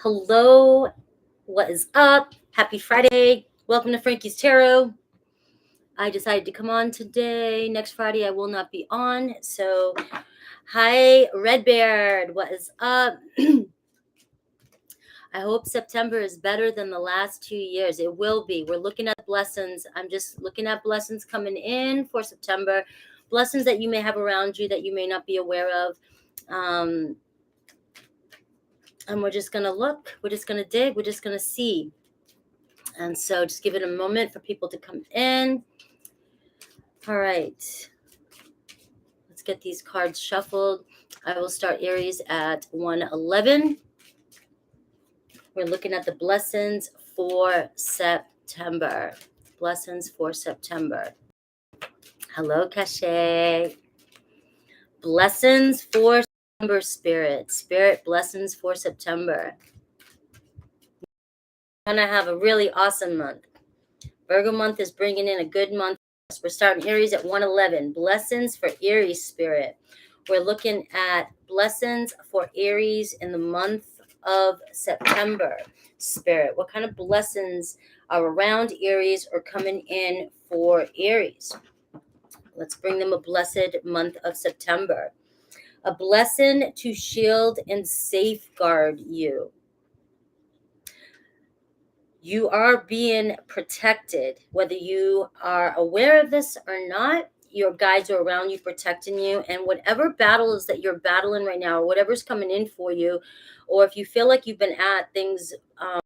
Hello, what is up? Happy Friday. Welcome to Frankie's Tarot. I decided to come on today. Next Friday I will not be on. So, hi, Redbeard. What is up? I hope September is better than the last 2 years. It will be. We're looking at blessings. I'm just looking at blessings coming in for September. Blessings that you may have around you that you may not be aware of. And we're just going to look. We're just going to dig. We're just going to see. And so just give it a moment for people to come in. All right. Let's get these cards shuffled. I will start Aries at 111. We're looking at the blessings for September. Blessings for September. Hello, Cache. Blessings for September, Spirit. Spirit, blessings for September. We're going to have a really awesome month. Virgo month is bringing in a good month. We're starting Aries at 111. Blessings for Aries, Spirit. We're looking at blessings for Aries in the month of September, Spirit. What kind of blessings are around Aries or coming in for Aries? Let's bring them a blessed month of September. A blessing to shield and safeguard you. You are being protected, whether you are aware of this or not. Your guides are around you protecting you, and whatever battles that you're battling right now, or whatever's coming in for you, or if you feel like you've been at things,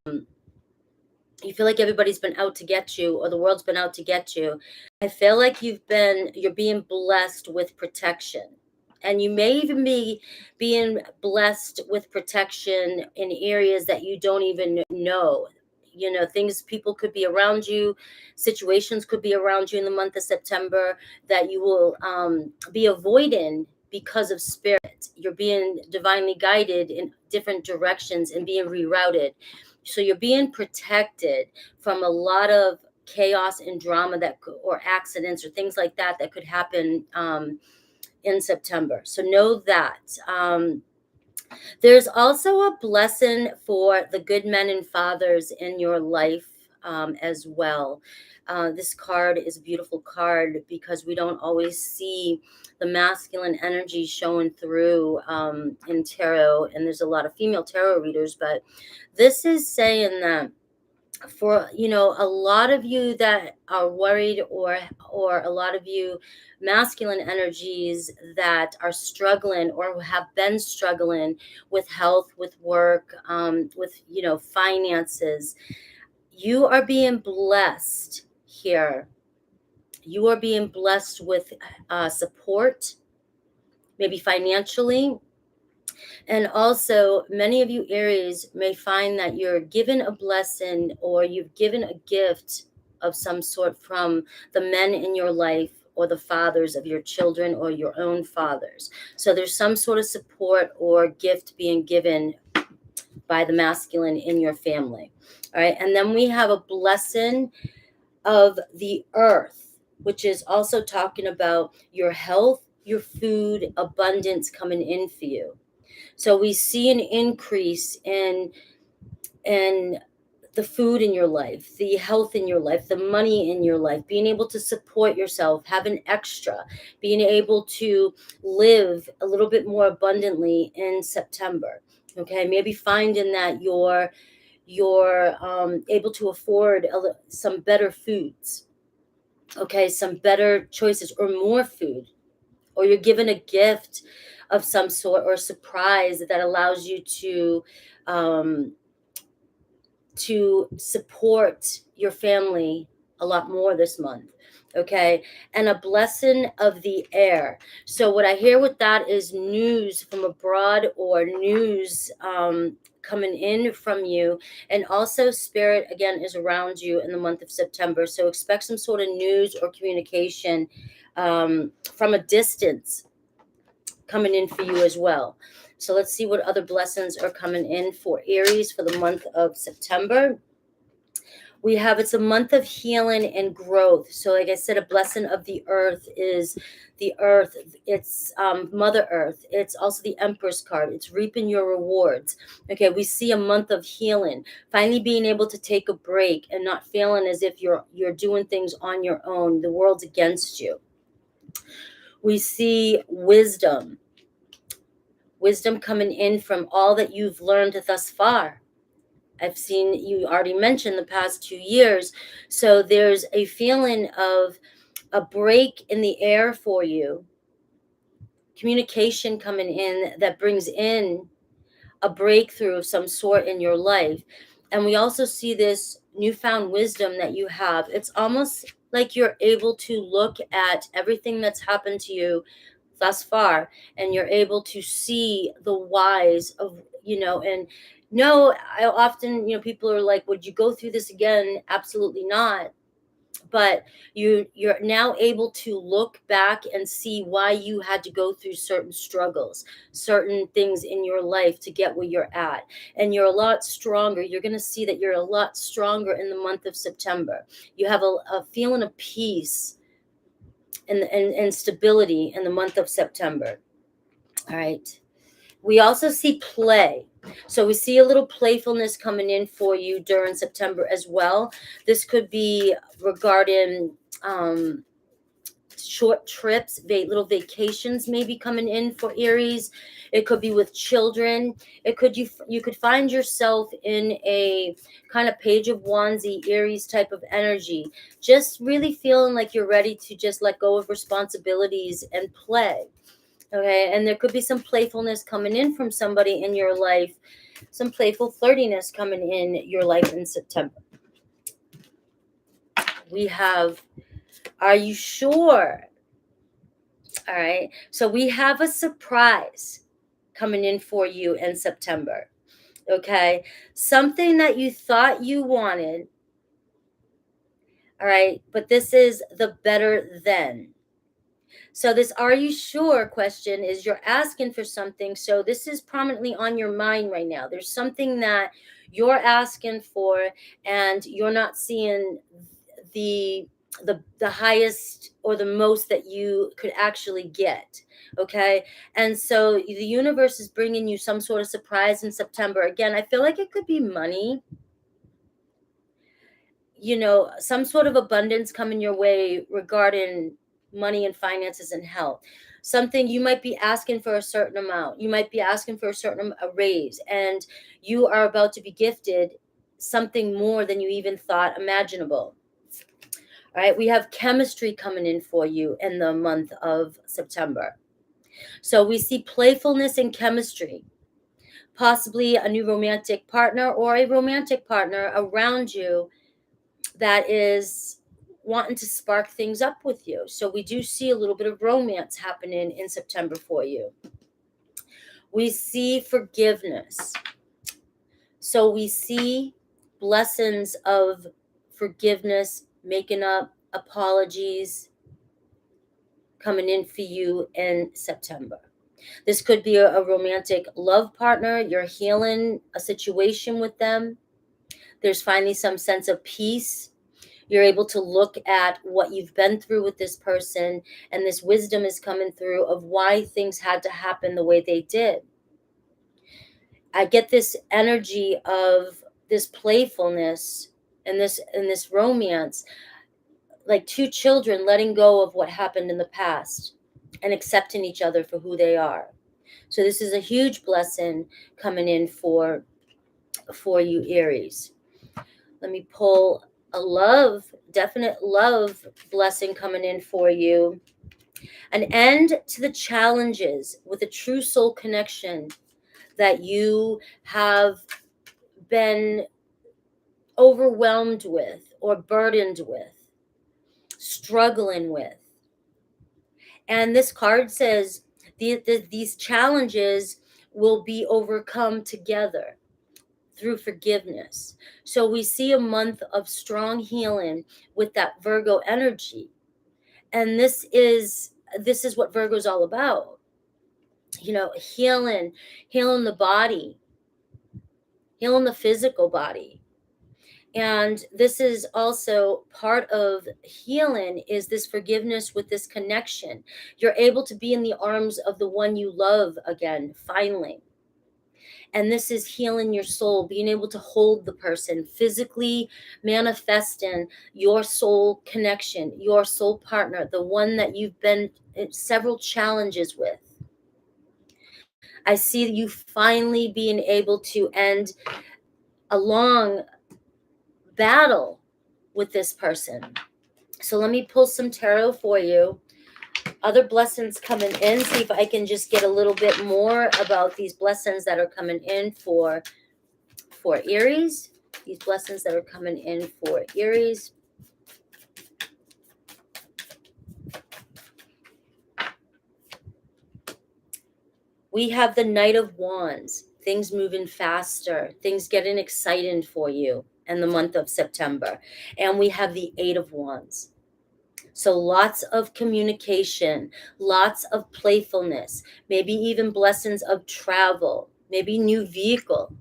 you feel like everybody's been out to get you, or the world's been out to get you, I feel like you're being blessed with protection. And you may even be being blessed with protection in areas that you don't even know. You know, people could be around you, situations could be around you in the month of September that you will be avoiding because of Spirit. You're being divinely guided in different directions and being rerouted. So you're being protected from a lot of chaos and drama or accidents or things like that could happen in September. So know that. There's also a blessing for the good men and fathers in your life as well. This card is a beautiful card because we don't always see the masculine energy showing through in tarot. And there's a lot of female tarot readers, but this is saying that for a lot of you that are worried, or a lot of you masculine energies that are struggling or have been struggling with health, with work, with finances, you are being blessed here. You are being blessed with support, maybe financially. And also, many of you Aries may find that you're given a blessing or you've given a gift of some sort from the men in your life or the fathers of your children or your own fathers. So there's some sort of support or gift being given by the masculine in your family. All right. And then we have a blessing of the earth, which is also talking about your health, your food, abundance coming in for you. So we see an increase in the food in your life, the health in your life, the money in your life, being able to support yourself, have an extra, being able to live a little bit more abundantly in September. Okay, maybe finding that you're able to afford some better foods. Okay, some better choices or more food, or you're given a gift of some sort or a surprise that allows you to support your family a lot more this month. Okay. And a blessing of the air. So what I hear with that is news from abroad or news coming in from you. And also Spirit, again, is around you in the month of September. So expect some sort of news or communication from a distance coming in for you as well. So let's see what other blessings are coming in for Aries for the month of September. it's a month of healing and growth. So like I said, a blessing of the earth is the earth. It's Mother Earth. It's also the Empress card. It's reaping your rewards. Okay, we see a month of healing, finally being able to take a break and not feeling as if you're doing things on your own. The world's against you. We see wisdom coming in from all that you've learned thus far. I've seen you already mentioned the past 2 years. So there's a feeling of a break in the air for you. Communication coming in that brings in a breakthrough of some sort in your life. And we also see this newfound wisdom that you have. It's almost like you're able to look at everything that's happened to you thus far, and you're able to see the whys of, and no, I often, people are like, would you go through this again? Absolutely not. But you're now able to look back and see why you had to go through certain struggles, certain things in your life to get where you're at. And you're a lot stronger. You're going to see that you're a lot stronger in the month of September. You have a feeling of peace and stability in the month of September. All right. We also see play. So we see a little playfulness coming in for you during September as well. This could be regarding short trips, little vacations maybe coming in for Aries. It could be with children. It could you could find yourself in a kind of Page of Wandsy Aries type of energy, just really feeling like you're ready to just let go of responsibilities and play. Okay, and there could be some playfulness coming in from somebody in your life, some playful flirtiness coming in your life in September. We have, are you sure? All right, so we have a surprise coming in for you in September. Okay, something that you thought you wanted. All right, but this is the better than. So this "are you sure" question is you're asking for something. So this is prominently on your mind right now. There's something that you're asking for, and you're not seeing the the highest or the most that you could actually get. Okay, and so the universe is bringing you some sort of surprise in September. Again, I feel like it could be money, some sort of abundance coming your way regarding money and finances and health. Something you might be asking for a certain amount. You might be asking for a raise, and you are about to be gifted something more than you even thought imaginable. All right, we have chemistry coming in for you in the month of September. So we see playfulness and chemistry, possibly a new romantic partner or a romantic partner around you that is wanting to spark things up with you. So we do see a little bit of romance happening in September for you. We see forgiveness. So we see blessings of forgiveness, making up, apologies coming in for you in September. This could be a romantic love partner. You're healing a situation with them. There's finally some sense of peace. You're able to look at what you've been through with this person, and this wisdom is coming through of why things had to happen the way they did. I get this energy of this playfulness and this romance, like two children letting go of what happened in the past and accepting each other for who they are. So this is a huge blessing coming in for you, Aries. Let me pull a definite love blessing coming in for you. An end to the challenges with a true soul connection that you have been overwhelmed with or burdened with, struggling with. And this card says these challenges will be overcome together through forgiveness. So we see a month of strong healing with that Virgo energy. And this is what Virgo's all about. Healing the body, healing the physical body. And this is also part of healing, is this forgiveness with this connection. You're able to be in the arms of the one you love again, finally. And this is healing your soul, being able to hold the person, physically manifesting your soul connection, your soul partner, the one that you've been in several challenges with. I see you finally being able to end a long battle with this person. So let me pull some tarot for you. Other blessings coming in. See if I can just get a little bit more about these blessings that are coming in for Aries. These blessings that are coming in for Aries. We have the Knight of Wands. Things moving faster. Things getting exciting for you in the month of September. And we have the Eight of Wands. So lots of communication, lots of playfulness, maybe even blessings of travel, maybe new vehicle.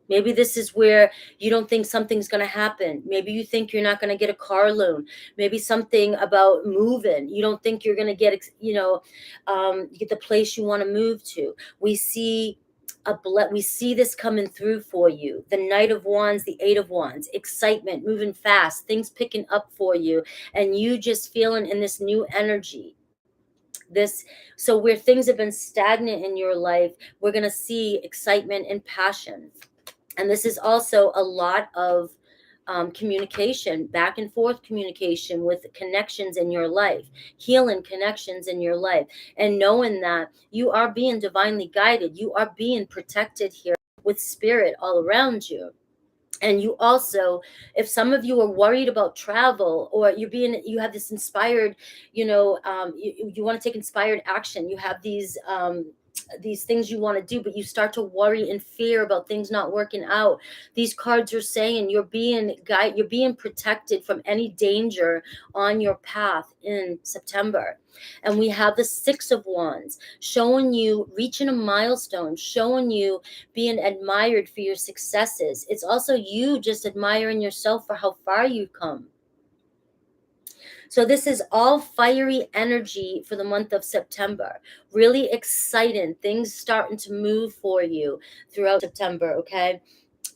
Maybe this is where you don't think something's going to happen. Maybe you think you're not going to get a car loan. Maybe something about moving. You don't think you're going to get, get the place you want to move to. We see this coming through for you. The Knight of Wands, the Eight of Wands, excitement, moving fast, things picking up for you, and you just feeling in this new energy. So where things have been stagnant in your life, we're going to see excitement and passion. And this is also a lot of communication, back and forth communication with connections in your life, healing connections in your life, and knowing that you are being divinely guided. You are being protected here with spirit all around you. And you also, if some of you are worried about travel, or you have this inspired, you want to take inspired action. You have these things you want to do, but you start to worry and fear about things not working out. These cards are saying you're being protected from any danger on your path in September. And we have the Six of Wands, showing you reaching a milestone, showing you being admired for your successes. It's also you just admiring yourself for how far you've come. So this is all fiery energy for the month of September. Really exciting. Things starting to move for you throughout September, okay?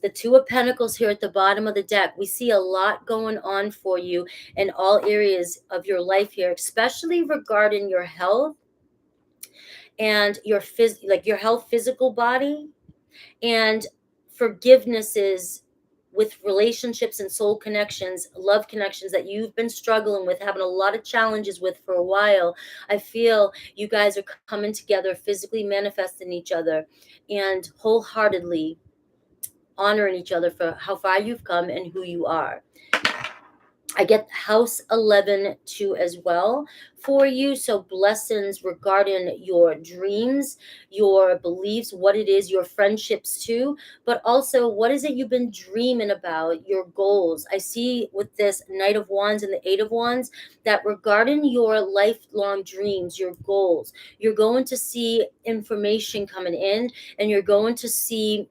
The Two of Pentacles here at the bottom of the deck. We see a lot going on for you in all areas of your life here, especially regarding your health and your health, physical body, and forgivenesses with relationships and soul connections, love connections that you've been struggling with, having a lot of challenges with for a while. I feel you guys are coming together, physically manifesting each other, and wholeheartedly honoring each other for how far you've come and who you are. I get house 11 too as well for you. So blessings regarding your dreams, your beliefs, what it is, your friendships too, but also what is it you've been dreaming about, your goals. I see with this Knight of Wands and the Eight of Wands that regarding your lifelong dreams, your goals, you're going to see information coming in, and you're going to see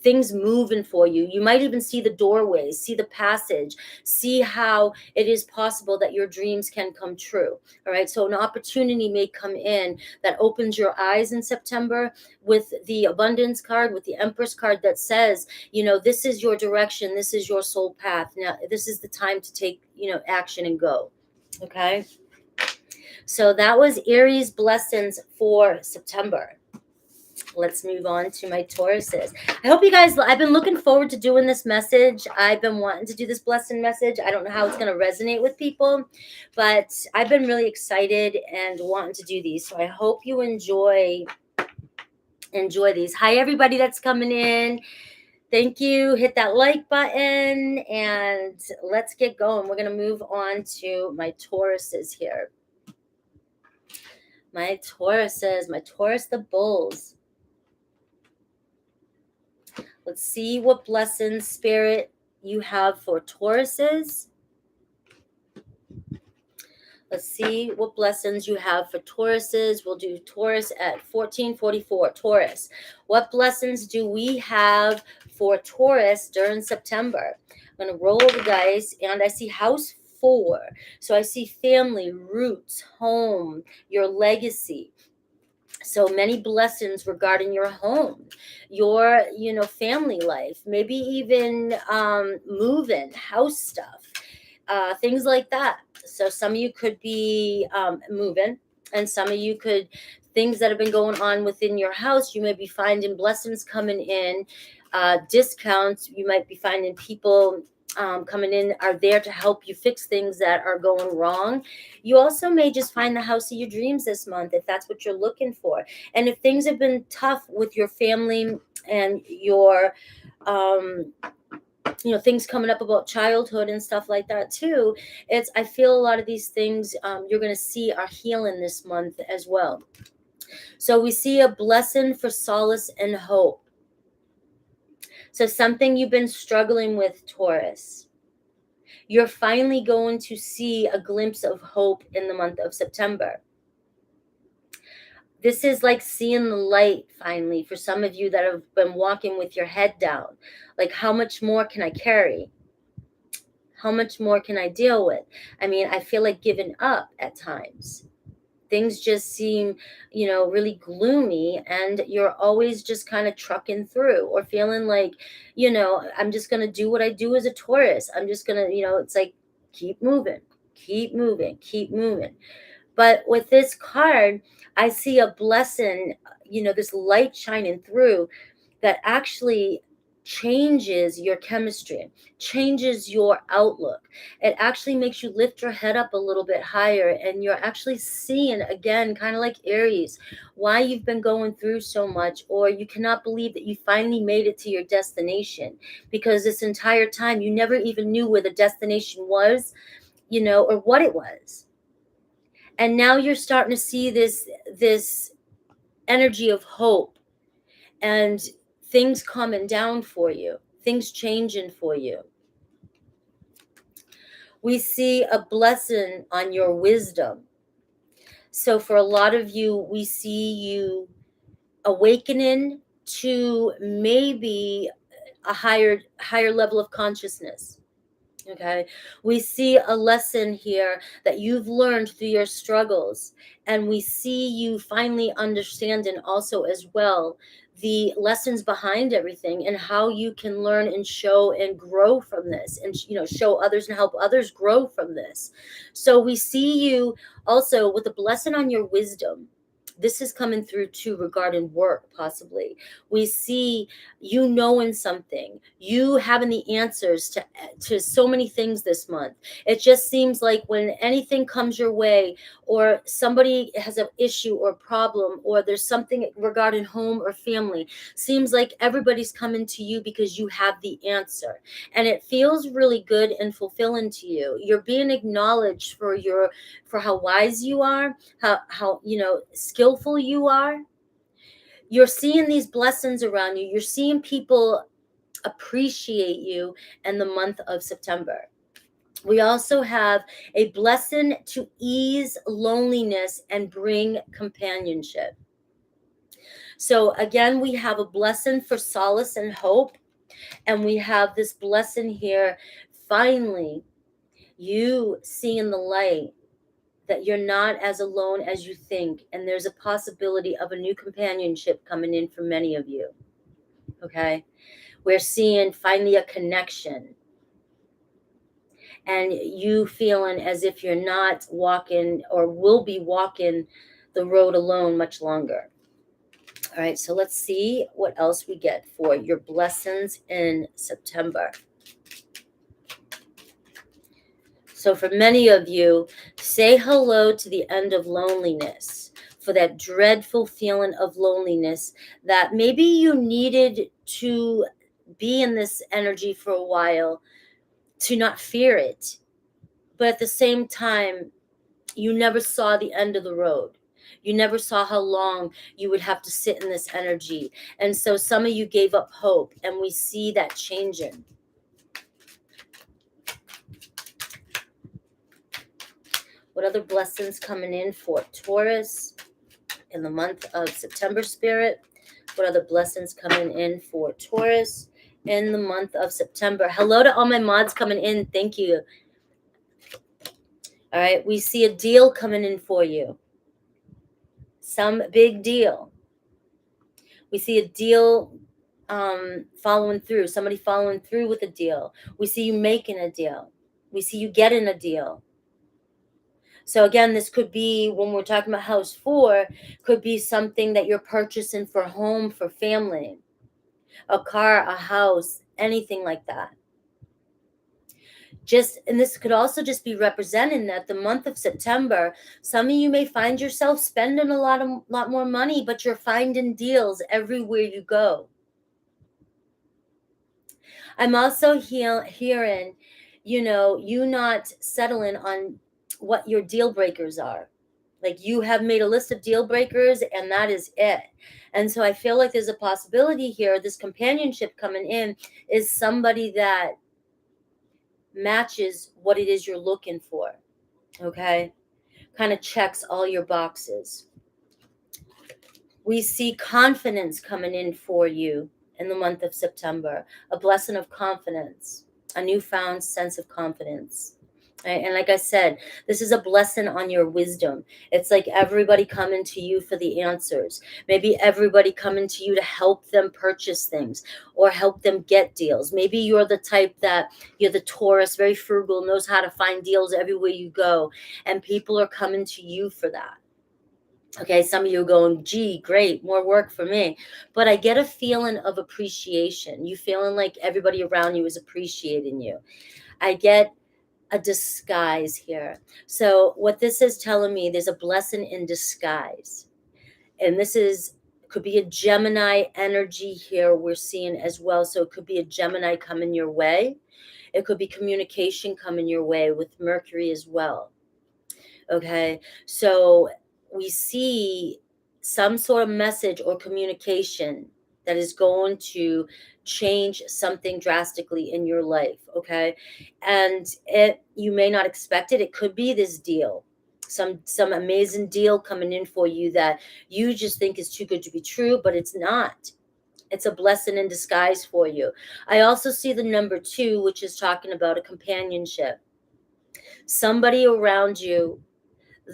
things moving for you. You might even see the doorways, see the passage, see how it is possible that your dreams can come true. All right. So an opportunity may come in that opens your eyes in September with the abundance card, with the Empress card that says, this is your direction. This is your soul path. Now, this is the time to take, action and go. Okay. So that was Aries blessings for September. Let's move on to my Tauruses. I hope you guys, I've been looking forward to doing this message. I've been wanting to do this blessing message. I don't know how it's going to resonate with people, but I've been really excited and wanting to do these. So I hope you enjoy these. Hi, everybody that's coming in. Thank you. Hit that like button and let's get going. We're going to move on to my Tauruses here. My Tauruses, my Taurus the Bulls. Let's see what blessings, Spirit, you have for Tauruses. Let's see what blessings you have for Tauruses. We'll do Taurus at 1444. Taurus. What blessings do we have for Taurus during September? I'm going to roll the dice, and I see house 4. So I see family, roots, home, your legacy. So many blessings regarding your home, your, family life, maybe even moving, house stuff, things like that. So some of you could be moving, and some of you could, things that have been going on within your house, you may be finding blessings coming in, discounts. You might be finding people coming in are there to help you fix things that are going wrong. You also may just find the house of your dreams this month, if that's what you're looking for. And if things have been tough with your family and your things coming up about childhood and stuff like that too, I feel a lot of these things you're going to see are healing this month as well. So we see a blessing for solace and hope. So something you've been struggling with, Taurus, you're finally going to see a glimpse of hope in the month of September. This is like seeing the light finally for some of you that have been walking with your head down. Like, how much more can I carry? How much more can I deal with? I mean, I feel like giving up at times. Things just seem, really gloomy, and you're always just kind of trucking through, or feeling like, I'm just going to do what I do as a Taurus. I'm just going to, it's like, keep moving, keep moving, keep moving. But with this card, I see a blessing, this light shining through that actually changes your chemistry, changes your outlook. It actually makes you lift your head up a little bit higher, and you're actually seeing, again, kind of like Aries, why you've been going through so much, or you cannot believe that you finally made it to your destination, because this entire time you never even knew where the destination was, or what it was. And now you're starting to see this energy of hope, and things coming down for you, things changing for you. We see a blessing on your wisdom. So for a lot of you, we see you awakening to maybe a higher level of consciousness. Okay, we see a lesson here that you've learned through your struggles, and we see you finally understanding also as well the lessons behind everything, and how you can learn and show and grow from this, and show others and help others grow from this. So we see you also with a blessing on your wisdom. This is coming through too regarding work, possibly. We see you knowing something, you having the answers to so many things this month. It just seems like when anything comes your way, or somebody has an issue or problem, or there's something regarding home or family, seems like everybody's coming to you because you have the answer. And it feels really good and fulfilling to you. You're being acknowledged for how wise you are, how skillful you are. You're seeing these blessings around you. You're seeing people appreciate you in the month of September. We also have a blessing to ease loneliness and bring companionship. So again, we have a blessing for solace and hope, and we have this blessing here, finally, you seeing the light, that you're not as alone as you think, and there's a possibility of a new companionship coming in for many of you. Okay, we're seeing finally a connection, and you feeling as if you're not walking, or will be walking, the road alone much longer. All right, so let's see what else we get for your blessings in September. So for many of you, say hello to the end of loneliness, for that dreadful feeling of loneliness that maybe you needed to be in this energy for a while to not fear it. But at the same time, you never saw the end of the road. You never saw how long you would have to sit in this energy. And so some of you gave up hope, and we see that changing. What other blessings coming in for Taurus in the month of September, Spirit? What other blessings coming in for Taurus in the month of September. Hello to all my mods coming in. Thank you. All right, we see a deal coming in for you. Some big deal. We see a deal following through, somebody following through with a deal. We see you making a deal. We see you getting a deal. So again, this could be, when we're talking about house 4, could be something that you're purchasing for home, for family, a car, a house, anything like that. And this could also just be representing that the month of September, some of you may find yourself spending a lot more money, but you're finding deals everywhere you go. I'm also hearing, you not settling on what your deal breakers are. Like, you have made a list of deal breakers and that is it. And so I feel like there's a possibility here, this companionship coming in is somebody that matches what it is you're looking for. Okay? Kind of checks all your boxes. We see confidence coming in for you in the month of September, a blessing of confidence, a newfound sense of confidence. Right? And like I said, this is a blessing on your wisdom. It's like everybody coming to you for the answers. Maybe everybody coming to you to help them purchase things or help them get deals. Maybe you're the type that you're the Taurus, very frugal, knows how to find deals everywhere you go. And people are coming to you for that. Okay, some of you are going, gee, great, more work for me. But I get a feeling of appreciation. You feeling like everybody around you is appreciating you. I get a disguise here. So what this is telling me, there's a blessing in disguise. And could be a Gemini energy here we're seeing as well. So it could be a Gemini coming your way. It could be communication coming your way with Mercury as well. Okay, so we see some sort of message or communication that is going to change something drastically in your life. Okay, and you may not expect it. It could be this deal, some amazing deal coming in for you that you just think is too good to be true, but it's not. It's a blessing in disguise for you. I also see the number 2, which is talking about a companionship. Somebody around you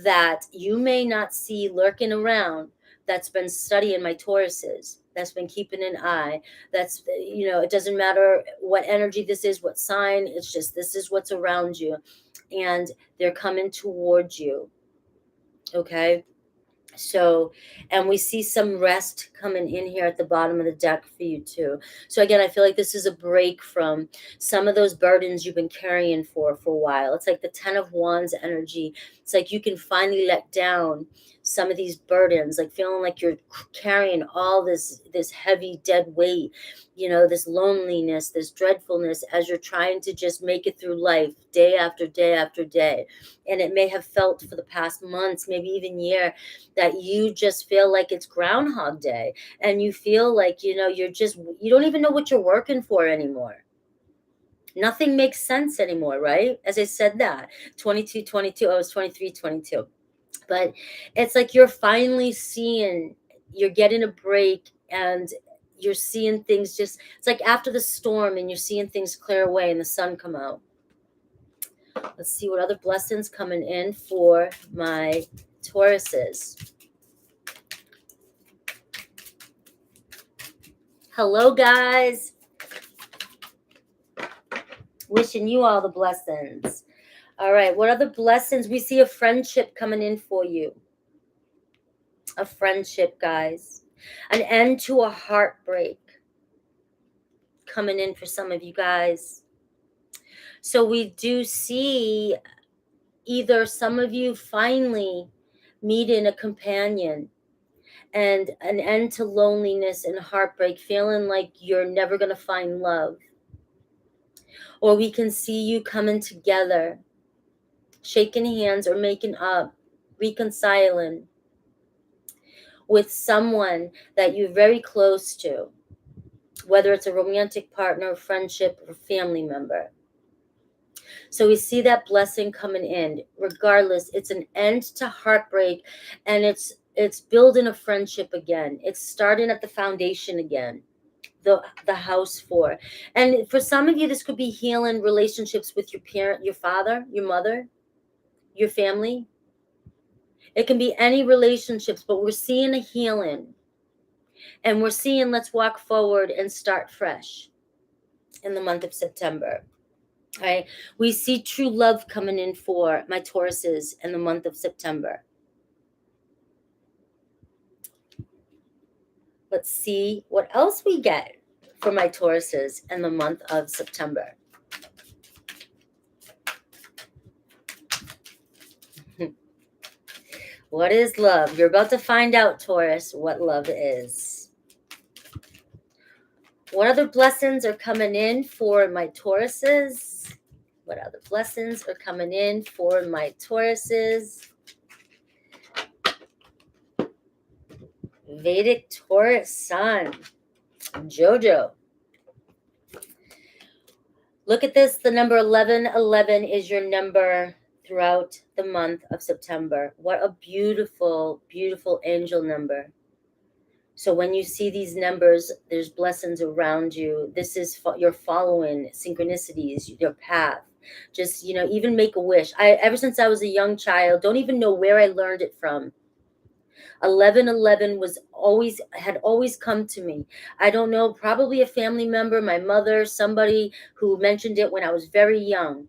that you may not see lurking around, that's been studying my Tauruses, that's been keeping an eye, that's, it doesn't matter what energy this is, what sign, it's just, this is what's around you, and they're coming towards you. Okay, so, and we see some rest coming in here at the bottom of the deck for you too. So again, I feel like this is a break from some of those burdens you've been carrying for a while. It's like the 10 of Wands energy. It's like you can finally let down some of these burdens, like feeling like you're carrying all this heavy dead weight, this loneliness, this dreadfulness, as you're trying to just make it through life day after day after day. And it may have felt for the past months, maybe even year, that you just feel like it's Groundhog Day, and you feel like, you don't even know what you're working for anymore. Nothing makes sense anymore, right? As I said that, 22, 22, I was 23, 22. But it's like you're finally you're getting a break, and you're seeing things it's like after the storm, and you're seeing things clear away and the sun come out. Let's see what other blessings coming in for my Tauruses. Hello, guys. Wishing you all the blessings. All right, what other blessings? We see a friendship coming in for you. A friendship, guys. An end to a heartbreak coming in for some of you guys. So we do see either some of you finally meeting a companion, and an end to loneliness and heartbreak, feeling like you're never going to find love. Or we can see you coming together, shaking hands or making up, reconciling with someone that you're very close to, whether it's a romantic partner, friendship, or family member. So we see that blessing coming in. Regardless, it's an end to heartbreak, and it's building a friendship again. It's starting at the foundation again. the house for. And for some of you, this could be healing relationships with your parent, your father, your mother, your family. It can be any relationships, but we're seeing a healing. And we're seeing let's walk forward and start fresh in the month of September. All right. We see true love coming in for my Tauruses in the month of September. Let's see what else we get for my Tauruses in the month of September. What is love? You're about to find out, Taurus, what love is. What other blessings are coming in for my Tauruses? What other blessings are coming in for my Tauruses? Vedic Taurus Sun. Jojo. Look at this. The number 1111 is your number throughout the month of September. What a beautiful, beautiful angel number. So when you see these numbers, there's blessings around you. This is you're following synchronicities, your path. Just, even make a wish. Ever since I was a young child, don't even know where I learned it from. 1111 had always come to me. I don't know, probably a family member, my mother, somebody who mentioned it when I was very young.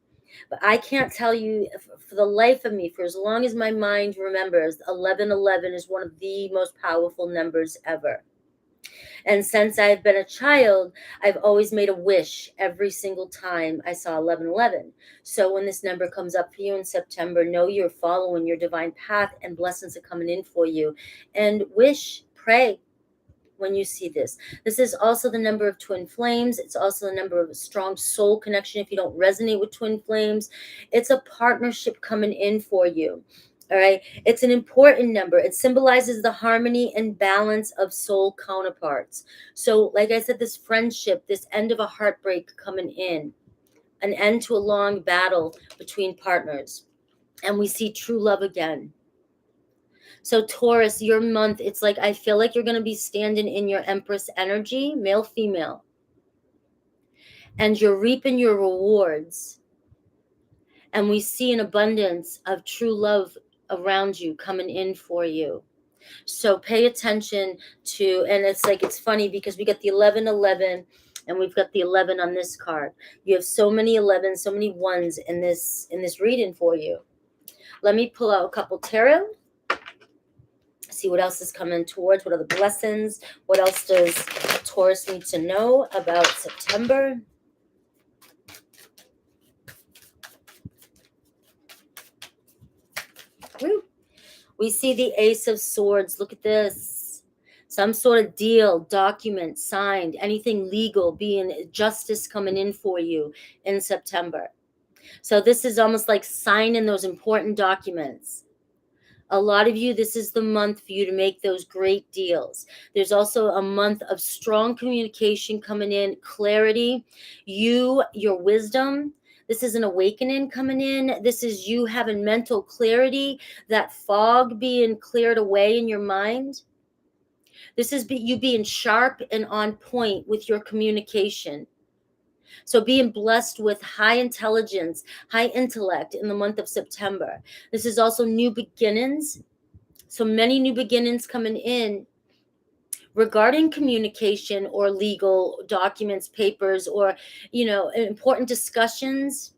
But I can't tell you for the life of me, for as long as my mind remembers, 1111 is one of the most powerful numbers ever. And since I've been a child, I've always made a wish every single time I saw 1111. So when this number comes up for you in September, know you're following your divine path and blessings are coming in for you. And wish, pray when you see this. This is also the number of twin flames. It's also the number of a strong soul connection. If you don't resonate with twin flames, it's a partnership coming in for you. All right. It's an important number. It symbolizes the harmony and balance of soul counterparts. So, like I said, this friendship, this end of a heartbreak coming in, an end to a long battle between partners. And we see true love again. So Taurus, your month, it's like I feel like you're going to be standing in your Empress energy, male, female. And you're reaping your rewards. And we see an abundance of true love around you coming in for you. So pay attention to, and it's funny because we got the 1111 and we've got the 11 on this card. You have so many 11s, so many ones in this reading for you. Let me pull out a couple tarot. See what else is coming towards, what are the blessings, what else does Taurus need to know about September? Woo. We see the Ace of Swords. Look at this. Some sort of deal, document signed, anything legal, being justice coming in for you in September. So this is almost like signing those important documents. A lot of you, this is the month for you to make those great deals. There's also a month of strong communication coming in, clarity, your wisdom. This is an awakening coming in. This is you having mental clarity, that fog being cleared away in your mind. This is you being sharp and on point with your communication. So being blessed with high intelligence, high intellect in the month of September. This is also new beginnings. So many new beginnings coming in regarding communication or legal documents, papers, or, important discussions.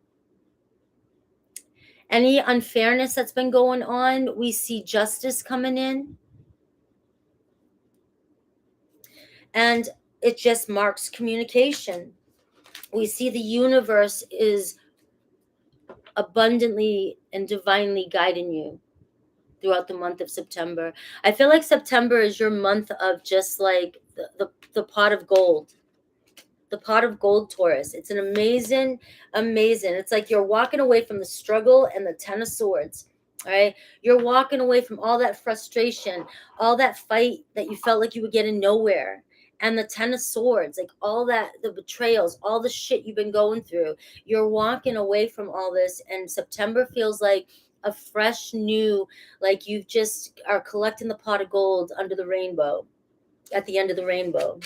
Any unfairness that's been going on, we see justice coming in. And it just marks communication. We see the universe is abundantly and divinely guiding you throughout the month of September. I feel like September is your month of just like the pot of gold. The pot of gold, Taurus. It's an amazing. It's like you're walking away from the struggle and the Ten of Swords. All right. You're walking away from all that frustration, all that fight that you felt like you were getting nowhere. And the Ten of Swords, like all that, the betrayals, all the shit you've been going through. You're walking away from all this. And September feels like a fresh new, like you just are collecting the pot of gold under the rainbow, at the end of the rainbow.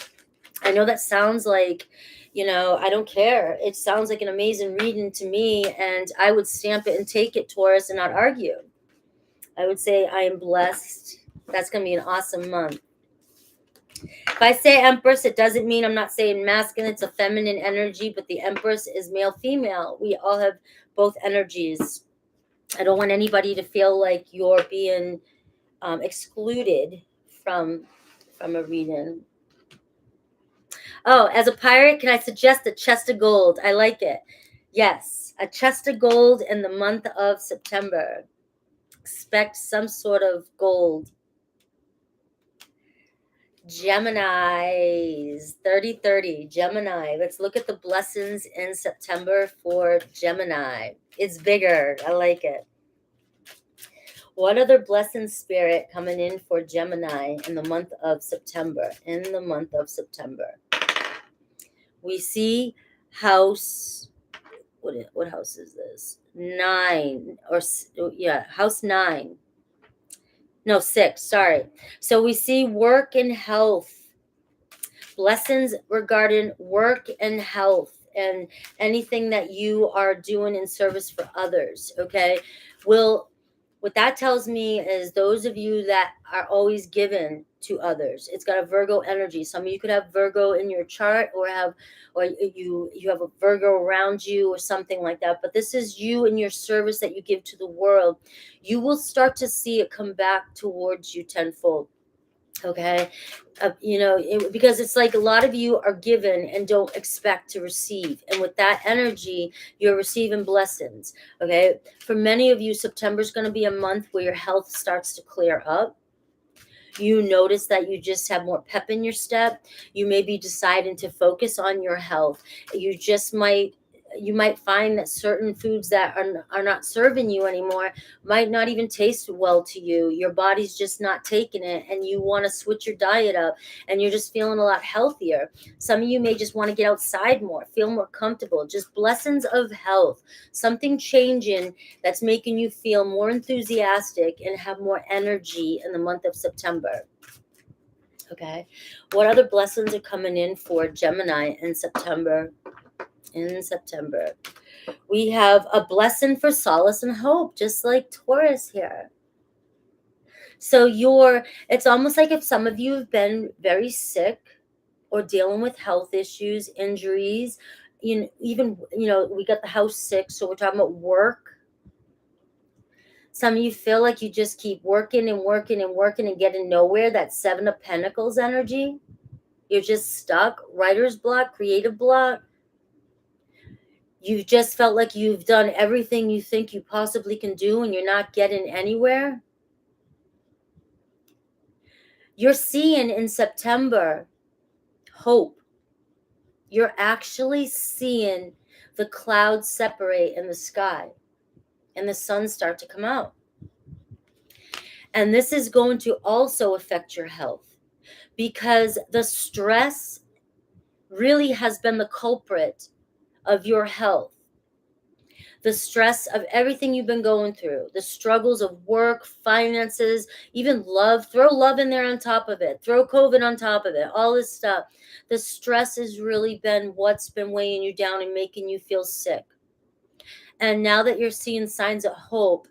I know that sounds like, I don't care. It sounds like an amazing reading to me, and I would stamp it and take it, Taurus, and not argue. I would say I am blessed. That's going to be an awesome month. If I say Empress, it doesn't mean I'm not saying masculine. It's a feminine energy, but the Empress is male, female. We all have both energies. I don't want anybody to feel like you're being excluded from a reading. Oh, as a pirate, can I suggest a chest of gold? I like it. Yes, a chest of gold in the month of September. Expect some sort of gold. Geminis, 30-30, Gemini. Let's look at the blessings in September for Gemini. It's bigger. I like it. What other blessing spirit coming in for Gemini in the month of September? In the month of September, we see house. What house is this? 9 or yeah, house 9. No, 6. Sorry. So we see work and health. Blessings regarding work and health and anything that you are doing in service for others. Okay. What that tells me is those of you that are always given to others. It's got a Virgo energy. Some of you could have Virgo in your chart, or you have a Virgo around you or something like that. But this is you and your service that you give to the world. You will start to see it come back towards you tenfold. Okay. Because it's like a lot of you are given and don't expect to receive. And with that energy, you're receiving blessings. Okay. For many of you, September is going to be a month where your health starts to clear up. You notice that you just have more pep in your step. You may be deciding to focus on your health. You might find that certain foods that are not serving you anymore might not even taste well to you. Your body's just not taking it, and you want to switch your diet up, and you're just feeling a lot healthier. Some of you may just want to get outside more, feel more comfortable. Just blessings of health, something changing that's making you feel more enthusiastic and have more energy in the month of September. Okay. What other blessings are coming in for Gemini in September? We have a blessing for solace and hope, just like Taurus here. So it's almost like if some of you have been very sick or dealing with health issues, injuries, we got the house 6, so we're talking about work. Some of you feel like you just keep working and working and working and getting nowhere. That 7 of Pentacles energy. You're just stuck. Writer's block, creative block. You've just felt like you've done everything you think you possibly can do and you're not getting anywhere. You're seeing in September hope. You're actually seeing the clouds separate in the sky and the sun start to come out. And this is going to also affect your health because the stress really has been the culprit of your health. The stress of everything you've been going through, the struggles of work, finances, even love. Throw love in there on top of it. Throw COVID on top of it. All this stuff. The stress has really been what's been weighing you down and making you feel sick. And now that you're seeing signs of hope,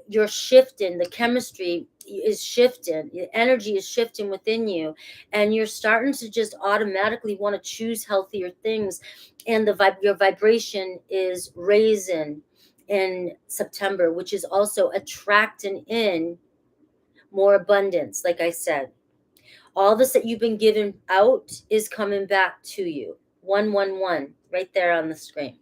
you're shifting. The chemistry is shifting. The energy is shifting within you. And you're starting to just automatically want to choose healthier things. And your vibration is raising in September, which is also attracting in more abundance. Like I said, all this that you've been given out is coming back to you. 111 right there on the screen.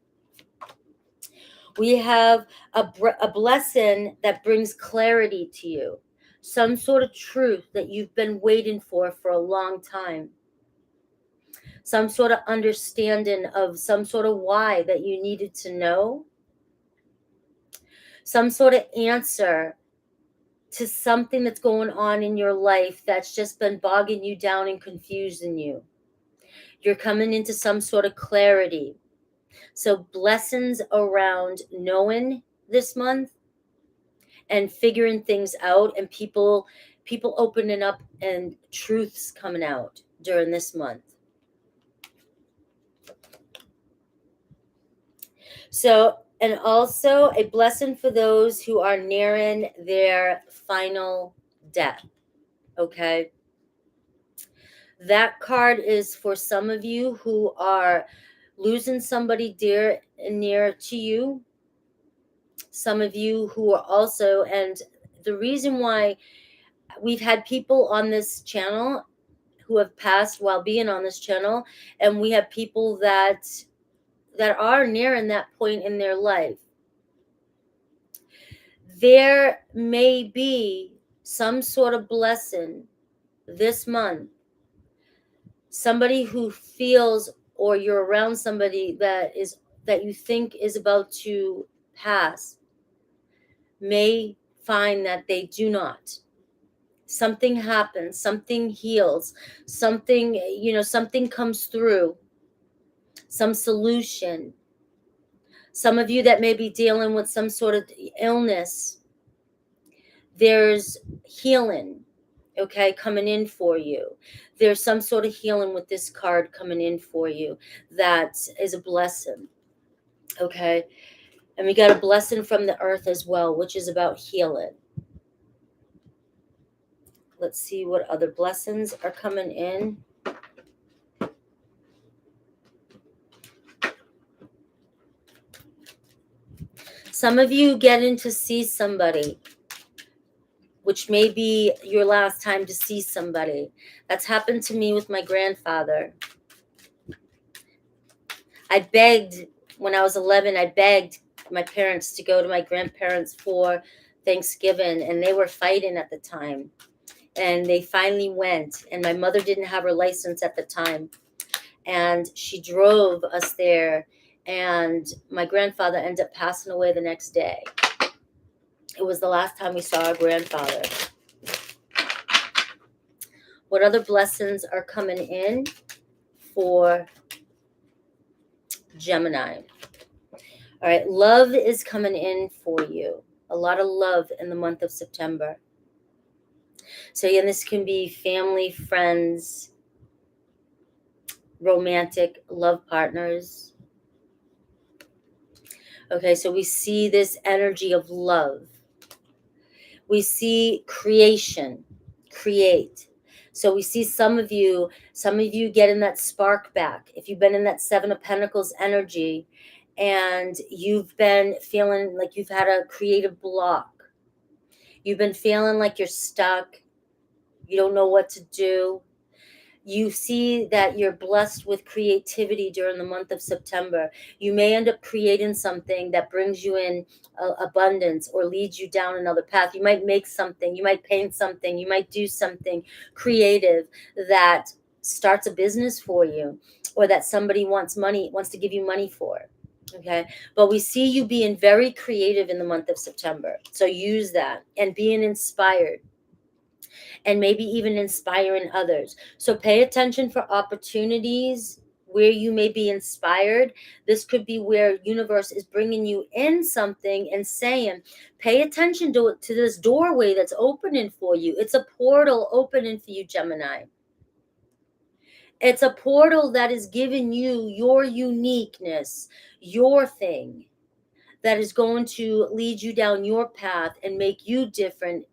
We have a blessing that brings clarity to you. Some sort of truth that you've been waiting for a long time. Some sort of understanding of some sort of why that you needed to know. Some sort of answer to something that's going on in your life that's just been bogging you down and confusing you. You're coming into some sort of clarity. So blessings around knowing this month and figuring things out, and people opening up and truths coming out during this month. So, and also a blessing for those who are nearing their final death. Okay. That card is for some of you who are losing somebody dear and near to you. Some of you who are also, and the reason why we've had people on this channel who have passed while being on this channel, and we have people that are nearing that point in their life. There may be some sort of blessing this month. Somebody who feels, or you're around somebody that you think is about to pass, may find that they do not. Something happens, something heals, something, something comes through, some solution. Some of you that may be dealing with some sort of illness, there's healing, okay, coming in for you. There's some sort of healing with this card coming in for you. That is a blessing, okay? And we got a blessing from the earth as well, which is about healing. Let's see what other blessings are coming in. Some of you getting to see somebody, which may be your last time to see somebody. That's happened to me with my grandfather. I begged, when I was 11, I begged my parents to go to my grandparents for Thanksgiving, and they were fighting at the time. And they finally went, and my mother didn't have her license at the time. And she drove us there, and my grandfather ended up passing away the next day. It was the last time we saw our grandfather. What other blessings are coming in for Gemini? All right, love is coming in for you. A lot of love in the month of September. So again, this can be family, friends, romantic love partners. Okay, so we see this energy of love. We see creation, create. So we see some of you getting that spark back. If you've been in that Seven of Pentacles energy and you've been feeling like you've had a creative block, you've been feeling like you're stuck, you don't know what to do, you see that you're blessed with creativity during the month of September. You may end up creating something that brings you in abundance or leads you down another path. You might make something, you might paint something, you might do something creative that starts a business for you, or that somebody wants to give you money for. Okay. But we see you being very creative in the month of September. So use that, and being inspired, and maybe even inspiring others. So pay attention for opportunities where you may be inspired. This could be where universe is bringing you in something and saying, pay attention to this doorway that's opening for you. It's a portal opening for you, Gemini. It's a portal that is giving you your uniqueness, your thing, that is going to lead you down your path and make you different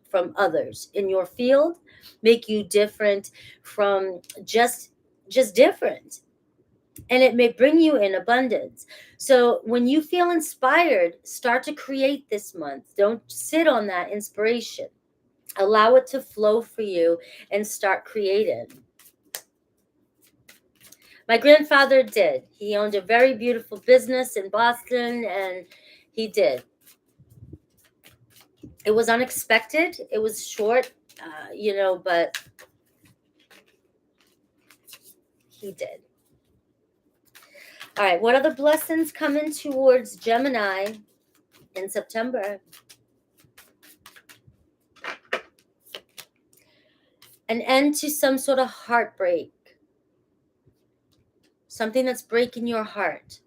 from others in your field, make you different from just different. And it may bring you in abundance. So when you feel inspired, start to create this month. Don't sit on that inspiration. Allow it to flow for you and start creating. My grandfather did. He owned a very beautiful business in Boston, and he did. It was unexpected. It was short, but he did. All right, what other blessings coming towards Gemini in September? An end to some sort of heartbreak. Something that's breaking your heart.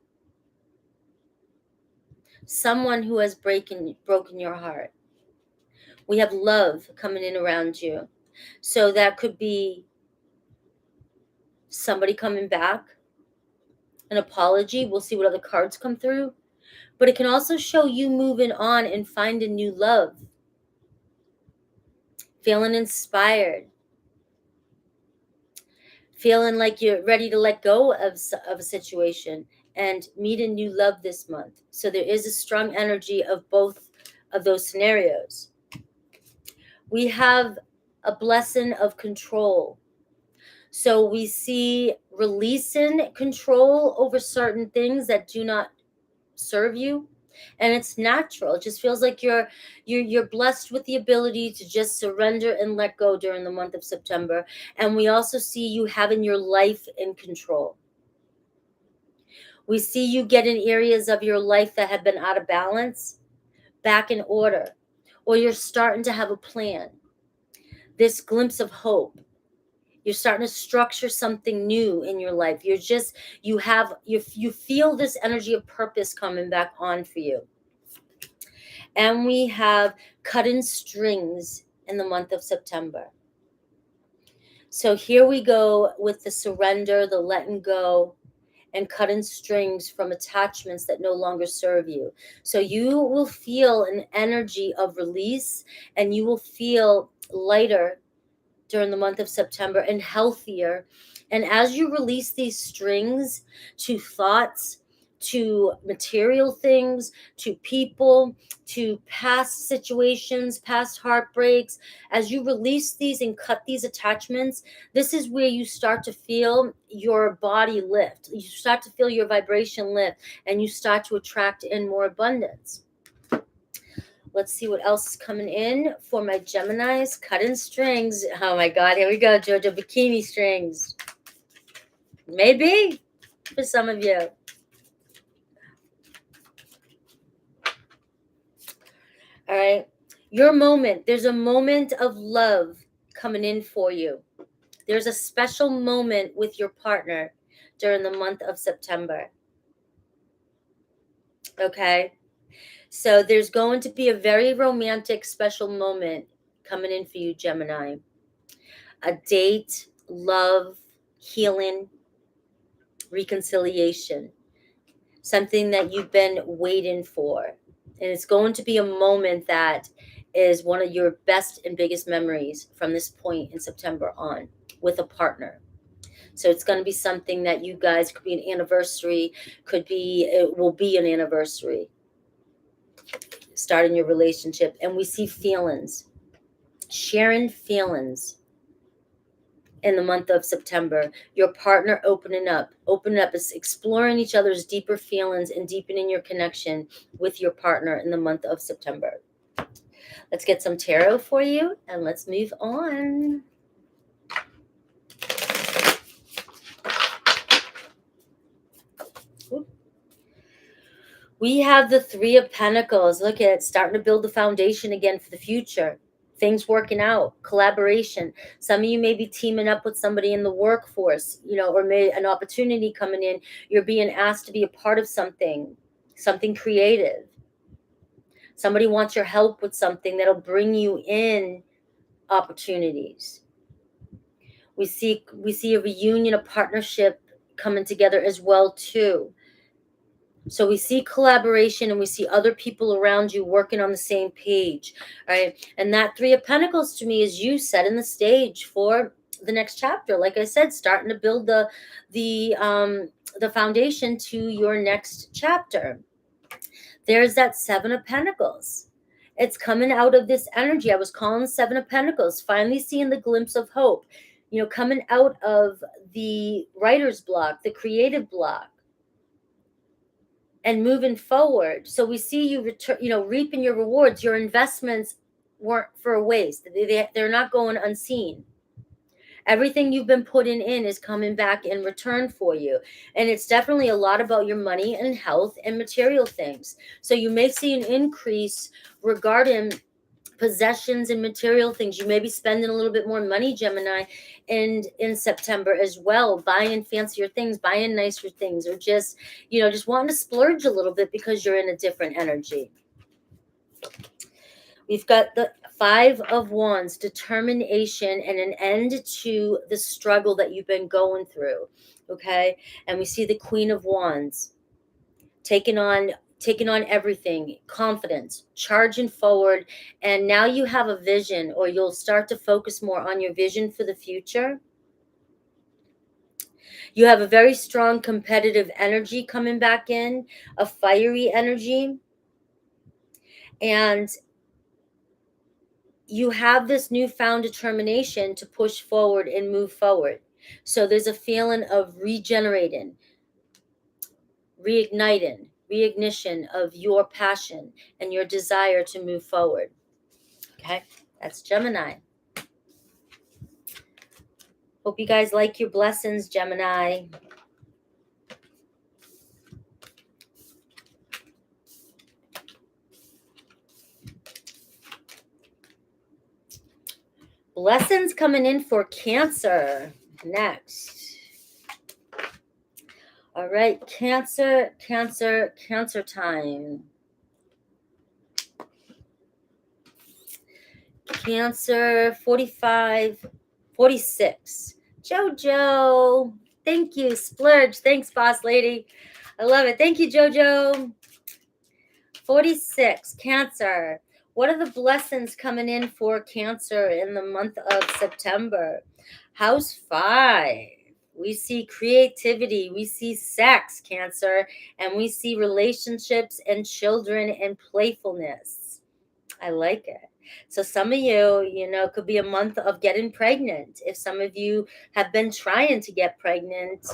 Someone who has broken your heart. We have love coming in around you. So that could be somebody coming back. an apology. We'll see what other cards come through. But it can also show you moving on and finding new love. Feeling inspired. Feeling like you're ready to let go of a situation and meet a new love this month. So there is a strong energy of both of those scenarios. We have a blessing of control. So we see releasing control over certain things that do not serve you. And it's natural. It just feels like you're blessed with the ability to just surrender and let go during the month of September. And we also see you having your life in control. We see you getting areas of your life that have been out of balance back in order, or you're starting to have a plan. This glimpse of hope. You're starting to structure something new in your life. You feel this energy of purpose coming back on for you. And we have cutting strings in the month of September. So here we go with the surrender, the letting go, and cutting strings from attachments that no longer serve you. So you will feel an energy of release, and you will feel lighter during the month of September and healthier. And as you release these strings to thoughts, to material things, to people, to past situations, past heartbreaks, as you release these and cut these attachments, this is where you start to feel your body lift. You start to feel your vibration lift, and you start to attract in more abundance. Let's see what else is coming in for my Geminis. Cutting strings. Oh my God, here we go, Jojo. Bikini strings. Maybe for some of you. All right. Your moment. There's a moment of love coming in for you. There's a special moment with your partner during the month of September. Okay. So there's going to be a very romantic, special moment coming in for you, Gemini. A date, love, healing, reconciliation, something that you've been waiting for. And it's going to be a moment that is one of your best and biggest memories from this point in September on with a partner. So it's going to be something that you guys, could be an anniversary, it will be an anniversary, starting your relationship. And we see feelings, sharing feelings. In the month of September, your partner opening up is exploring each other's deeper feelings and deepening your connection with your partner in the month of September. Let's get some tarot for you, and let's move on. We have the Three of Pentacles. Look at it, starting to build the foundation again for the future. Things working out, collaboration. Some of you may be teaming up with somebody in the workforce, or maybe an opportunity coming in. You're being asked to be a part of something creative. Somebody wants your help with something that'll bring you in opportunities. We see a reunion, a partnership coming together as well too. So we see collaboration, and we see other people around you working on the same page, right? And that Three of Pentacles to me is you setting the stage for the next chapter. Like I said, starting to build the foundation to your next chapter. There's that Seven of Pentacles. It's coming out of this energy. I was calling the Seven of Pentacles, finally seeing the glimpse of hope, coming out of the writer's block, the creative block, and moving forward. So we see you reaping your rewards. Your investments weren't for a waste. They're not going unseen. Everything you've been putting in is coming back in return for you. And it's definitely a lot about your money and health and material things. So you may see an increase regarding possessions and material things. You may be spending a little bit more money, Gemini, in September as well, buying fancier things, buying nicer things, or just wanting to splurge a little bit because you're in a different energy. We've got the Five of Wands, determination and an end to the struggle that you've been going through, okay? And we see the Queen of Wands taking on everything, confidence, charging forward, and now you have a vision, or you'll start to focus more on your vision for the future. You have a very strong competitive energy coming back in, a fiery energy, and you have this newfound determination to push forward and move forward. So there's a feeling of regenerating, reignition of your passion and your desire to move forward. Okay, that's Gemini. Hope you guys like your blessings, Gemini. Blessings coming in for Cancer next. All right, Cancer time. Cancer 45, 46. Jojo, thank you. Splurge, thanks, boss lady. I love it. Thank you, Jojo. 46, Cancer. What are the blessings coming in for Cancer in the month of September? House 5. We see creativity. We see sex, Cancer. And we see relationships and children and playfulness. I like it. So some of you, could be a month of getting pregnant. If some of you have been trying to get pregnant,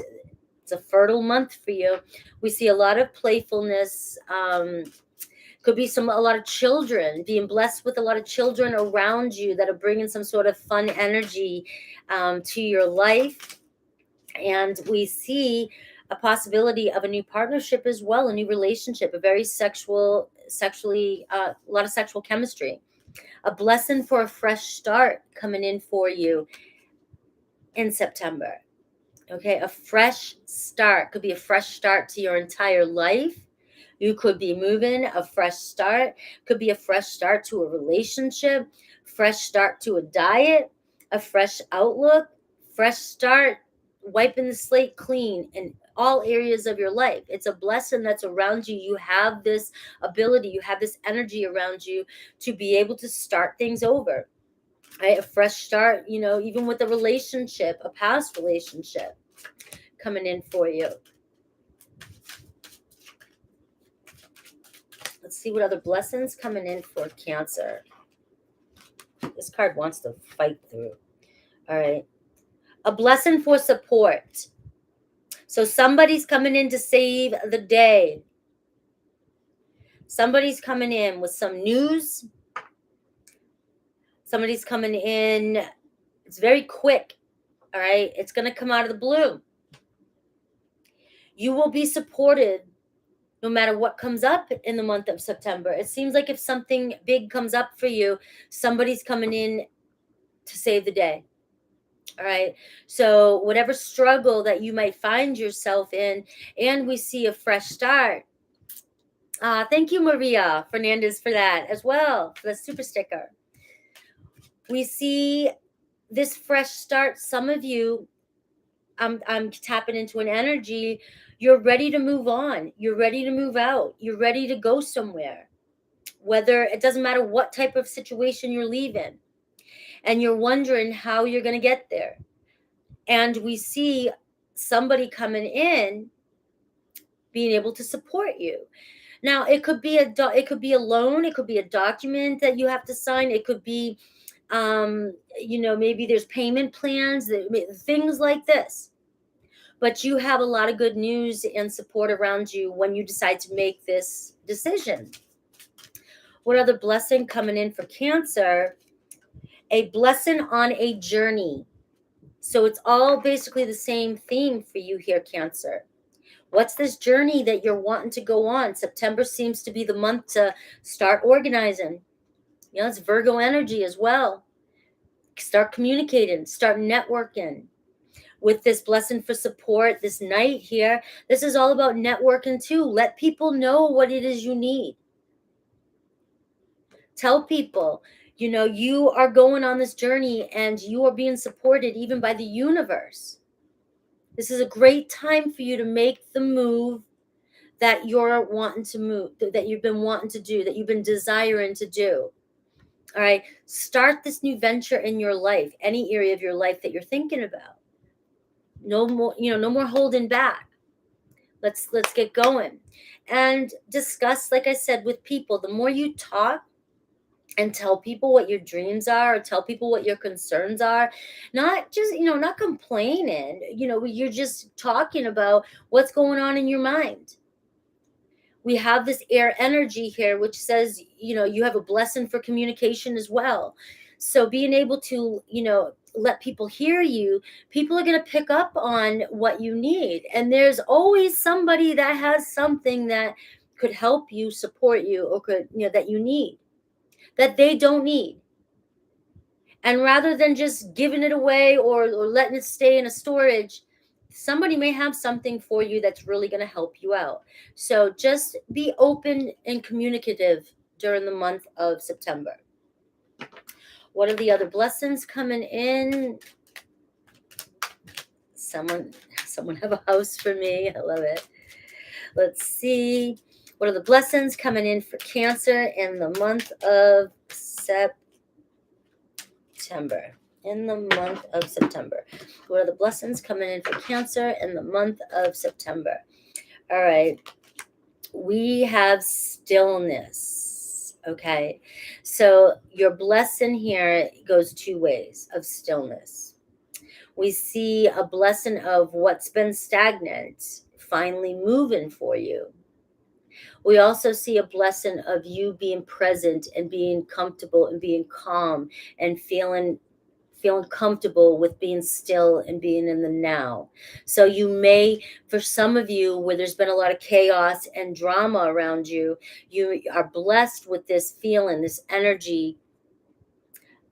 it's a fertile month for you. We see a lot of playfulness. Could be a lot of children, being blessed with a lot of children around you that are bringing some sort of fun energy to your life. And we see a possibility of a new partnership as well, a new relationship, a very sexually, a lot of sexual chemistry. A blessing for a fresh start coming in for you in September. Okay, a fresh start. Could be a fresh start to your entire life. You could be moving, a fresh start. Could be a fresh start to a relationship, fresh start to a diet, a fresh outlook, fresh start, wiping the slate clean in all areas of your life. It's a blessing that's around you. You have this ability, you have this energy around you to be able to start things over. Right? A fresh start, even with a relationship, a past relationship coming in for you. Let's see what other blessings coming in for Cancer. This card wants to fight through. All right. A blessing for support. So somebody's coming in to save the day. Somebody's coming in with some news. Somebody's coming in. It's very quick. All right. It's going to come out of the blue. You will be supported no matter what comes up in the month of September. It seems like if something big comes up for you, somebody's coming in to save the day. All right. So whatever struggle that you might find yourself in, and we see a fresh start. Thank you, Maria Fernandez, for that as well, for the super sticker. We see this fresh start. Some of you, I'm tapping into an energy. You're ready to move on. You're ready to move out. You're ready to go somewhere. Whether it doesn't matter what type of situation you're leaving, and you're wondering how you're going to get there. And we see somebody coming in, being able to support you. Now, it could be a loan. It could be a document that you have to sign. It could be, maybe there's payment plans, things like this. But you have a lot of good news and support around you when you decide to make this decision. What other blessing coming in for Cancer? A blessing on a journey. So it's all basically the same theme for you here, Cancer. What's this journey that you're wanting to go on? September seems to be the month to start organizing. It's Virgo energy as well. Start communicating, start networking. With this blessing for support, this night here, this is all about networking too. Let people know what it is you need. Tell people, You know, you are going on this journey and you are being supported even by the universe. This is a great time for you to make the move that you're wanting to move, that you've been wanting to do, that you've been desiring to do. All right. Start this new venture in your life, any area of your life that you're thinking about. No more, no more holding back. Let's get going. And discuss, like I said, with people. The more you talk and tell people what your dreams are, or tell people what your concerns are, not just, not complaining, you're just talking about what's going on in your mind. We have this air energy here, which says, you have a blessing for communication as well. So being able to, let people hear you, people are going to pick up on what you need. And there's always somebody that has something that could help you, support you, or could, that you need, that they don't need. And rather than just giving it away or letting it stay in a storage, somebody may have something for you that's really going to help you out. So just be open and communicative during the month of September. What are the other blessings coming in? Someone have a house for me. I love it. Let's see. What are the blessings coming in for Cancer in the month of September? In the month of September. What are the blessings coming in for Cancer in the month of September? All right. We have stillness. Okay. So your blessing here goes two ways of stillness. We see a blessing of what's been stagnant finally moving for you. We also see a blessing of you being present and being comfortable and being calm and feeling comfortable with being still and being in the now. So you may, for some of you, where there's been a lot of chaos and drama around you, you are blessed with this feeling, this energy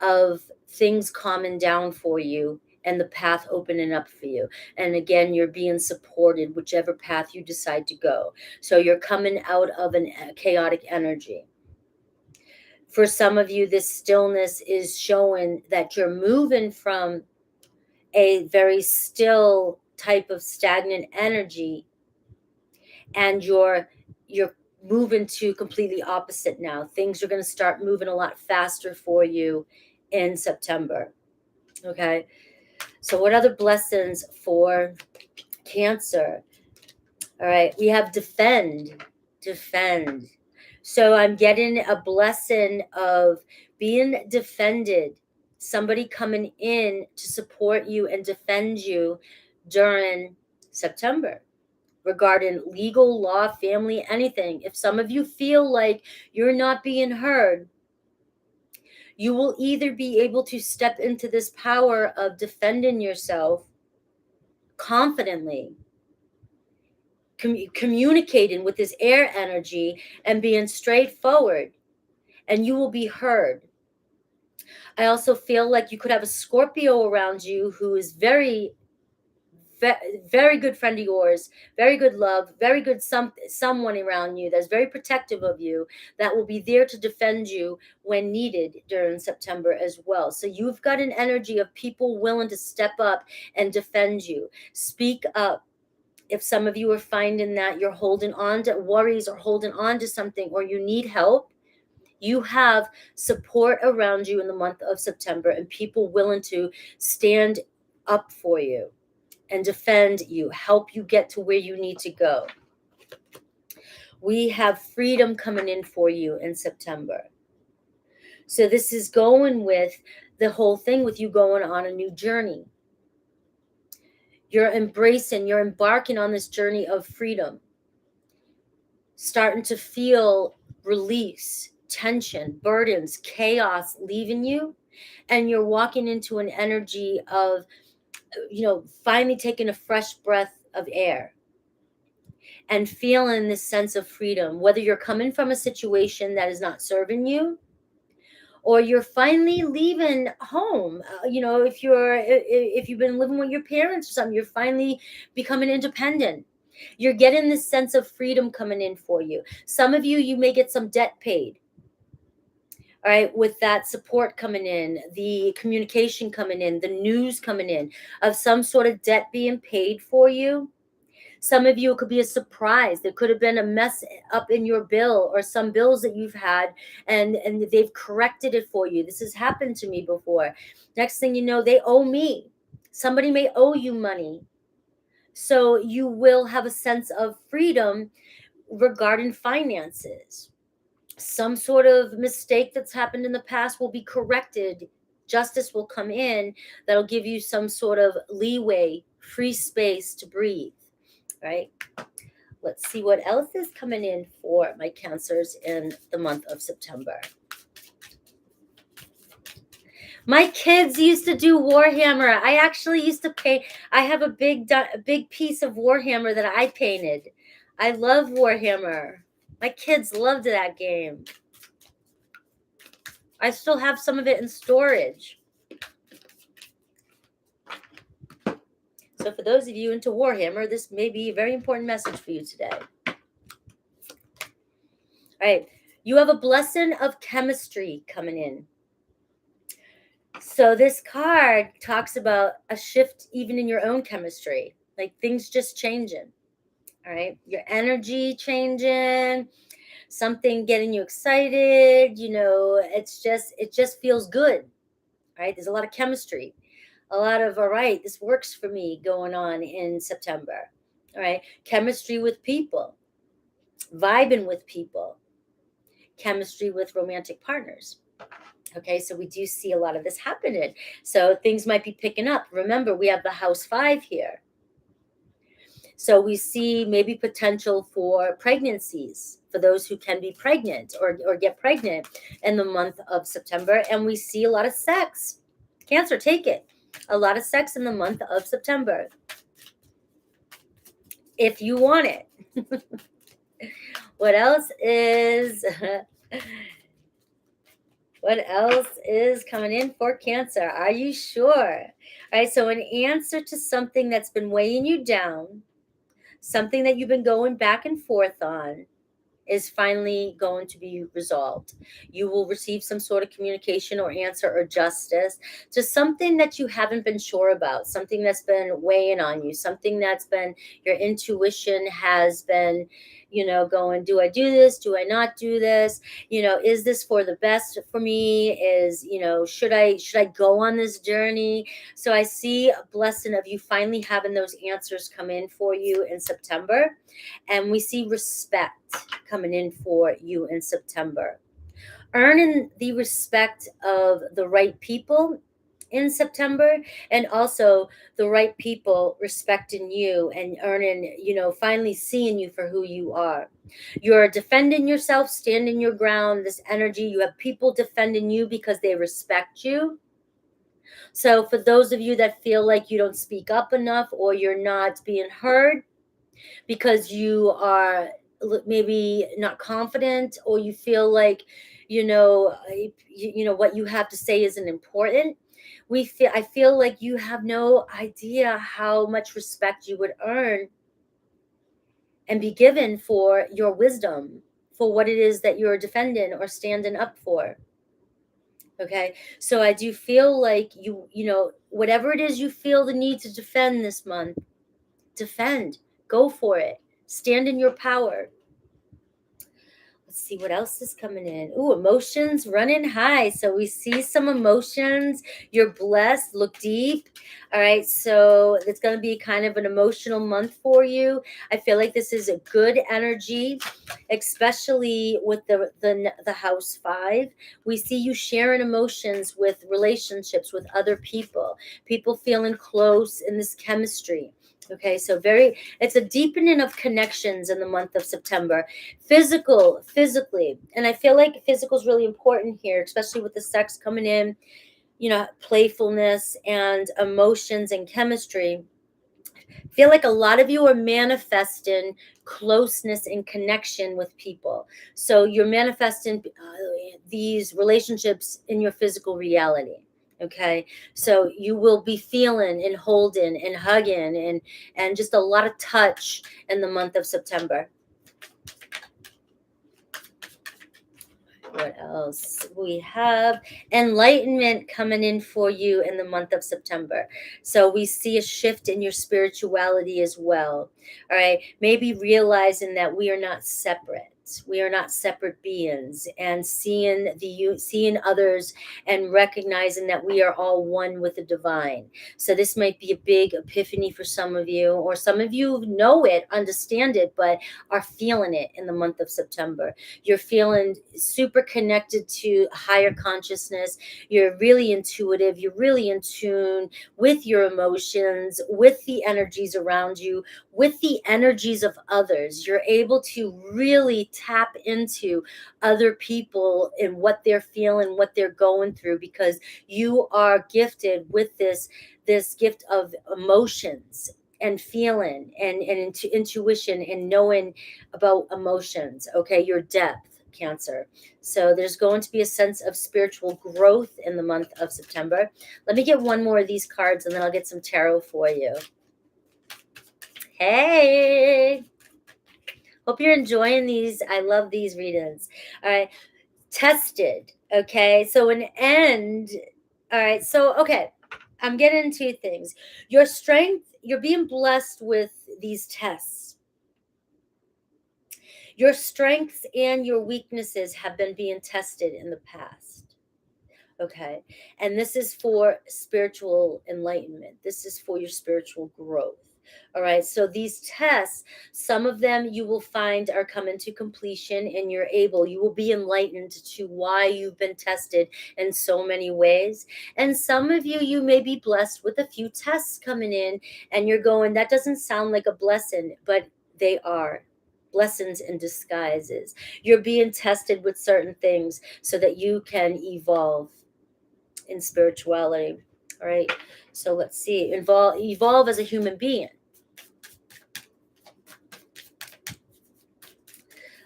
of things calming down for you and the path opening up for you. And again, you're being supported whichever path you decide to go. So you're coming out of a chaotic energy. For some of you, this stillness is showing that you're moving from a very still type of stagnant energy, and you're moving to completely opposite now. Things are going to start moving a lot faster for you in September. Okay. So what other blessings for Cancer? All right. We have defend. So I'm getting a blessing of being defended, somebody coming in to support you and defend you during September regarding legal, law, family, anything. If some of you feel like you're not being heard, you will either be able to step into this power of defending yourself confidently, communicating with this air energy and being straightforward, and you will be heard. I also feel like you could have a Scorpio around you who is very, very good friend of yours, very good love, very good someone around you that's very protective of you, that will be there to defend you when needed during September as well. So you've got an energy of people willing to step up and defend you. Speak up. If some of you are finding that you're holding on to worries or holding on to something, or you need help, you have support around you in the month of September and people willing to stand up for you and defend you, help you get to where you need to go. We have freedom coming in for you in September. So this is going with the whole thing with you going on a new journey. You're embarking on this journey of freedom, starting to feel release, tension, burdens, chaos leaving you, and you're walking into an energy of, finally taking a fresh breath of air and feeling this sense of freedom, whether you're coming from a situation that is not serving you, or you're finally leaving home. If you've been living with your parents or something, you're finally becoming independent. You're getting this sense of freedom coming in for you. Some of you may get some debt paid. All right, with that support coming in, the communication coming in, the news coming in of some sort of debt being paid for you. Some of you, it could be a surprise. There could have been a mess up in your bill or some bills that you've had, and they've corrected it for you. This has happened to me before. Next thing you know, they owe me. Somebody may owe you money. So you will have a sense of freedom regarding finances. Some sort of mistake that's happened in the past will be corrected. Justice will come in that'll give you some sort of leeway, free space to breathe, right? Let's see what else is coming in for my Cancers in the month of September. My kids used to do Warhammer. I actually used to paint. I have a big piece of Warhammer that I painted. I love Warhammer. My kids loved that game. I still have some of it in storage. So for those of you into Warhammer, this may be a very important message for you today. All right. You have a blessing of chemistry coming in. So this card talks about a shift even in your own chemistry, like things just changing. All right. Your energy changing, something getting you excited. It just feels good. Right. There's a lot of chemistry, a lot of, all right, this works for me going on in September. All right. Chemistry with people, vibing with people, chemistry with romantic partners. Okay, so we do see a lot of this happening. So things might be picking up. Remember, we have the house 5 here. So we see maybe potential for pregnancies for those who can be pregnant or get pregnant in the month of September. And we see a lot of sex. Cancer, take it. A lot of sex in the month of September. If you want it. What else is... What else is coming in for Cancer? Are you sure? All right, so an answer to something that's been weighing you down, something that you've been going back and forth on, is finally going to be resolved. You will receive some sort of communication or answer or justice to something that you haven't been sure about, something that's been weighing on you, something that's been, your intuition has been, going, do I do this? Do I not do this? Is this for the best for me? Should I go on this journey? So I see a blessing of you finally having those answers come in for you in September. And we see respect coming in for you in September. Earning the respect of the right people in September, and also the right people respecting you and earning, finally seeing you for who you are. You're defending yourself, standing your ground, this energy. You have people defending you because they respect you. So for those of you that feel like you don't speak up enough or you're not being heard because you are maybe not confident, or you feel like, what you have to say isn't important, I feel like you have no idea how much respect you would earn and be given for your wisdom, for what it is that you're defending or standing up for. Okay, so I do feel like whatever it is you feel the need to defend this month, defend, go for it, stand in your power. Let's see what else is coming in. Ooh, emotions running high. So we see some emotions. You're blessed. Look deep. All right. So it's going to be kind of an emotional month for you. I feel like this is a good energy, especially with the house 5. We see you sharing emotions with relationships with other people feeling close in this chemistry. Okay, so it's a deepening of connections in the month of September. Physically. And I feel like physical is really important here, especially with the sex coming in, playfulness and emotions and chemistry. I feel like a lot of you are manifesting closeness and connection with people. So you're manifesting these relationships in your physical reality. Okay, so you will be feeling and holding and hugging and just a lot of touch in the month of September. What else? We have enlightenment coming in for you in the month of September. So we see a shift in your spirituality as well. All right. Maybe realizing that we are not separate. We are not separate beings, and seeing others and recognizing that we are all one with the divine. So this might be a big epiphany for some of you, or some of you know it, understand it, but are feeling it in the month of September. You're feeling super connected to higher consciousness. You're really intuitive. You're really in tune with your emotions, with the energies around you, with the energies of others. You're able to really tap into other people and what they're feeling, what they're going through, because you are gifted with this gift of emotions and feeling and intuition and knowing about emotions. Okay, your depth, Cancer. So there's going to be a sense of spiritual growth in the month of September. Let me get one more of these cards and then I'll get some tarot for you. Hey, hope you're enjoying these. I love these readings. All right, tested. Okay, so an end. All right, so okay, I'm getting into things. Your strength, you're being blessed with these tests. Your strengths and your weaknesses have been being tested in the past. Okay, and this is for spiritual enlightenment. This is for your spiritual growth. All right, so these tests, some of them you will find are coming to completion, and you will be enlightened to why you've been tested in so many ways. And some of you may be blessed with a few tests coming in, and you're going, that doesn't sound like a blessing, but they are blessings in disguises. You're being tested with certain things so that you can evolve in spirituality. All right, so let's see, evolve as a human being.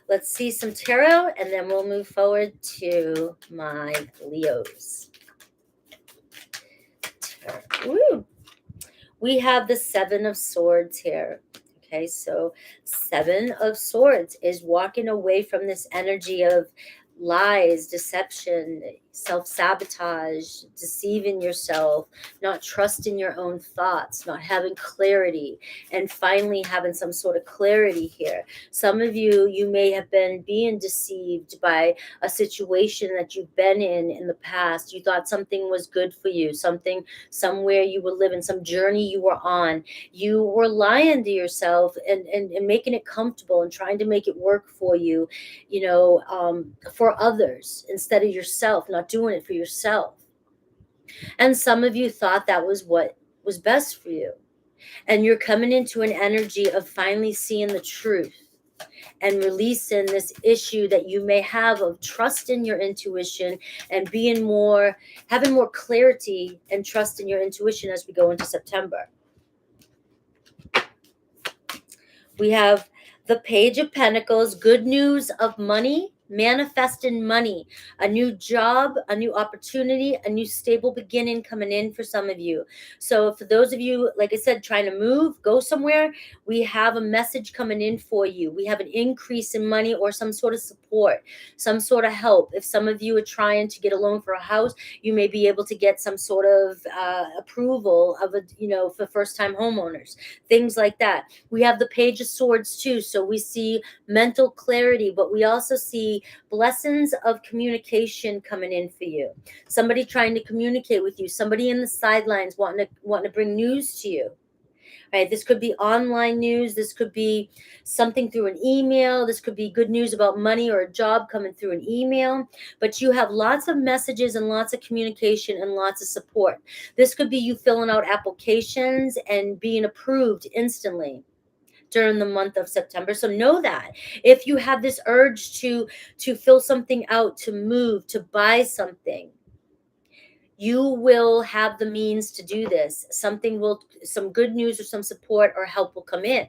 Let's see some tarot, and then we'll move forward to my Leos. Woo. We have the Seven of Swords here. Okay, so Seven of Swords is walking away from this energy of lies, deception, self-sabotage, deceiving yourself, not trusting your own thoughts, not having clarity, and finally having some sort of clarity here. Some of you may have been being deceived by a situation that you've been in the past. You thought something was good for you, somewhere you were living, some journey you were on. You were lying to yourself and making it comfortable and trying to make it work for you, for others instead of yourself, not doing it for yourself. And some of you thought that was what was best for you. And you're coming into an energy of finally seeing the truth and releasing this issue that you may have of trust in your intuition and having more clarity and trust in your intuition as we go into September. We have the Page of Pentacles, good news of money, manifesting money, a new job, a new opportunity, a new stable beginning coming in for some of you. So for those of you, like I said, trying to move, go somewhere, we have a message coming in for you. We have an increase in money or some sort of support, some sort of help. If some of you are trying to get a loan for a house, you may be able to get some sort of approval of for first-time homeowners, things like that. We have the Page of Swords too. So we see mental clarity, but we also see blessings of communication coming in for you. Somebody trying to communicate with you, somebody in the sidelines wanting to bring news to you. Right? This could be online news. This could be something through an email. This could be good news about money or a job coming through an email. But you have lots of messages and lots of communication and lots of support. This could be you filling out applications and being approved instantly during the month of September. So know that if you have this urge to fill something out, to move, to buy something, you will have the means to do this. Some good news or some support or help will come in.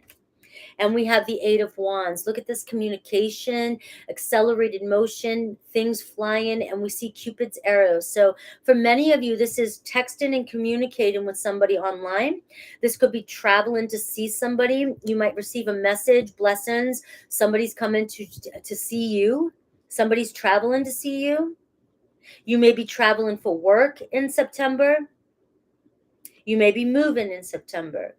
And we have the Eight of Wands. Look at this communication, accelerated motion, things flying, and we see Cupid's arrows. So for many of you, this is texting and communicating with somebody online. This could be traveling to see somebody. You might receive a message, blessings. Somebody's coming to see you. Somebody's traveling to see you. You may be traveling for work in September. You may be moving in September.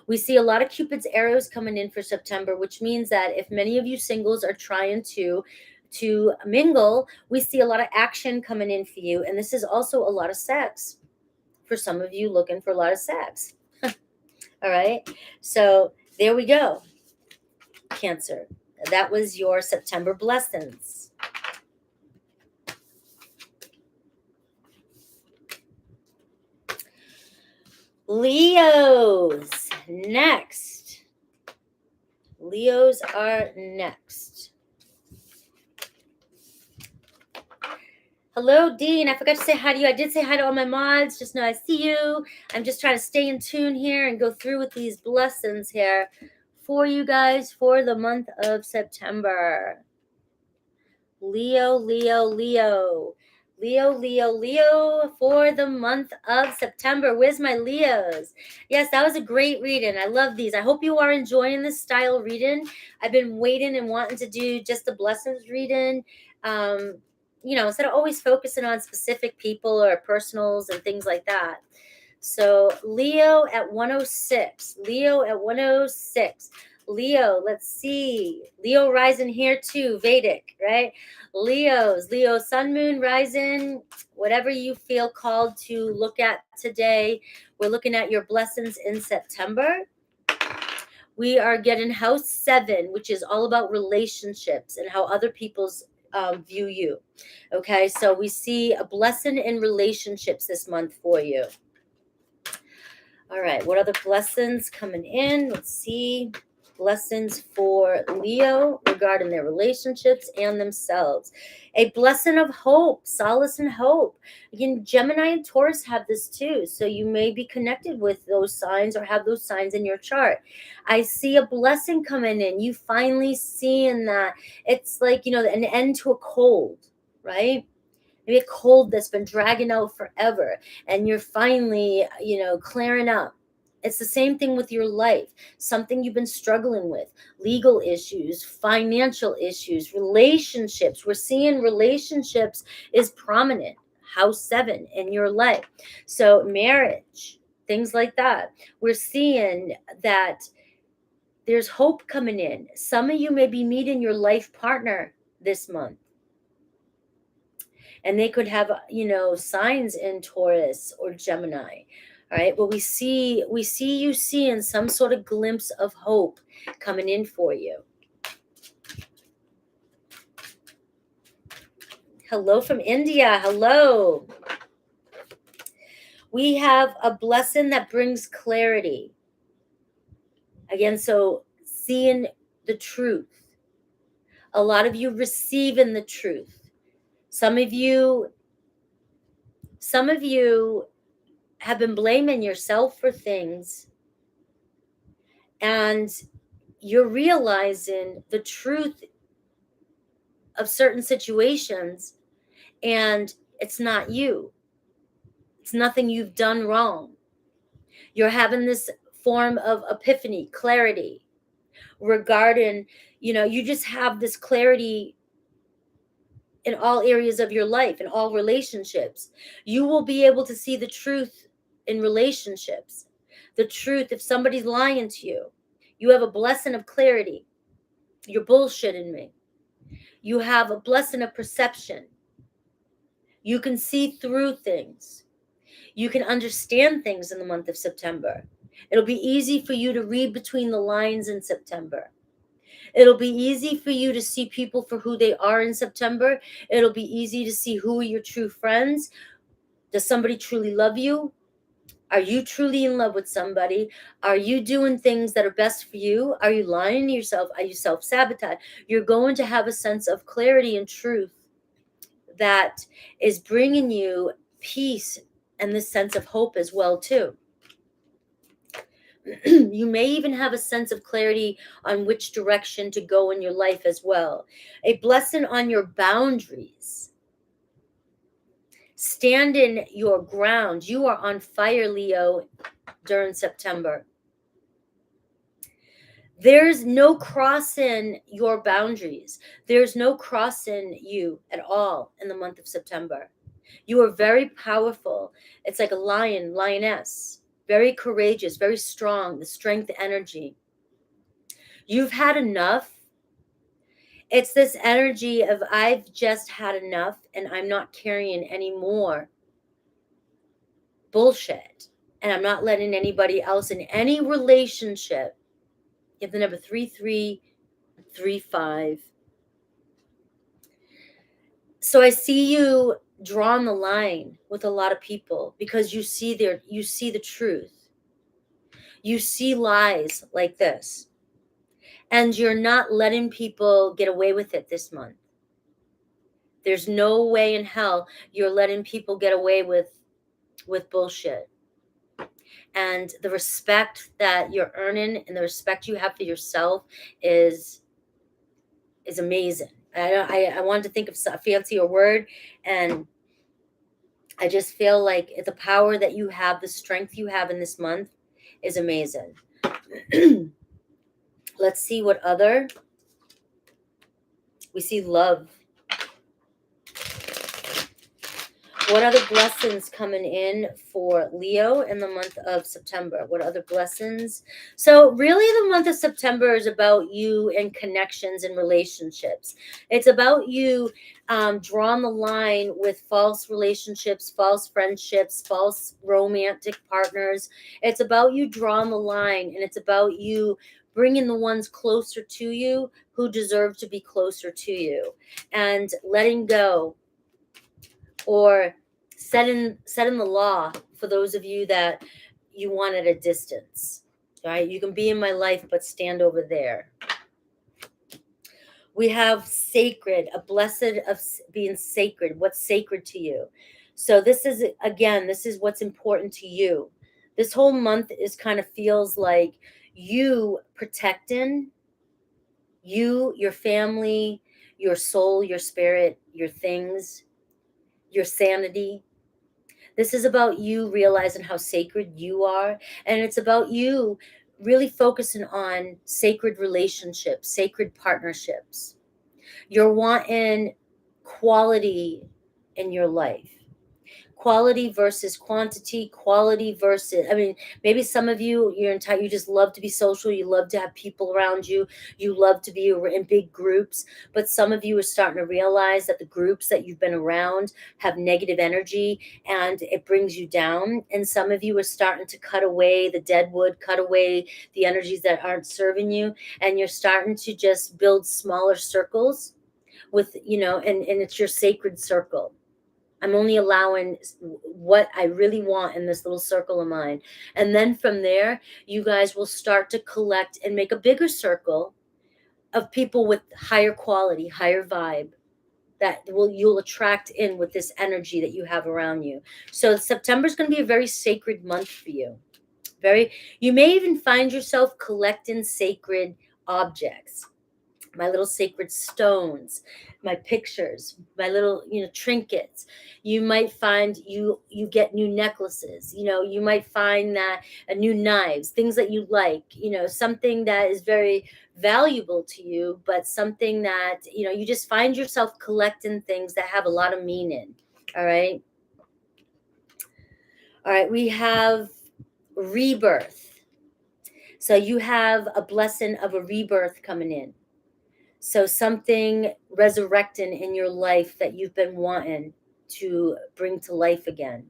We see a lot of Cupid's arrows coming in for September, which means that if many of you singles are trying to mingle, we see a lot of action coming in for you. And this is also a lot of sex for some of you looking for a lot of sex. All right. So there we go. Cancer. That was your September blessings. Leos next. Leos are next. Hello, Dean. I forgot to say hi to you. I did say hi to all my mods. Just know I see you. I'm just trying to stay in tune here and go through with these blessings here for you guys for the month of September. Leo, Leo, Leo. Leo, Leo, Leo for the month of September. Where's my Leos? Yes, that was a great reading. I love these. I hope you are enjoying this style reading. I've been waiting and wanting to do just the blessings reading. Instead of always focusing on specific people or personals and things like that. So Leo at 106. Leo at 106. Leo, let's see. Leo rising here too, Vedic, right? Leo, sun, moon, rising, whatever you feel called to look at today. We're looking at your blessings in September. We are getting house 7, which is all about relationships and how other people's view you. Okay, so we see a blessing in relationships this month for you. All right, what other blessings coming in? Let's see. Blessings for Leo regarding their relationships and themselves. A blessing of hope, solace and hope. Again, Gemini and Taurus have this too. So you may be connected with those signs or have those signs in your chart. I see a blessing coming in. You finally seeing that. It's like, an end to a cold, right? Maybe a cold that's been dragging out forever and you're finally, clearing up. It's the same thing with your life. Something you've been struggling with, legal issues, financial issues, relationships. We're seeing relationships is prominent. House 7 in your life. So marriage, things like that. We're seeing that there's hope coming in. Some of you may be meeting your life partner this month. And they could have, signs in Taurus or Gemini. All right. But we see you seeing some sort of glimpse of hope coming in for you. Hello from India. Hello. We have a blessing that brings clarity. Again, so seeing the truth. A lot of you receiving the truth. Some of you have been blaming yourself for things, and you're realizing the truth of certain situations, and it's not you. It's nothing you've done wrong. You're having this form of epiphany, clarity regarding, you just have this clarity in all areas of your life, in all relationships. You will be able to see the truth in relationships. The truth, if somebody's lying to you, you have a blessing of clarity. You're bullshitting me. You have a blessing of perception. You can see through things. You can understand things in the month of September. It'll be easy for you to read between the lines in September. It'll be easy for you to see people for who they are in September. It'll be easy to see who are your true friends. Does somebody truly love you? Are you truly in love with somebody? Are you doing things that are best for you? Are you lying to yourself? Are you self-sabotage? You're going to have a sense of clarity and truth that is bringing you peace and this sense of hope as well too. You may even have a sense of clarity on which direction to go in your life as well. A blessing on your boundaries. Stand in your ground. You are on fire, Leo, during September. There's no crossing your boundaries. There's no crossing you at all in the month of September. You are very powerful. It's like a lion, lioness, very courageous, very strong, the strength energy. You've had enough. It's this energy of I've just had enough and I'm not carrying any more bullshit. And I'm not letting anybody else in any relationship. You have the number 3335. So I see you drawing the line with a lot of people because you see the truth. You see lies like this. And you're not letting people get away with it this month. There's no way in hell you're letting people get away with bullshit. And the respect that you're earning and the respect you have for yourself is amazing. I wanted to think of a fancier word, and I just feel like the power that you have, the strength you have in this month is amazing. Let's see what other. We see love. What other blessings coming in for Leo in the month of September? What other blessings? So really the month of September is about you and connections and relationships. It's about you drawing the line with false relationships, false friendships, false romantic partners. It's about you drawing the line, and it's about you bringing the ones closer to you who deserve to be closer to you, and letting go, or setting the law for those of you that you want at a distance. Right? You can be in my life, but stand over there. We have sacred, a blessed of being sacred. What's sacred to you? So this is, again, this is what's important to you. This whole month is kind of feels like you protecting you, your family, your soul, your spirit, your things, your sanity. This is about you realizing how sacred you are. And it's about you really focusing on sacred relationships, sacred partnerships. You're wanting quality in your life. Quality versus quantity, quality versus, I mean, maybe some of you, you just love to be social, you love to have people around you, you love to be in big groups, but some of you are starting to realize that the groups that you've been around have negative energy and it brings you down. And some of you are starting to cut away the dead wood, cut away the energies that aren't serving you, and you're starting to just build smaller circles with, and it's your sacred circle. I'm only allowing what I really want in this little circle of mine. And then from there, you guys will start to collect and make a bigger circle of people with higher quality, higher vibe that you'll attract in with this energy that you have around you. So September is going to be a very sacred month for you. You may even find yourself collecting sacred objects. My little sacred stones, my pictures, my little, trinkets. You might find you get new necklaces. You might find that new knives, things that you like. Something that is very valuable to you, but something that you just find yourself collecting things that have a lot of meaning. All right. We have rebirth. So you have a blessing of a rebirth coming in. So something resurrecting in your life that you've been wanting to bring to life again.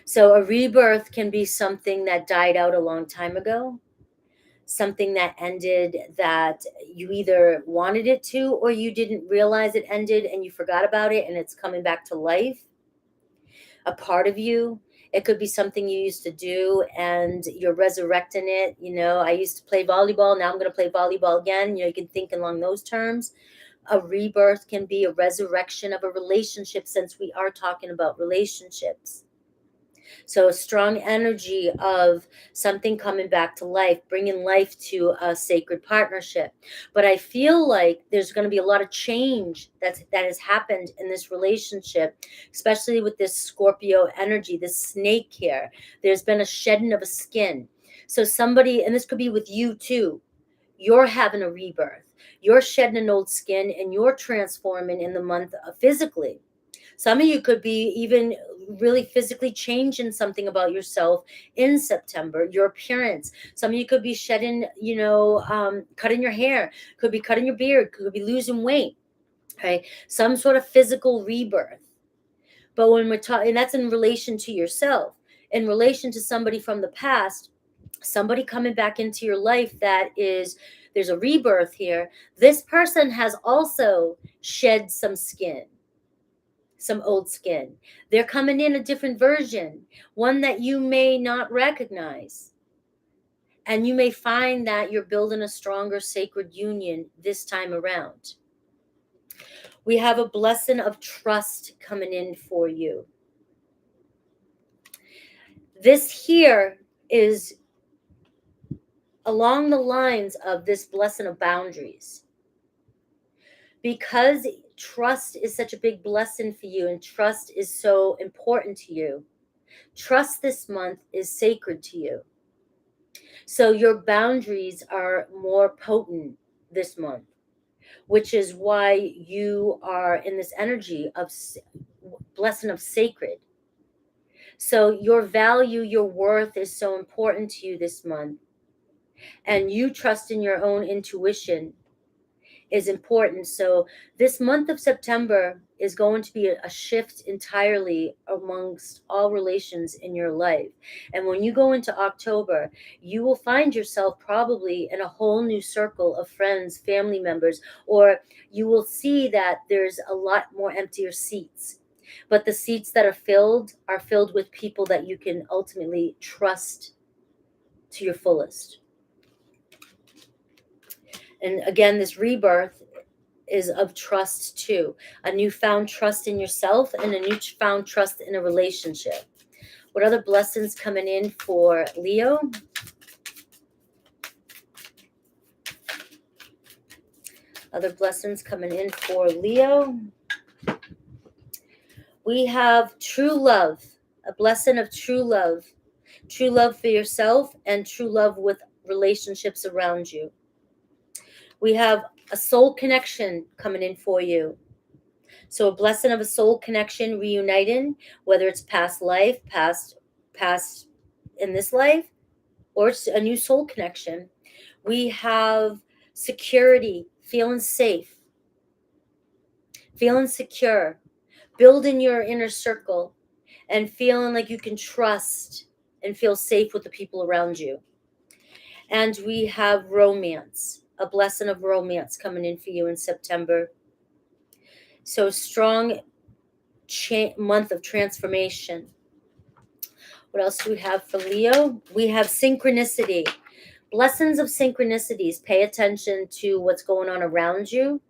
So a rebirth can be something that died out a long time ago, something that ended that you either wanted it to or you didn't realize it ended and you forgot about it and it's coming back to life. A part of you. It could be something you used to do and you're resurrecting it. I used to play volleyball. Now I'm going to play volleyball again. You can think along those terms. A rebirth can be a resurrection of a relationship, since we are talking about relationships. So a strong energy of something coming back to life, bringing life to a sacred partnership. But I feel like there's going to be a lot of change that has happened in this relationship, especially with this Scorpio energy, this snake here. There's been a shedding of a skin. So somebody, and this could be with you too, You're having a rebirth. You're shedding an old skin and you're transforming in the month physically. Some of you could be even really physically changing something about yourself in September, your appearance. Some of you could be shedding, cutting your hair, could be cutting your beard, could be losing weight, okay? Some sort of physical rebirth. But when we're talking, and that's in relation to yourself, in relation to somebody from the past, somebody coming back into your life there's a rebirth here. This person has also shed some skin, some old skin. They're coming in a different version, one that you may not recognize. And you may find that you're building a stronger sacred union this time around. We have a blessing of trust coming in for you. This here is along the lines of this blessing of boundaries. Because trust is such a big blessing for you and trust is so important to you, trust this month is sacred to you. So your boundaries are more potent this month, which is why you are in this energy of blessing of sacred. So your value, your worth is so important to you this month. And you trust in your own intuition is important. So this month of September is going to be a shift entirely amongst all relations in your life. And when you go into October, you will find yourself probably in a whole new circle of friends, family members, or you will see that there's a lot more emptier seats. But the seats that are filled with people that you can ultimately trust to your fullest. And again, this rebirth is of trust too. A newfound trust in yourself and a newfound trust in a relationship. What other blessings coming in for Leo? Other blessings coming in for Leo. We have true love, a blessing of true love for yourself and true love with relationships around you. We have a soul connection coming in for you. So a blessing of a soul connection reuniting, whether it's past life, past in this life, or it's a new soul connection. We have security, feeling safe, feeling secure, building your inner circle, and feeling like you can trust and feel safe with the people around you. And we have romance, a blessing of romance coming in for you in September. So strong month of transformation. What else do we have for Leo? We have synchronicity. Blessings of synchronicities. Pay attention to what's going on around you.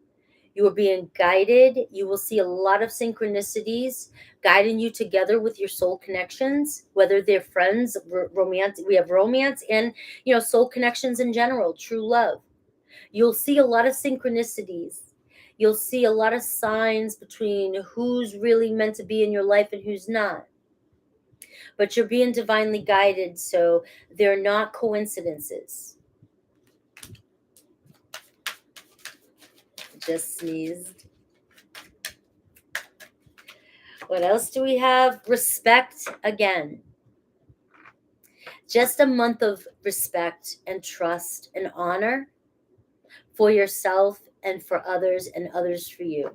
You are being guided. You will see a lot of synchronicities guiding you together with your soul connections, whether they're friends, romance. We have romance and, soul connections in general, true love. You'll see a lot of synchronicities. You'll see a lot of signs between who's really meant to be in your life and who's not. But you're being divinely guided, so they're not coincidences. Just sneezed. What else do we have? Respect again. Just a month of respect and trust and honor for yourself and for others and others for you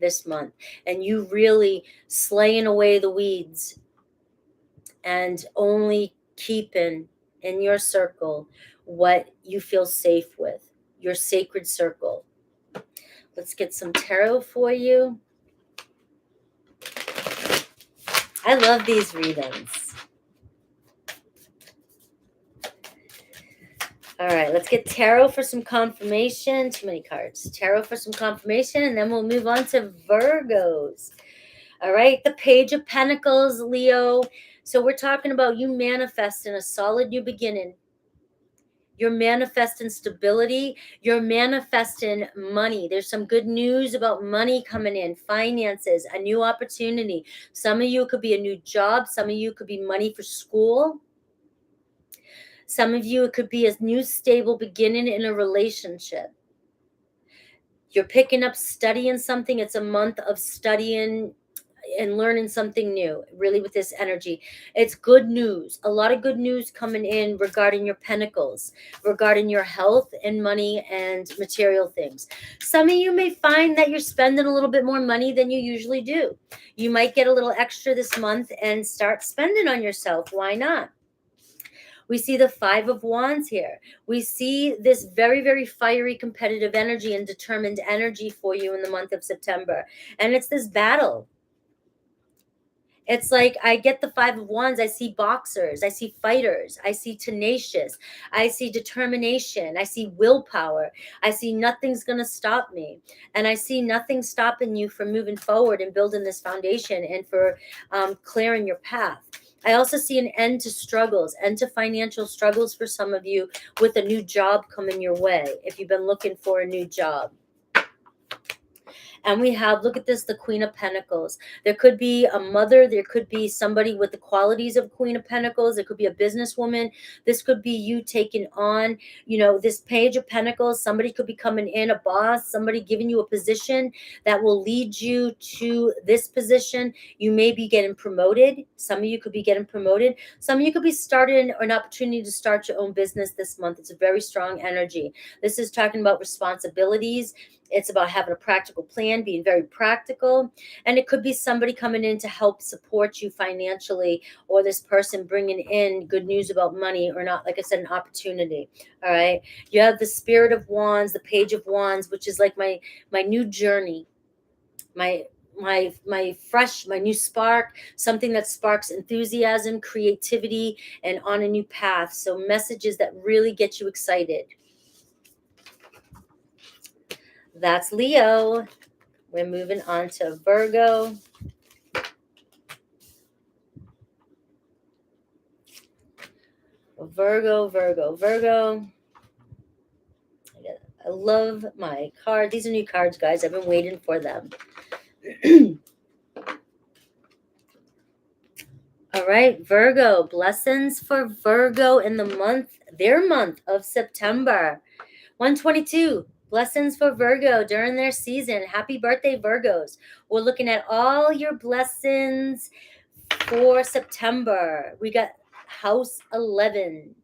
this month. And you really slaying away the weeds and only keeping in your circle what you feel safe with, your sacred circle. Let's get some tarot for you. I love these readings. All right, let's get tarot for some confirmation. Too many cards. Tarot for some confirmation, and then we'll move on to Virgos. All right, the Page of Pentacles, Leo. So we're talking about you manifesting a solid new beginning. You're manifesting stability. You're manifesting money. There's some good news about money coming in, finances, a new opportunity. Some of you could be a new job. Some of you could be money for school. Some of you, it could be a new stable beginning in a relationship. You're picking up studying something. It's a month of studying and learning something new, really, with this energy. It's good news. A lot of good news coming in regarding your pentacles, regarding your health and money and material things. Some of you may find that you're spending a little bit more money than you usually do. You might get a little extra this month and start spending on yourself. Why not? We see the Five of Wands here. We see this very, very fiery, competitive energy and determined energy for you in the month of September. And it's this battle. It's like I get the Five of Wands. I see boxers. I see fighters. I see tenacious. I see determination. I see willpower. I see nothing's going to stop me. And I see nothing stopping you from moving forward and building this foundation and for clearing your path. I also see an end to struggles, end to financial struggles for some of you with a new job coming your way if you've been looking for a new job. And we have, look at this, the Queen of Pentacles. There could be a mother. There could be somebody with the qualities of Queen of Pentacles. There could be a businesswoman. This could be you taking on, this Page of Pentacles. Somebody could be coming in, a boss, somebody giving you a position that will lead you to this position. You may be getting promoted. Some of you could be getting promoted. Some of you could be starting an opportunity to start your own business this month. It's a very strong energy. This is talking about responsibilities. It's about having a practical plan, being very practical. And it could be somebody coming in to help support you financially, or this person bringing in good news about money, or not, like I said, an opportunity. All right. You have the Spirit of Wands, the Page of Wands, which is like my new journey, my new spark, something that sparks enthusiasm, creativity, and on a new path. So messages that really get you excited. That's Leo. We're moving on to Virgo. Virgo. I love my cards. These are new cards, guys. I've been waiting for them. All right, Virgo. Blessings for Virgo in their month of September. 122. Blessings for Virgo during their season. Happy birthday, Virgos. We're looking at all your blessings for September. We got house 11.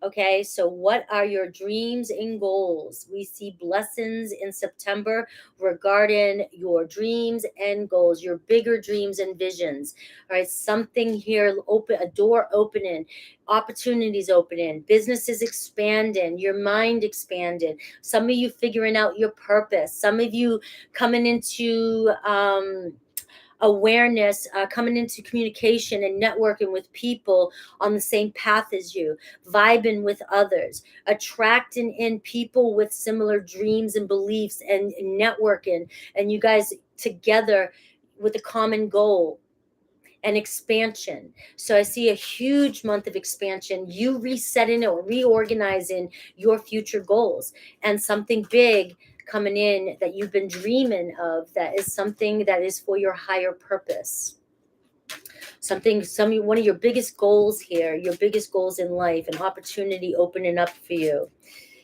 Okay, so what are your dreams and goals? We see blessings in September regarding your dreams and goals, your bigger dreams and visions. All right, something here, a door opening, opportunities opening, businesses expanding, your mind expanding. Some of you figuring out your purpose. Some of you coming into awareness, coming into communication and networking with people on the same path as you, vibing with others, attracting in people with similar dreams and beliefs, and networking, and you guys together with a common goal and expansion. So I see a huge month of expansion, you resetting or reorganizing your future goals, and something big coming in that you've been dreaming of, that is something that is for your higher purpose. One of your biggest goals here, your biggest goals in life, an opportunity opening up for you.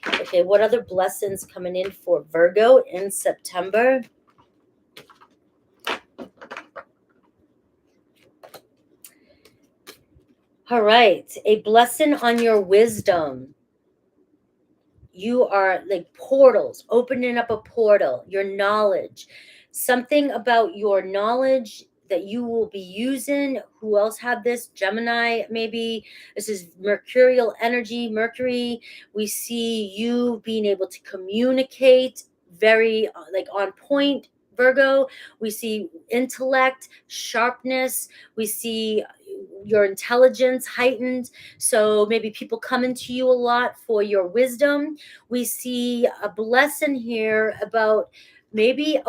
Okay, what other blessings coming in for Virgo in September? All right, a blessing on your wisdom. You are like portals, opening up a portal, your knowledge, something about your knowledge that you will be using. Who else have this? Gemini, maybe. This is mercurial energy, Mercury. We see you being able to communicate very like on point, Virgo. We see intellect, sharpness. We see your intelligence heightened. So maybe people coming to you a lot for your wisdom. We see a blessing here about maybe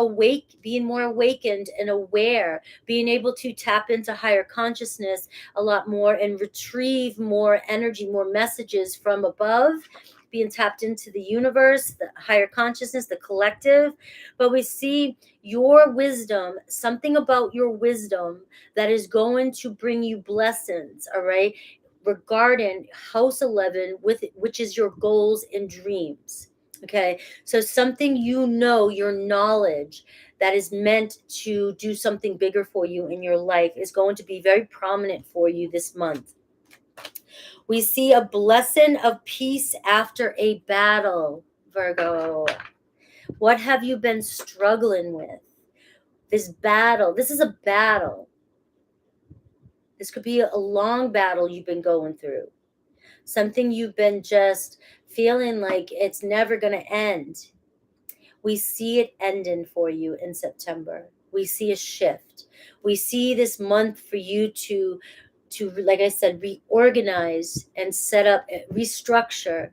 being more awakened and aware, being able to tap into higher consciousness a lot more and retrieve more energy, more messages from above, being tapped into the universe, the higher consciousness, the collective. But we see your wisdom, something about your wisdom that is going to bring you blessings. All right. regarding house 11, which is your goals and dreams. Okay, so something, you know, your knowledge that is meant to do something bigger for you in your life is going to be very prominent for you this month. We see a blessing of peace after a battle, Virgo. What have you been struggling with? This battle, this is a battle. This could be a long battle you've been going through. Something you've been just feeling like it's never going to end. We see it ending for you in September. We see a shift. We see this month for you to like I said, reorganize and set up, restructure,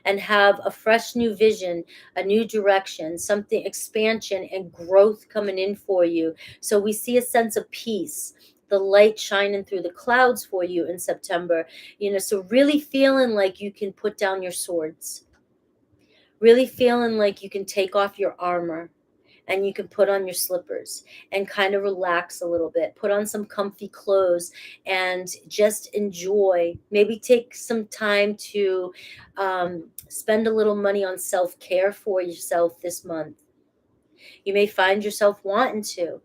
and have a fresh new vision, a new direction, something, expansion and growth coming in for you. So we see a sense of peace, the light shining through the clouds for you in September. So really feeling like you can put down your swords, really feeling like you can take off your armor and you can put on your slippers and kind of relax a little bit, put on some comfy clothes and just enjoy. Maybe take some time to spend a little money on self-care for yourself this month. You may find yourself wanting to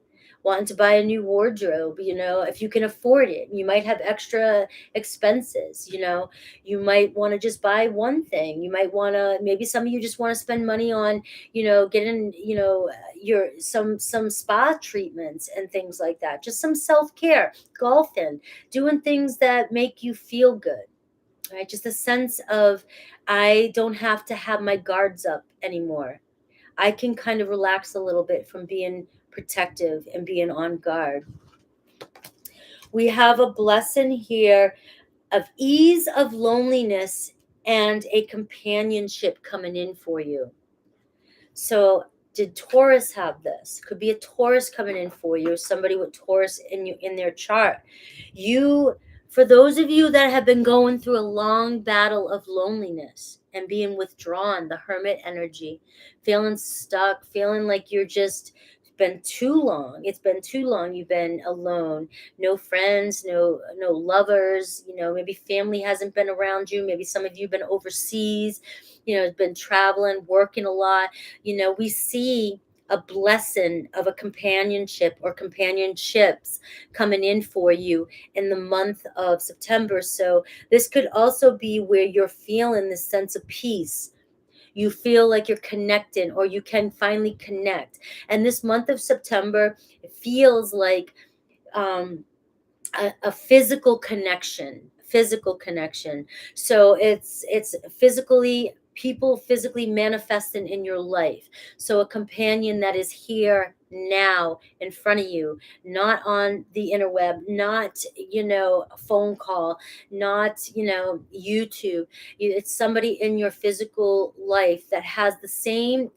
buy a new wardrobe, if you can afford it. You might have extra expenses, you might want to just buy one thing. You might want to, maybe some of you just want to spend money on, getting, your some spa treatments and things like that. Just some self-care, golfing, doing things that make you feel good. Right? Just a sense of, I don't have to have my guards up anymore. I can kind of relax a little bit from being protective and being on guard. We have a blessing here of ease of loneliness and a companionship coming in for you. So did Taurus have this? Could be a Taurus coming in for you, somebody with Taurus in their chart. For those of you that have been going through a long battle of loneliness and being withdrawn, the hermit energy, feeling stuck, feeling like you're just been too long. It's been too long. You've been alone, no friends, no lovers, maybe family hasn't been around you. Maybe some of you have been overseas, been traveling, working a lot. We see a blessing of a companionship or companionships coming in for you in the month of September. So this could also be where you're feeling this sense of peace. You feel like you're connecting, or you can finally connect. And this month of September, it feels like a physical connection. So it's physically, people physically manifesting in your life. So a companion that is here now in front of you, not on the interweb, not a phone call, not YouTube. It's somebody in your physical life that has the same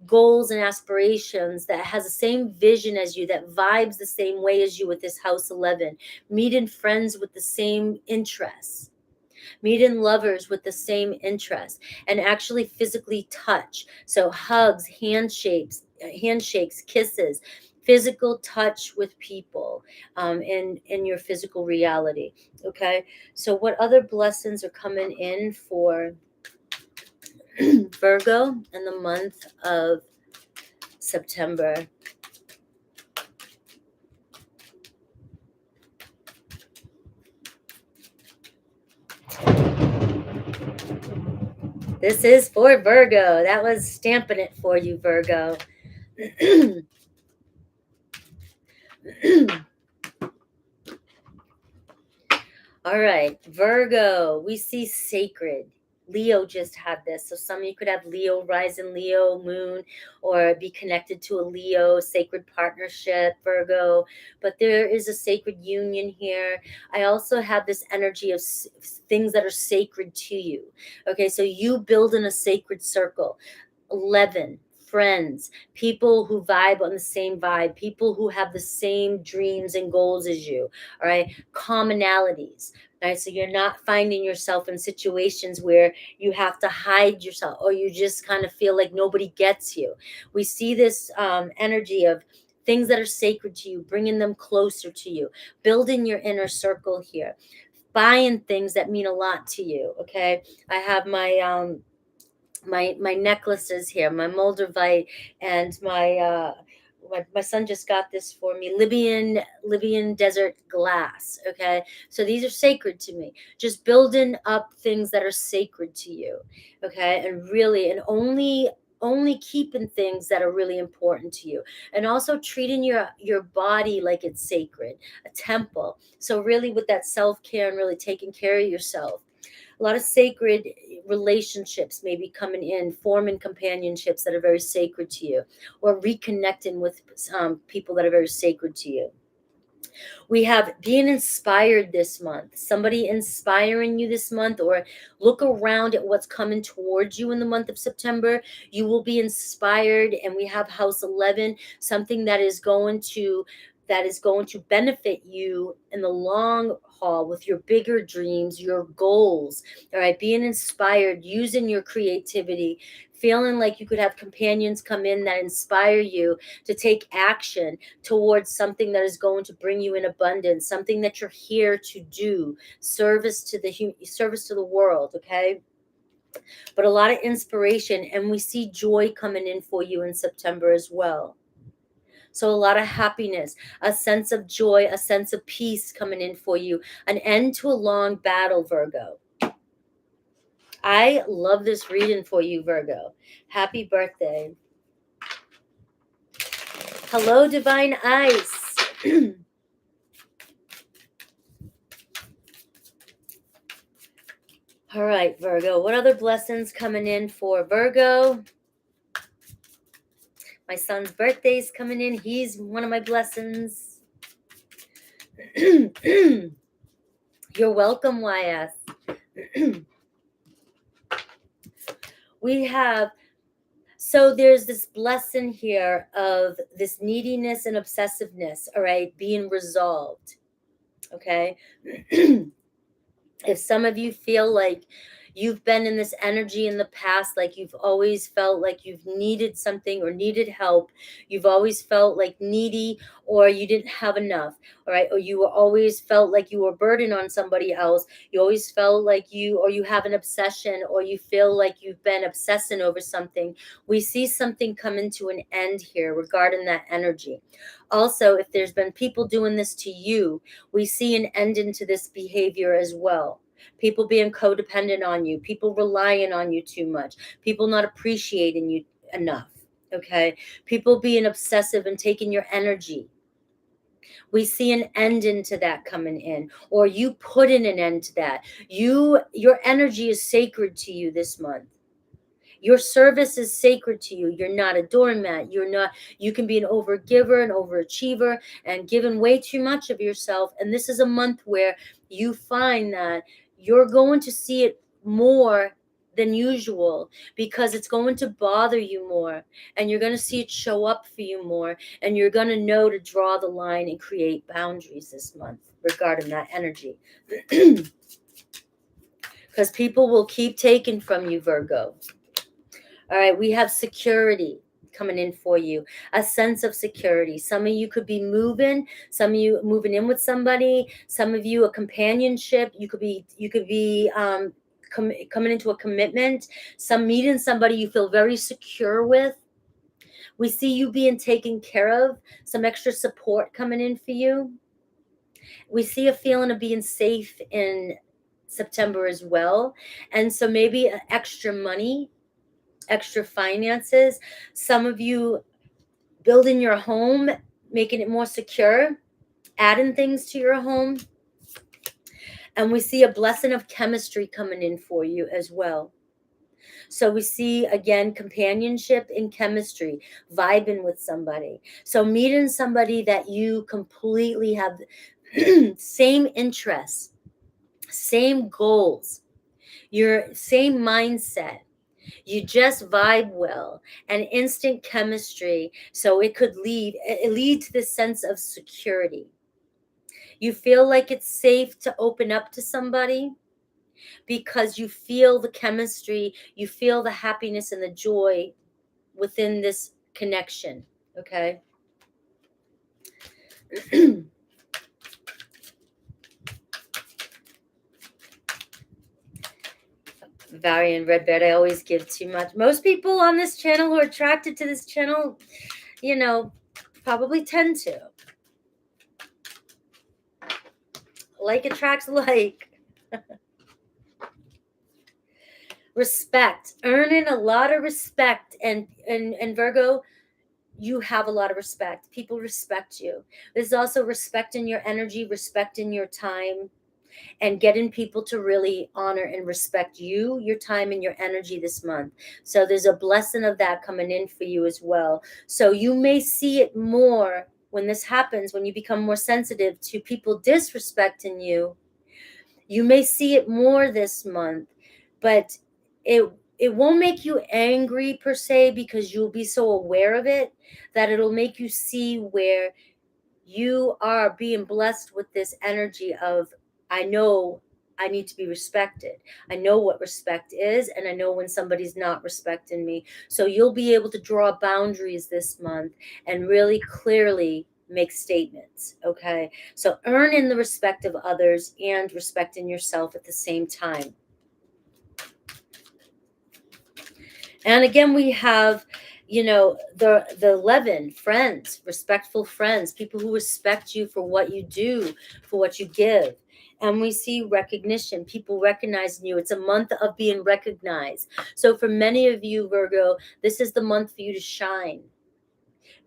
goals and aspirations, that has the same vision as you, that vibes the same way as you with this house 11, meeting friends with the same interests, meeting lovers with the same interests, and actually physically touch. So hugs, handshakes, kisses, physical touch with people in your physical reality. Okay, so what other blessings are coming in for Virgo in the month of September? This is for Virgo. That was stamping it for you, Virgo. All right, Virgo, we see sacred. Leo just had this. So some of you could have Leo, rising Leo, moon, or be connected to a Leo, sacred partnership, Virgo. But there is a sacred union here. I also have this energy of things that are sacred to you. Okay, so you building a sacred circle. 11, friends, people who vibe on the same vibe, people who have the same dreams and goals as you. All right, commonalities. All right, so you're not finding yourself in situations where you have to hide yourself, or you just kind of feel like nobody gets you. We see this energy of things that are sacred to you, bringing them closer to you, building your inner circle here. buying things that mean a lot to you. Okay, I have my necklaces here, my Moldavite, and my son just got this for me, Libyan desert glass. Okay, so these are sacred to me. Just building up things that are sacred to you. Okay, and really, and only keeping things that are really important to you, and also treating your body like it's sacred, a temple. So really, with that self-care and really taking care of yourself, a lot of sacred relationships may be coming in, forming companionships that are very sacred to you, or reconnecting with people that are very sacred to you. We have being inspired this month, somebody inspiring you this month, or look around at what's coming towards you in the month of September. You will be inspired, and we have house 11, something that is going to benefit you in the long haul with your bigger dreams, your goals. All right, being inspired, using your creativity, feeling like you could have companions come in that inspire you to take action towards something that is going to bring you in abundance, something that you're here to do, service to the world. Okay, but a lot of inspiration, and we see joy coming in for you in September as well. So a lot of happiness, a sense of joy, a sense of peace coming in for you, an end to a long battle, Virgo. I love this reading for you, Virgo. Happy birthday. Hello, Divine Ice. All right, Virgo. What other blessings coming in for Virgo? My son's birthday's coming in. He's one of my blessings. You're welcome, YS. So there's this blessing here of this neediness and obsessiveness, all right, being resolved. Okay. If some of you feel like you've been in this energy in the past, like you've always felt like you've needed something or needed help, you've always felt like needy, or you didn't have enough, all right, or you always felt like you were a burden on somebody else, you always felt like you have an obsession, or you feel like you've been obsessing over something, we see something coming to an end here regarding that energy. Also, if there's been people doing this to you, we see an end into this behavior as well. People being codependent on you, people relying on you too much, people not appreciating you enough. Okay, people being obsessive and taking your energy. We see an end into that coming in, or you put in an end to that. Your energy is sacred to you this month. Your service is sacred to you. You're not a doormat. You can be an overgiver, an overachiever, and giving way too much of yourself. And this is a month where you find that you're going to see it more than usual, because it's going to bother you more, and you're going to see it show up for you more, and you're going to know to draw the line and create boundaries this month regarding that energy. Because people will keep taking from you, Virgo. All right, we have security coming in for you, a sense of security. Some of you could be moving, some of you moving in with somebody, some of you a companionship. You could be coming into a commitment, some meeting somebody you feel very secure with. We see you being taken care of, some extra support coming in for you. We see a feeling of being safe in September as well. And so maybe extra money, extra finances, some of you building your home, making it more secure, adding things to your home. And we see a blessing of chemistry coming in for you as well. So we see, again, companionship in chemistry, vibing with somebody. So meeting somebody that you completely have same interests, same goals, your same mindset. You just vibe well, and instant chemistry. So it lead to this sense of security. You feel like it's safe to open up to somebody because you feel the chemistry, you feel the happiness and the joy within this connection. Okay. Varian Redbeard, I always give too much. Most people on this channel who are attracted to this channel, you know, probably tend to. Like attracts like. Respect. Earning a lot of respect. And Virgo, you have a lot of respect. People respect you. There's also respect in your energy, respect in your time, and getting people to really honor and respect you, your time, and your energy this month. So there's a blessing of that coming in for you as well. So you may see it more when this happens, when you become more sensitive to people disrespecting you. You may see it more this month, but it won't make you angry per se, because you'll be so aware of it that it'll make you see where you are being blessed with this energy of, I know I need to be respected. I know what respect is, and I know when somebody's not respecting me. So you'll be able to draw boundaries this month and really clearly make statements, okay? So earning the respect of others and respecting yourself at the same time. And again, we have, you know, the 11, friends, respectful friends, people who respect you for what you do, for what you give. And we see recognition, people recognizing you. It's a month of being recognized. So for many of you, Virgo, this is the month for you to shine.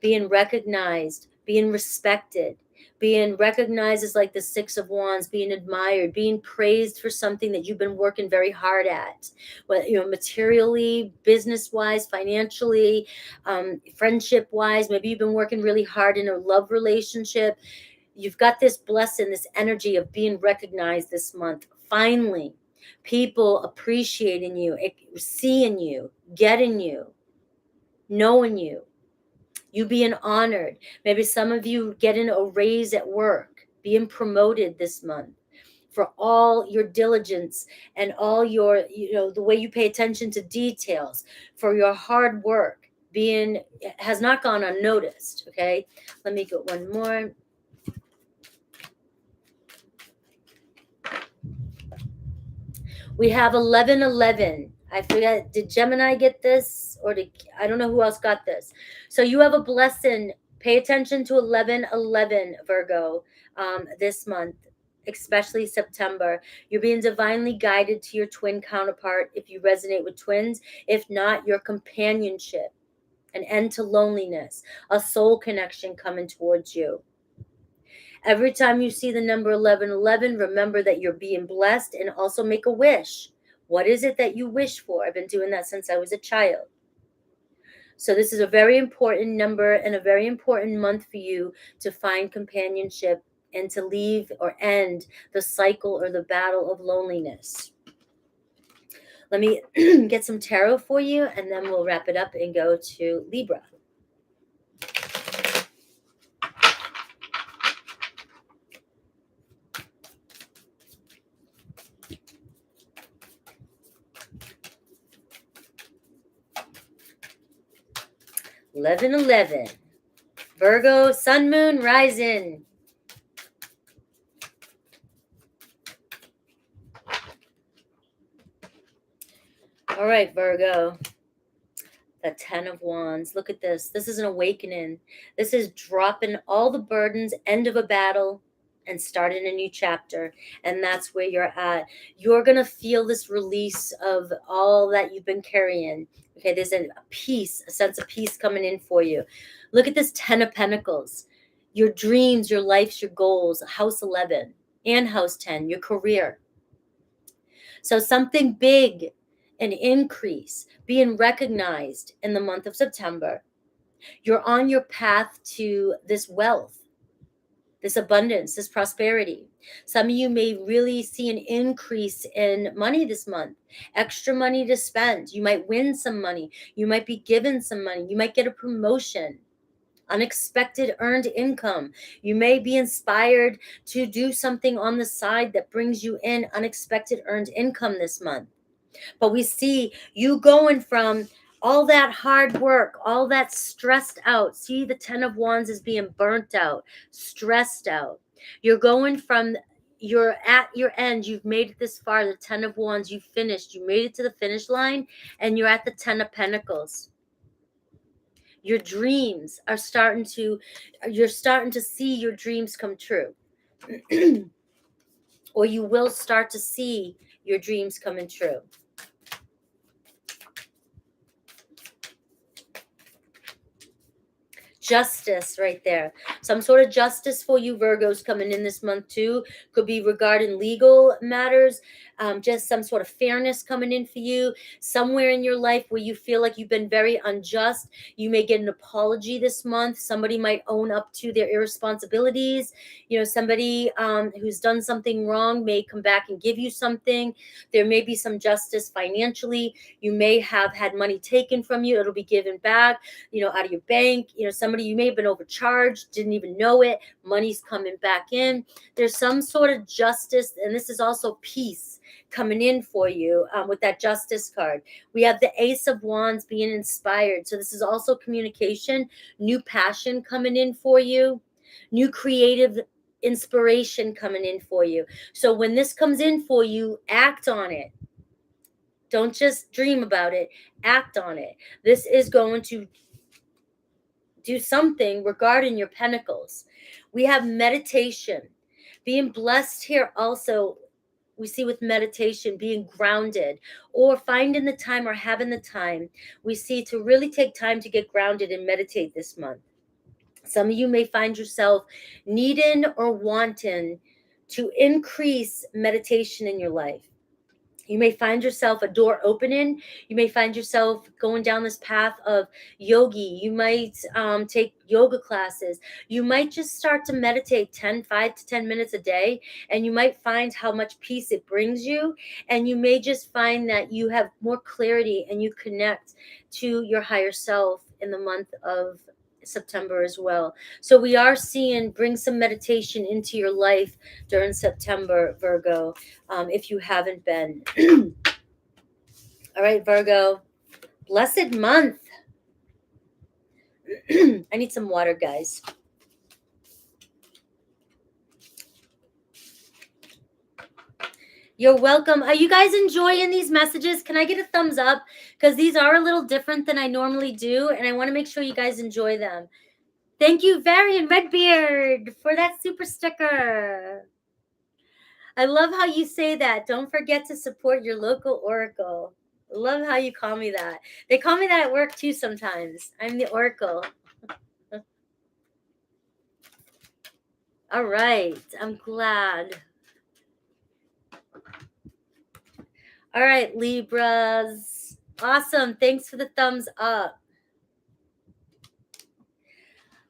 Being recognized, being respected. Being recognized as like the 6 of Wands, being admired, being praised for something that you've been working very hard at, well, you know, materially, business-wise, financially, friendship-wise. Maybe you've been working really hard in a love relationship. You've got this blessing, this energy of being recognized this month. Finally, people appreciating you, seeing you, getting you, knowing you. You being honored. Maybe some of you getting a raise at work, being promoted this month for all your diligence and all your, you know, the way you pay attention to details, for your hard work has not gone unnoticed, okay? Let me get one more. We have 1111. I forget, did Gemini get this, or I don't know who else got this. So you have a blessing. Pay attention to 1111, Virgo, this month, especially September. You're being divinely guided to your twin counterpart if you resonate with twins. If not, your companionship, an end to loneliness, a soul connection coming towards you. Every time you see the number 1111, remember that you're being blessed, and also make a wish. What is it that you wish for? I've been doing that since I was a child. So this is a very important number and a very important month for you to find companionship and to leave or end the cycle or the battle of loneliness. Let me get some tarot for you, and then we'll wrap it up and go to Libra. (1111). Virgo, sun, moon, rising. All right, Virgo. The 10 of Wands. Look at this. This is an awakening. This is dropping all the burdens, end of a battle, and starting a new chapter. And that's where you're at. You're going to feel this release of all that you've been carrying. Okay, there's a peace, a sense of peace coming in for you. Look at this 10 of Pentacles. Your dreams, your lives, your goals, house 11 and house 10, your career. So something big, an increase, being recognized in the month of September. You're on your path to this wealth, this abundance, this prosperity. Some of you may really see an increase in money this month, extra money to spend. You might win some money. You might be given some money. You might get a promotion, unexpected earned income. You may be inspired to do something on the side that brings you in unexpected earned income this month. But we see you going from all that hard work, all that stressed out. See, the 10 of Wands is being burnt out, stressed out. You're going from you're at your end. You've made it this far. The 10 of Wands, you finished. You made it to the finish line, and you're at the 10 of Pentacles. Your dreams are you're starting to see your dreams come true. Or you will start to see your dreams coming true. Justice right there. Some sort of justice for you Virgos coming in this month too. Could be regarding legal matters. Just some sort of fairness coming in for you. Somewhere in your life where you feel like you've been very unjust. You may get an apology this month. Somebody might own up to their irresponsibilities. You know, somebody who's done something wrong may come back and give you something. There may be some justice financially. You may have had money taken from you. It'll be given back, you know, out of your bank. You know, somebody, you may have been overcharged, didn't even know it. Money's coming back in. There's some sort of justice, and this is also peace coming in for you with that justice card. We have the Ace of Wands being inspired. So this is also communication, new passion coming in for you, new creative inspiration coming in for you. So when this comes in for you, act on it. Don't just dream about it, act on it. This is going to do something regarding your pentacles. We have meditation. Being blessed here also, we see with meditation, being grounded or finding the time or having the time. We see to really take time to get grounded and meditate this month. Some of you may find yourself needing or wanting to increase meditation in your life. You may find yourself a door opening. You may find yourself going down this path of yogi. You might take yoga classes. You might just start to meditate 5 to 10 minutes a day, and you might find how much peace it brings you. And you may just find that you have more clarity and you connect to your higher self in the month of September as well. So we are seeing bring some meditation into your life during September, Virgo, if you haven't been. All right, Virgo, blessed month. I need some water, guys. You're welcome. Are you guys enjoying these messages? Can I get a thumbs up? Because these are a little different than I normally do, and I want to make sure you guys enjoy them. Thank you, Varian Redbeard, for that super sticker. I love how you say that. Don't forget to support your local oracle. I love how you call me that. They call me that at work too sometimes. I'm the oracle. All right. I'm glad. All right, Libras. Awesome. Thanks for the thumbs up.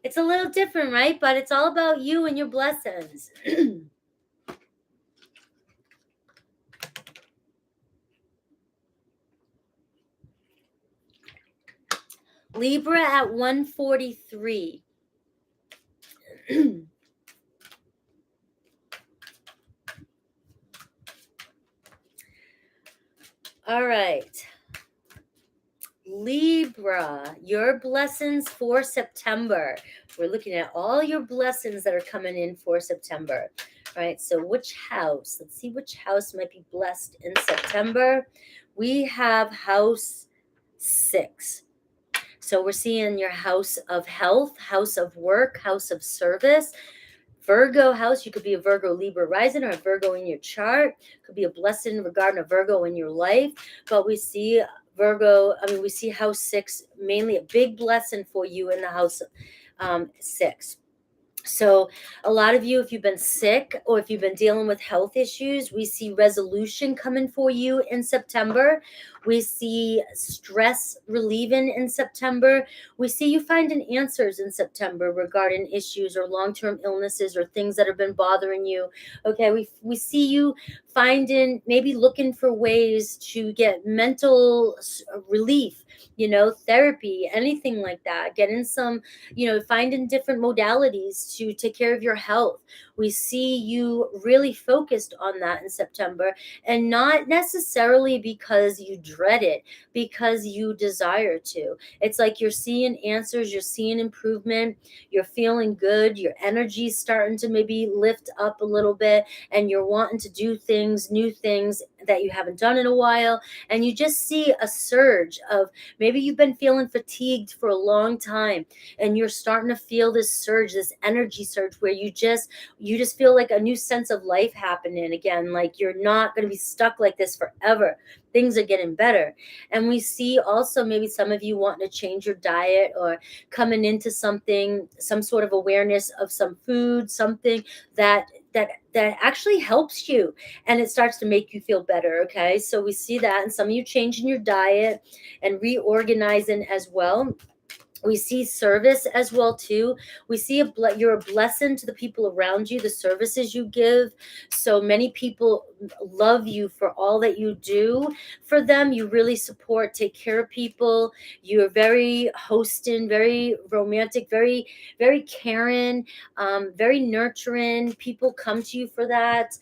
It's a little different, right? But it's all about you and your blessings. Libra at 143. All right. Libra, your blessings for September. We're looking at all your blessings that are coming in for September. All right, so which house? Let's see which house might be blessed in September. We have house 6. So we're seeing your house of health, house of work, house of service. Virgo house, you could be a Virgo Libra rising or a Virgo in your chart. Could be a blessing regarding a Virgo in your life. But we see Virgo, we see house 6, mainly a big blessing for you in the house 6. So a lot of you, if you've been sick or if you've been dealing with health issues, we see resolution coming for you in September. We see stress relieving in September. We see you finding answers in September regarding issues or long-term illnesses or things that have been bothering you. Okay, we see you finding, maybe looking for ways to get mental relief, therapy, anything like that. Getting some, finding different modalities to take care of your health. We see you really focused on that in September, and not necessarily because you dread it, because you desire to. It's like you're seeing answers, you're seeing improvement, you're feeling good, your energy's starting to maybe lift up a little bit, and you're wanting to do things, new things that you haven't done in a while. And you just see a surge of, maybe you've been feeling fatigued for a long time, and you're starting to feel this surge, this energy surge, where you just feel like a new sense of life happening again. Like you're not going to be stuck like this forever. Things are getting better. And we see also maybe some of you wanting to change your diet, or coming into something, some sort of awareness of some food, something that actually helps you, and it starts to make you feel better. Okay, so we see that, and some of you changing your diet and reorganizing as well. We see service as well too. We see you're a blessing to the people around you, the services you give. So many people love you for all that you do for them. You really support, take care of people. You're very hosting, very romantic, very, very caring, very nurturing. People come to you for that.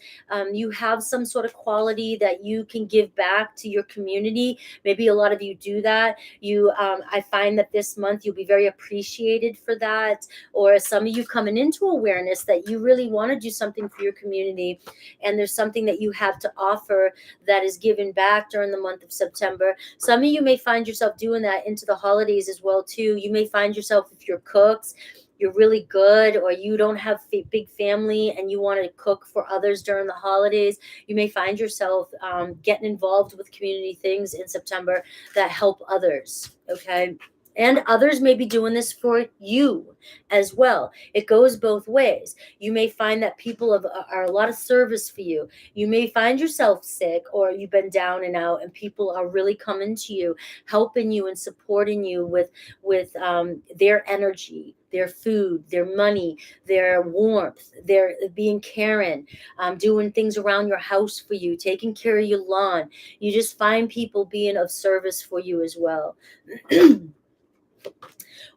You have some sort of quality that you can give back to your community. Maybe a lot of you do that. I find that this month you'll be very appreciated for that. Or some of you coming into awareness that you really want to do something for your community, and there's something that you have to offer that is given back during the month of September. Some of you may find yourself doing that into the holidays as well too. You may find yourself, if you're cooks, you're really good, or you don't have big family and you want to cook for others during the holidays, you may find yourself getting involved with community things in September that help others. Okay, and others may be doing this for you as well. It goes both ways. You may find that people are a lot of service for you. You may find yourself sick, or you've been down and out, and people are really coming to you, helping you and supporting you with their energy, their food, their money, their warmth, their being caring, doing things around your house for you, taking care of your lawn. You just find people being of service for you as well.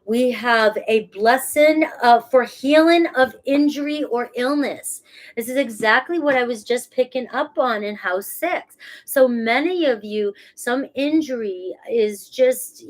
We have a blessing for healing of injury or illness. This is exactly what I was just picking up on in house 6. So many of you, some injury is just,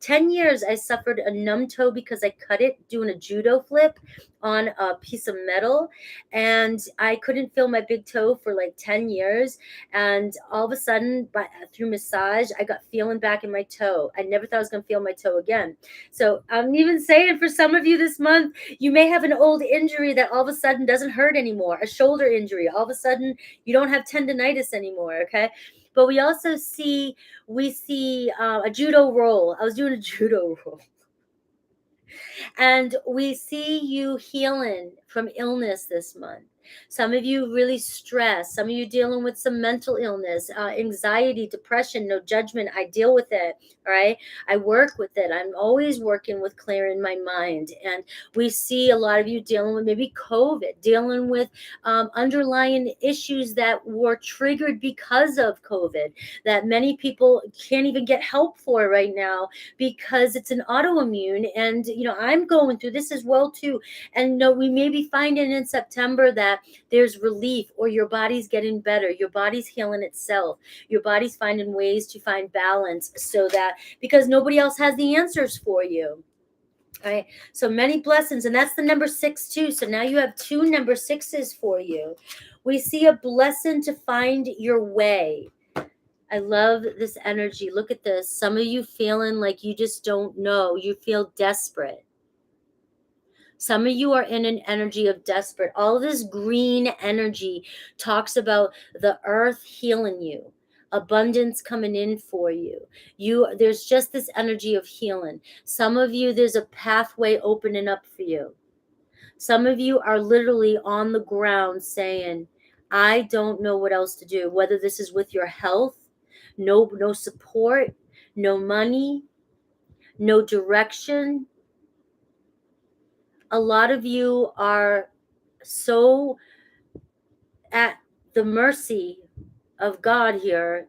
10 years I suffered a numb toe because I cut it doing a judo flip on a piece of metal, and I couldn't feel my big toe for like 10 years. And all of a sudden, through massage, I got feeling back in my toe. I never thought I was going to feel my toe again. So I'm even saying, for some of you this month, you may have an old injury that all of a sudden doesn't hurt anymore, a shoulder injury. All of a sudden, you don't have tendonitis anymore, okay? But we also see a judo roll. I was doing a judo roll. And we see you healing from illness this month. Some of you really stressed. Some of you dealing with some mental illness, anxiety, depression, no judgment. I deal with it, all right? I work with it. I'm always working with clearing my mind. And we see a lot of you dealing with maybe COVID, dealing with underlying issues that were triggered because of COVID, that many people can't even get help for right now because it's an autoimmune. And, I'm going through this as well too. And we may be finding in September that there's relief, or your body's getting better. Your body's healing itself. Your body's finding ways to find balance, so that, because nobody else has the answers for you. All right. So many blessings. And that's the number 6 too. So now you have 2 number 6s for you. We see a blessing to find your way. I love this energy. Look at this. Some of you feeling like you just don't know. You feel desperate. Some of you are in an energy of desperate. All this green energy talks about the earth healing you, abundance coming in for you. There's just this energy of healing. Some of you, there's a pathway opening up for you. Some of you are literally on the ground saying, I don't know what else to do, whether this is with your health, no support, no money, no direction. A lot of you are so at the mercy of God here.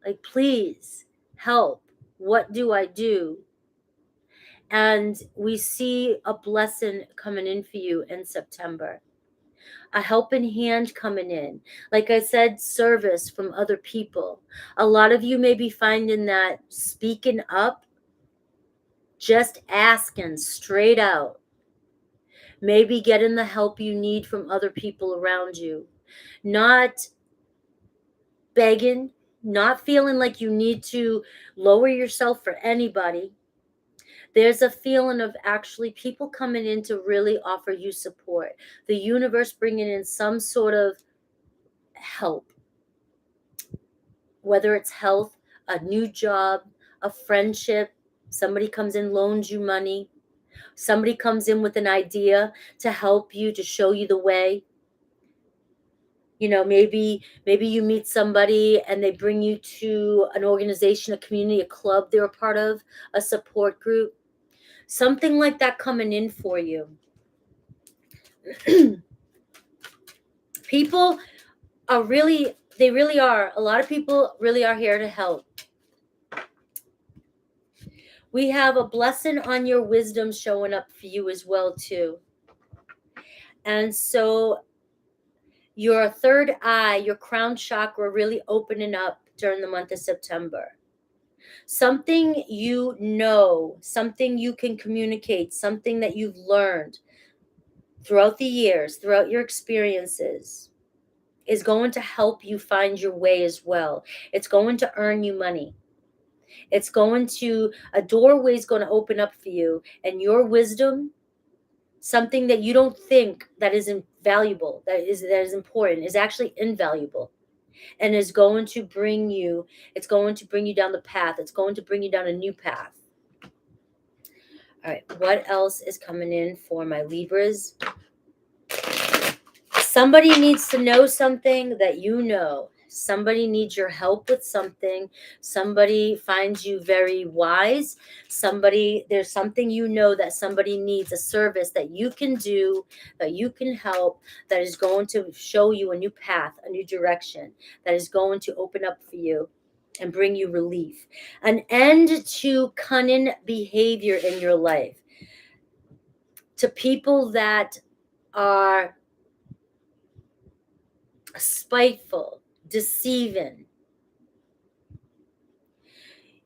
Like, please help. What do I do? And we see a blessing coming in for you in September. a helping hand coming in. Like I said, service from other people. A lot of you may be finding that speaking up, just asking straight out, maybe getting the help you need from other people around you, not begging, not feeling like you need to lower yourself for anybody. There's a feeling of actually people coming in to really offer you support. The universe bringing in some sort of help, whether it's health, a new job, a friendship, somebody comes in, loans you money, somebody comes in with an idea to help you, to show you the way. You know, maybe you meet somebody and they bring you to an organization, a community, a club they're a part of, a support group, something like that coming in for you. People are really, they really are, a lot of people really are here to help. We have a blessing on your wisdom showing up for you as well too. And so your third eye, your crown chakra, really opening up during the month of September. Something you know, something you can communicate, something that you've learned throughout the years, throughout your experiences, is going to help you find your way as well. It's going to earn you money. It's going to, a doorway is going to open up for you, and your wisdom, something that you don't think that is invaluable, that is important, is actually invaluable, and is going to bring you, it's going to bring you down the path. It's going to bring you down a new path. All right, what else is coming in for my Libras? Somebody needs to know something that you know. Somebody needs your help with something. Somebody finds you very wise. Somebody, there's something you know that somebody needs, a service that you can do, that you can help, that is going to show you a new path, a new direction, that is going to open up for you and bring you relief. An end to cunning behavior in your life. To people that are spiteful, deceiving.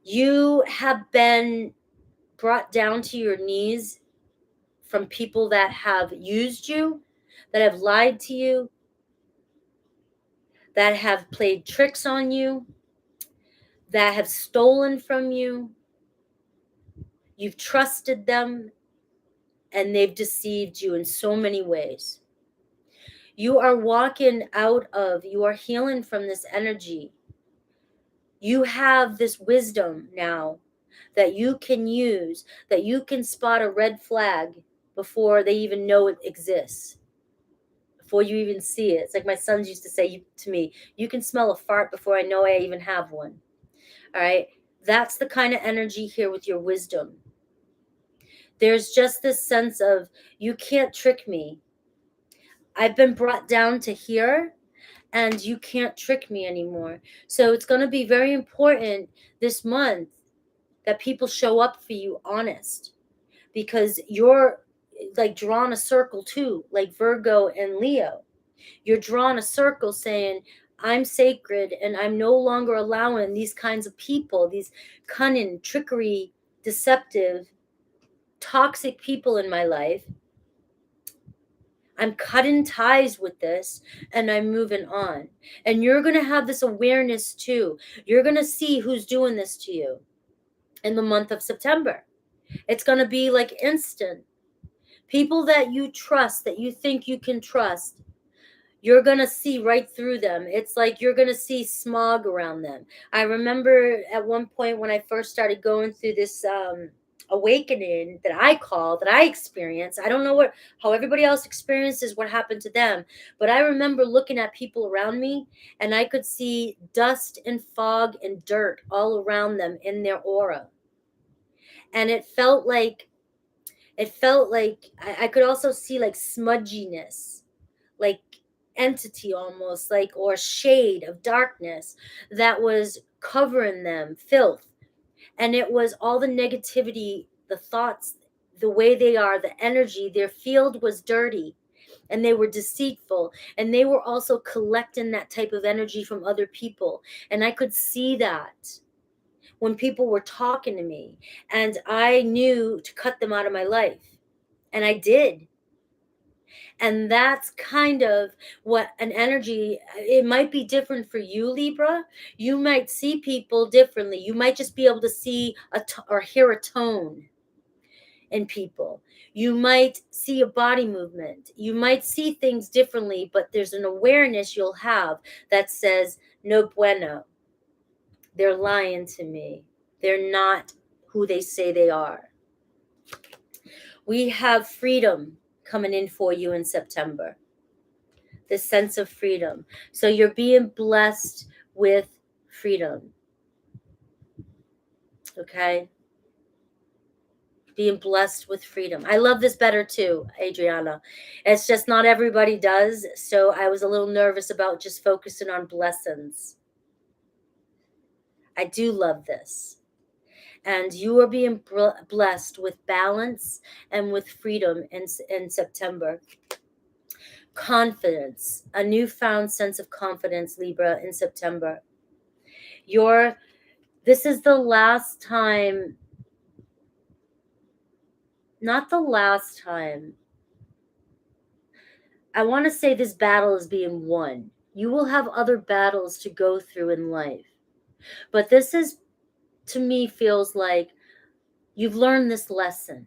You have been brought down to your knees from people that have used you, that have lied to you, that have played tricks on you, that have stolen from you. You've trusted them, and they've deceived you in so many ways. You are walking out of, you are healing from this energy. You have this wisdom now that you can use, that you can spot a red flag before they even know it exists, before you even see it. It's like my sons used to say to me, you can smell a fart before I know I even have one. All right. That's the kind of energy here with your wisdom. There's just this sense of, you can't trick me. I've been brought down to here, and you can't trick me anymore. So it's going to be very important this month that people show up for you honest, because you're like drawing a circle too, like Virgo and Leo. You're drawing a circle saying, I'm sacred, and I'm no longer allowing these kinds of people, these cunning, trickery, deceptive, toxic people in my life. I'm cutting ties with this, and I'm moving on. And you're going to have this awareness too. You're going to see who's doing this to you in the month of September. It's going to be like instant. People that you trust, that you think you can trust, you're going to see right through them. It's like you're going to see smog around them. I remember at one point when I first started going through this awakening that I experienced. I don't know how everybody else experiences what happened to them, but I remember looking at people around me, and I could see dust and fog and dirt all around them in their aura. And it felt like I could also see like smudginess, like entity almost, like, or shade of darkness that was covering them, filth. And it was all the negativity, the thoughts, the way they are, the energy, their field was dirty. and they were deceitful, and they were also collecting that type of energy from other people. And I could see that when people were talking to me, and I knew to cut them out of my life, and I did. And that's kind of what an energy, it might be different for you, Libra. You might see people differently. You might just be able to see or hear a tone in people. You might see a body movement. You might see things differently, but there's an awareness you'll have that says, no bueno. They're lying to me. They're not who they say they are. We have freedom coming in for you in September. This sense of freedom. So you're being blessed with freedom. Okay? Being blessed with freedom. I love this better too, Adriana. It's just not everybody does. So I was a little nervous about just focusing on blessings. I do love this. And you are being blessed with balance and with freedom in September. Confidence, a newfound sense of confidence, Libra, in September. This is the last time, not the last time. I want to say this battle is being won. You will have other battles to go through in life. But this is, to me, feels like you've learned this lesson.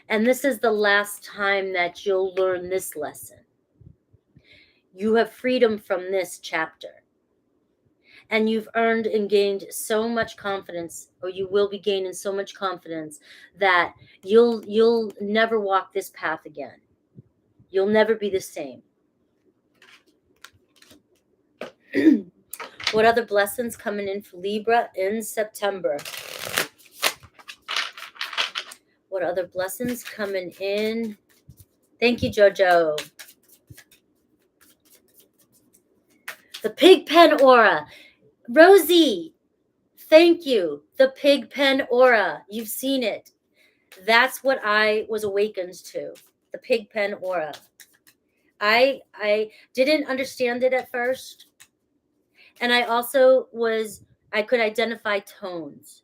And this is the last time that you'll learn this lesson. You have freedom from this chapter. And you've earned and gained so much confidence, or you will be gaining so much confidence, that you'll never walk this path again. You'll never be the same. What other blessings coming in for Libra in September? What other blessings coming in? Thank you, Jojo. The pig pen aura. Rosie, thank you. The pig pen aura. You've seen it. That's what I was awakened to. The pig pen aura. I didn't understand it at first. And I also I could identify tones.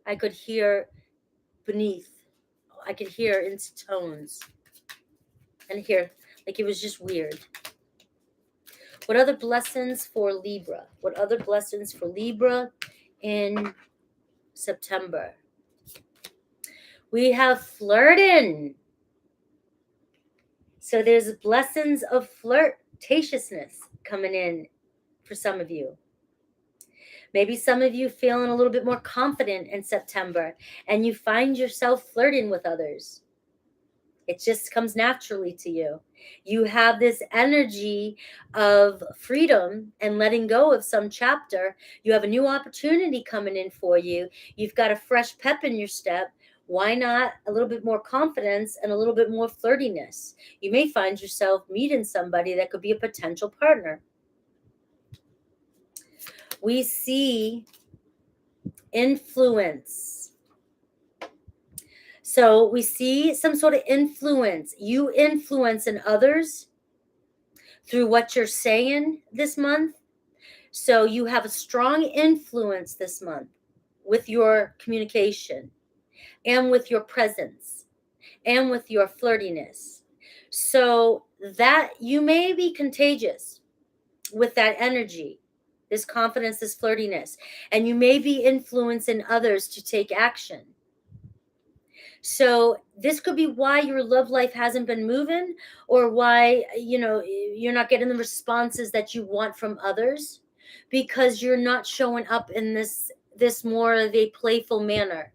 I could hear beneath. I could hear into tones. And hear, like, it was just weird. What other blessings for Libra? What other blessings for Libra in September? We have flirting. So there's blessings of flirtatiousness coming in for some of you. Maybe some of you feeling a little bit more confident in September, and you find yourself flirting with others. It just comes naturally to you. You have this energy of freedom and letting go of some chapter. You have a new opportunity coming in for you. You've got a fresh pep in your step. Why not a little bit more confidence and a little bit more flirtiness? You may find yourself meeting somebody that could be a potential partner. We see influence. So we see some sort of influence. You influence in others through what you're saying this month. So you have a strong influence this month with your communication and with your presence and with your flirtiness. So that you may be contagious with that energy, this confidence, this flirtiness, and you may be influencing others to take action. So this could be why your love life hasn't been moving, or why, you're not getting the responses that you want from others, because you're not showing up in this more of a playful manner.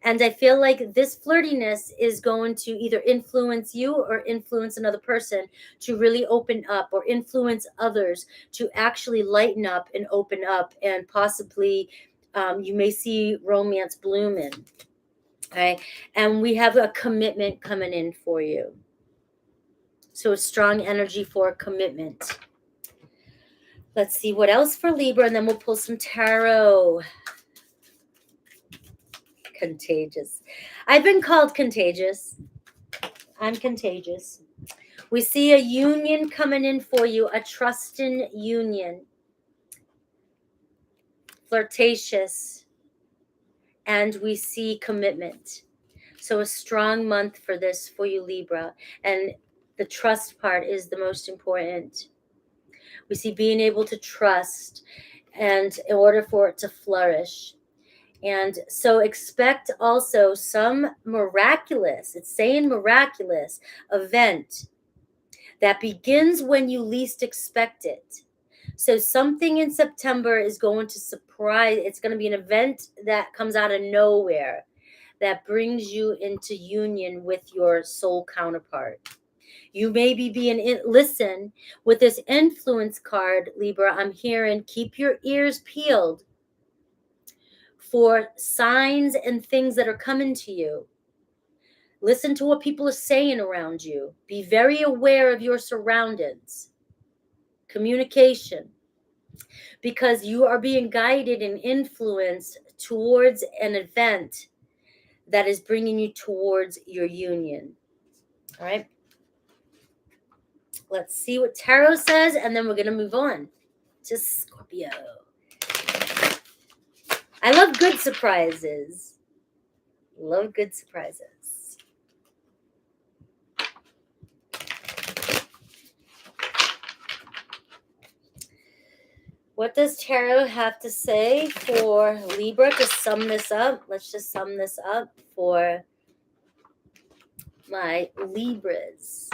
And I feel like this flirtiness is going to either influence you or influence another person to really open up, or influence others to actually lighten up and open up, and possibly you may see romance blooming. Okay, and we have a commitment coming in for you. So a strong energy for a commitment. Let's see what else for Libra, and then we'll pull some tarot. Contagious. I've been called contagious. I'm contagious. We see a union coming in for you, a trusting union. Flirtatious. And we see commitment. So a strong month for this for you, Libra. And the trust part is the most important. We see being able to trust, and in order for it to flourish. And so expect also some miraculous, it's saying miraculous, event that begins when you least expect it. So something in September is going to surprise. It's going to be an event that comes out of nowhere that brings you into union with your soul counterpart. You may be being listen, with this influence card, Libra, I'm hearing keep your ears peeled for signs and things that are coming to you. Listen to what people are saying around you. Be very aware of your surroundings. Communication. Because you are being guided and influenced towards an event that is bringing you towards your union. All right. Let's see what tarot says, and then we're going to move on to Scorpio. I love good surprises. Love good surprises. What does tarot have to say for Libra to sum this up? Let's just sum this up for my Libras.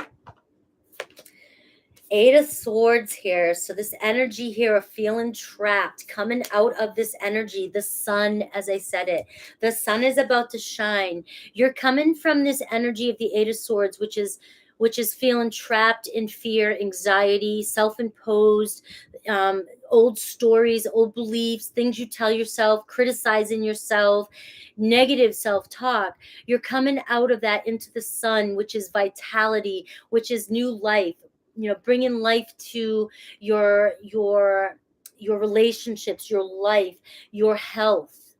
8 of Swords here. So this energy here of feeling trapped, coming out of this energy, the sun, as I said it, the sun is about to shine. You're coming from this energy of the 8 of Swords, which is feeling trapped in fear, anxiety, self-imposed, old stories, old beliefs, things you tell yourself, criticizing yourself, negative self-talk. You're coming out of that into the sun, which is vitality, which is new life. Bringing life to your relationships, your life, your health,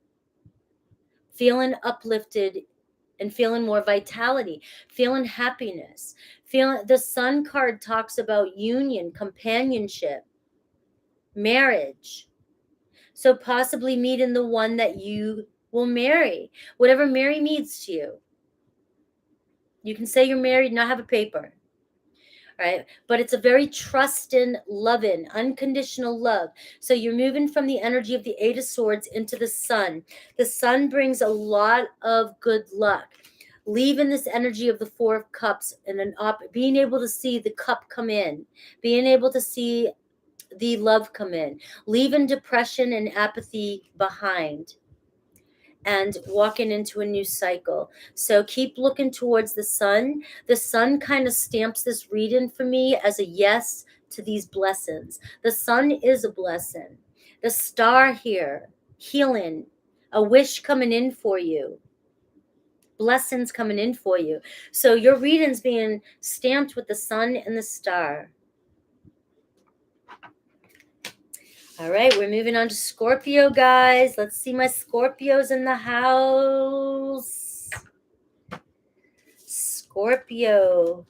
feeling uplifted and feeling more vitality, feeling happiness, the sun card talks about union, companionship, marriage. So possibly meeting the one that you will marry, whatever marry means to you. You can say you're married, not have a paper. Right? But it's a very trusting, loving, unconditional love. So you're moving from the energy of the 8 of Swords into the sun. The sun brings a lot of good luck. Leaving this energy of the 4 of Cups and being able to see the cup come in, being able to see the love come in, leaving depression and apathy behind, and walking into a new cycle. So keep looking towards the sun. The sun kind of stamps this reading for me as a yes to these blessings. The sun is a blessing. The star here, healing, a wish coming in for you, blessings coming in for you. So your reading's being stamped with the sun and the star. All right, we're moving on to Scorpio, guys. Let's see my Scorpios in the house. Scorpio.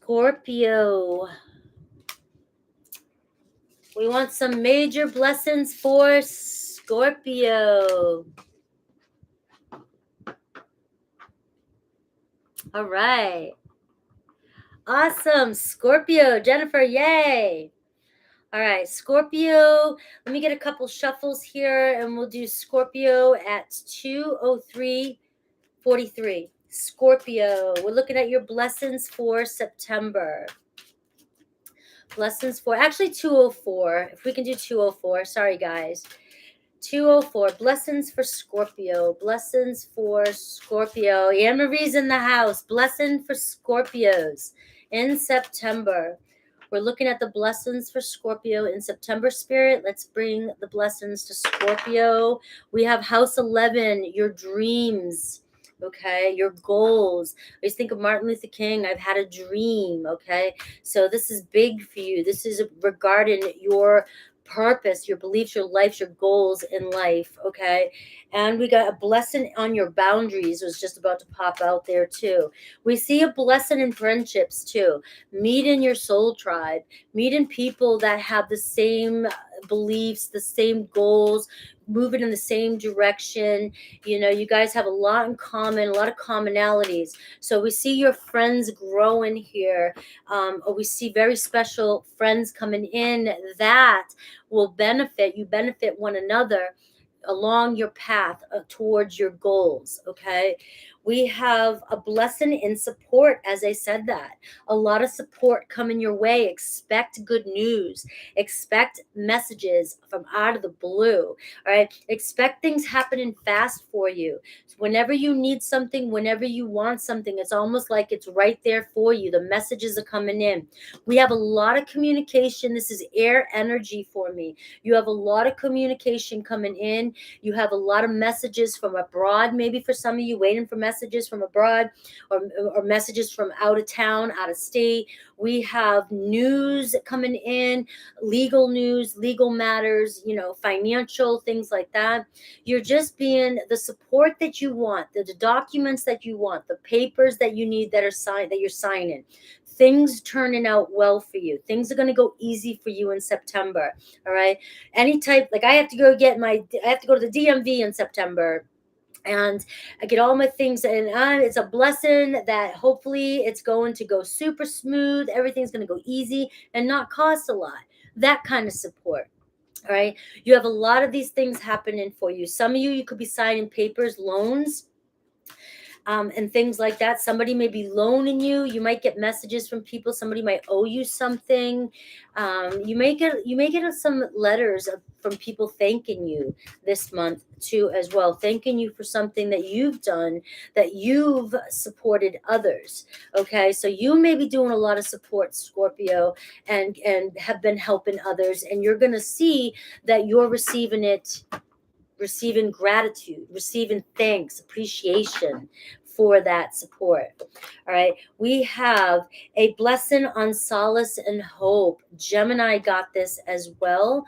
Scorpio. We want some major blessings for Scorpio. All right. Awesome. Scorpio. Jennifer, yay. All right. Scorpio. Let me get a couple shuffles here, and we'll do Scorpio at 2:03:43. Scorpio. We're looking at your blessings for September. Blessings for, actually 2:04. If we can do 2:04. Sorry, guys. 2:04. Blessings for Scorpio. Blessings for Scorpio. Anne Marie's in the house. Blessing for Scorpios in September. We're looking at the blessings for Scorpio in September, Spirit. Let's bring the blessings to Scorpio. We have house 11, your dreams. Okay, your goals. I just think of Martin Luther King. I've had a dream. Okay, so this is big for you. This is regarding your purpose, your beliefs, your life, your goals in life. Okay, and we got a blessing on your boundaries was just about to pop out there too. We see a blessing in friendships too. Meet in your soul tribe. Meet in people that have the same beliefs, the same goals, moving in the same direction. You know, you guys have a lot in common, a lot of commonalities. So we see your friends growing here, or we see very special friends coming in that will benefit you, benefit one another along your path towards your goals. Okay, we have a blessing in support. As I said, that a lot of support coming your way. Expect good news, expect messages from out of the blue. All right, expect things happening fast for you. So whenever you need something, whenever you want something, it's almost like it's right there for you. The messages are coming in. We have a lot of communication. This is air energy for me. You have a lot of communication coming in. You have a lot of messages from abroad, maybe for some of you waiting for messages from abroad, or messages from out of town, out of state. We have news coming in, legal news, legal matters, you know, financial things like that. You're just being the support that you want, the documents that you want, the papers that you need that are signed, that you're signing. Things turning out well for you. Things are going to go easy for you in September. All right. Any type, like I have to go to the DMV in September, and I get all my things, and it's a blessing that hopefully it's going to go super smooth. Everything's going to go easy and not cost a lot. That kind of support. All right. You have a lot of these things happening for you. Some of you could be signing papers, loans, and things like that. Somebody may be loaning you. You might get messages from people. Somebody might owe you something. You may get some letters from people thanking you this month too, as well, thanking you for something that you've done, that you've supported others. Okay, so you may be doing a lot of support, Scorpio, and have been helping others, and you're gonna see that you're receiving gratitude, receiving thanks, appreciation for that support. All right. We have a blessing on solace and hope. Gemini got this as well.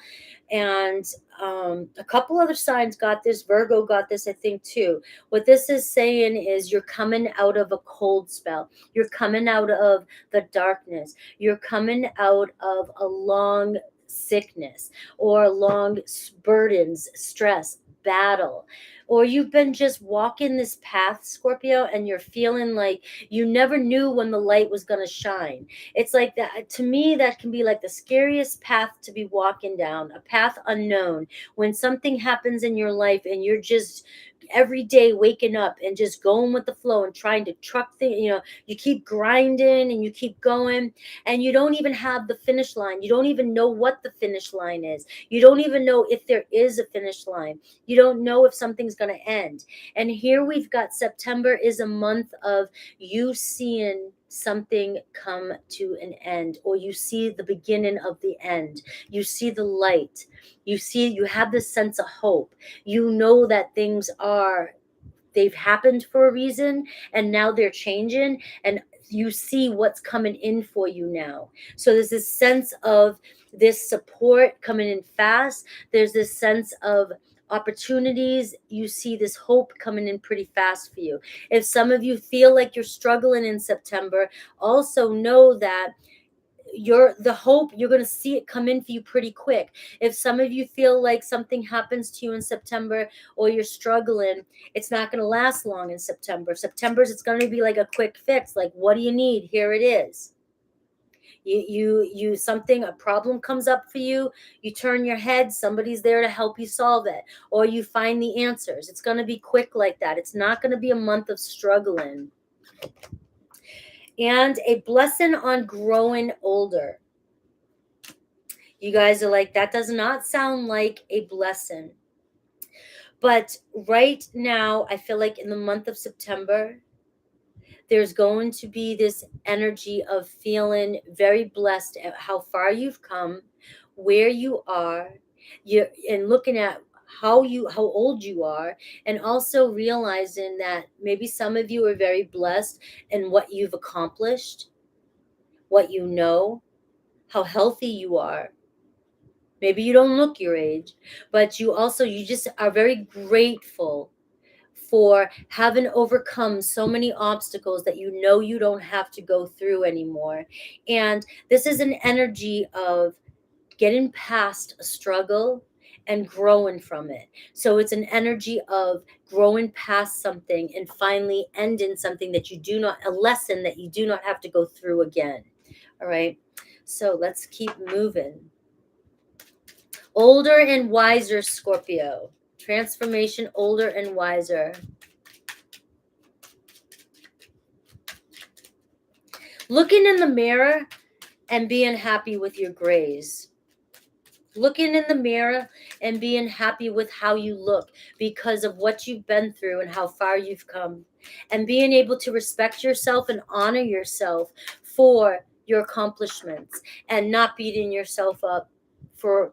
And a couple other signs got this. Virgo got this, I think, too. What this is saying is you're coming out of a cold spell. You're coming out of the darkness. You're coming out of a long sickness or long burdens, stress, battle, or you've been just walking this path, Scorpio, and you're feeling like you never knew when the light was going to shine. It's like that. To me, that can be like the scariest path to be walking down, a path unknown, when something happens in your life and you're just every day waking up and just going with the flow and trying to truck things. You know, you keep grinding and you keep going, and you don't even have the finish line. You don't even know what the finish line is. You don't even know if there is a finish line. You don't know if something's going to end. And here we've got September is a month of you seeing something come to an end, or you see the beginning of the end. You see the light. You have this sense of hope. You know that they've happened for a reason, and now they're changing, and you see what's coming in for you now. So there's this sense of this support coming in fast. There's this sense of opportunities. You see this hope coming in pretty fast for you. If some of you feel like you're struggling in September, also know that the hope, you're going to see it come in for you pretty quick. If some of you feel like something happens to you in September, or you're struggling, it's not going to last long in September's it's going to be like a quick fix. Like, what do you need? Here it is. A problem comes up for you, you turn your head, somebody's there to help you solve it, or you find the answers. It's going to be quick like that. It's not going to be a month of struggling. And a blessing on growing older. You guys are like, that does not sound like a blessing. But right now, I feel like in the month of September, There's going to be this energy of feeling very blessed at how far you've come, where you are, and looking at how old you are, and also realizing that maybe some of you are very blessed in what you've accomplished, what you know, how healthy you are. Maybe you don't look your age, but you just are very grateful for having overcome so many obstacles that you know you don't have to go through anymore. And this is an energy of getting past a struggle and growing from it. So it's an energy of growing past something and finally ending something that you do not, a lesson that you do not have to go through again. All right. So let's keep moving. Older and wiser, Scorpio. Transformation, older and wiser. Looking in the mirror and being happy with your grays. Looking in the mirror and being happy with how you look because of what you've been through and how far you've come. And being able to respect yourself and honor yourself for your accomplishments and not beating yourself up for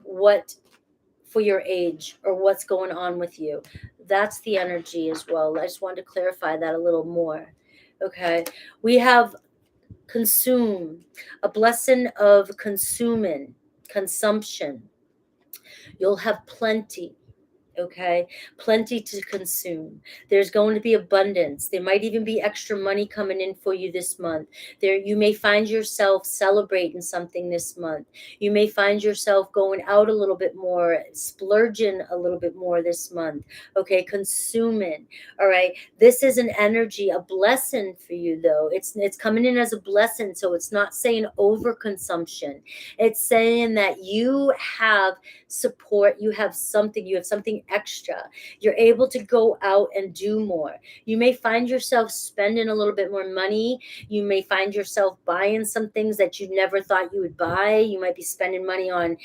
your age or what's going on with you. That's the energy as well. I just wanted to clarify that a little more. Okay. We have consume, a blessing of consuming, consumption. You'll have plenty. Okay, plenty to consume. There's going to be abundance. There might even be extra money coming in for you this month. There, you may find yourself celebrating something this month. You may find yourself going out a little bit more, splurging a little bit more this month. Okay, consuming. All right, this is an energy, a blessing for you though. It's coming in as a blessing, so it's not saying overconsumption. It's saying that you have support, you have something extra. You're able to go out and do more. You may find yourself spending a little bit more money. You may find yourself buying some things that you never thought you would buy. You might be spending money on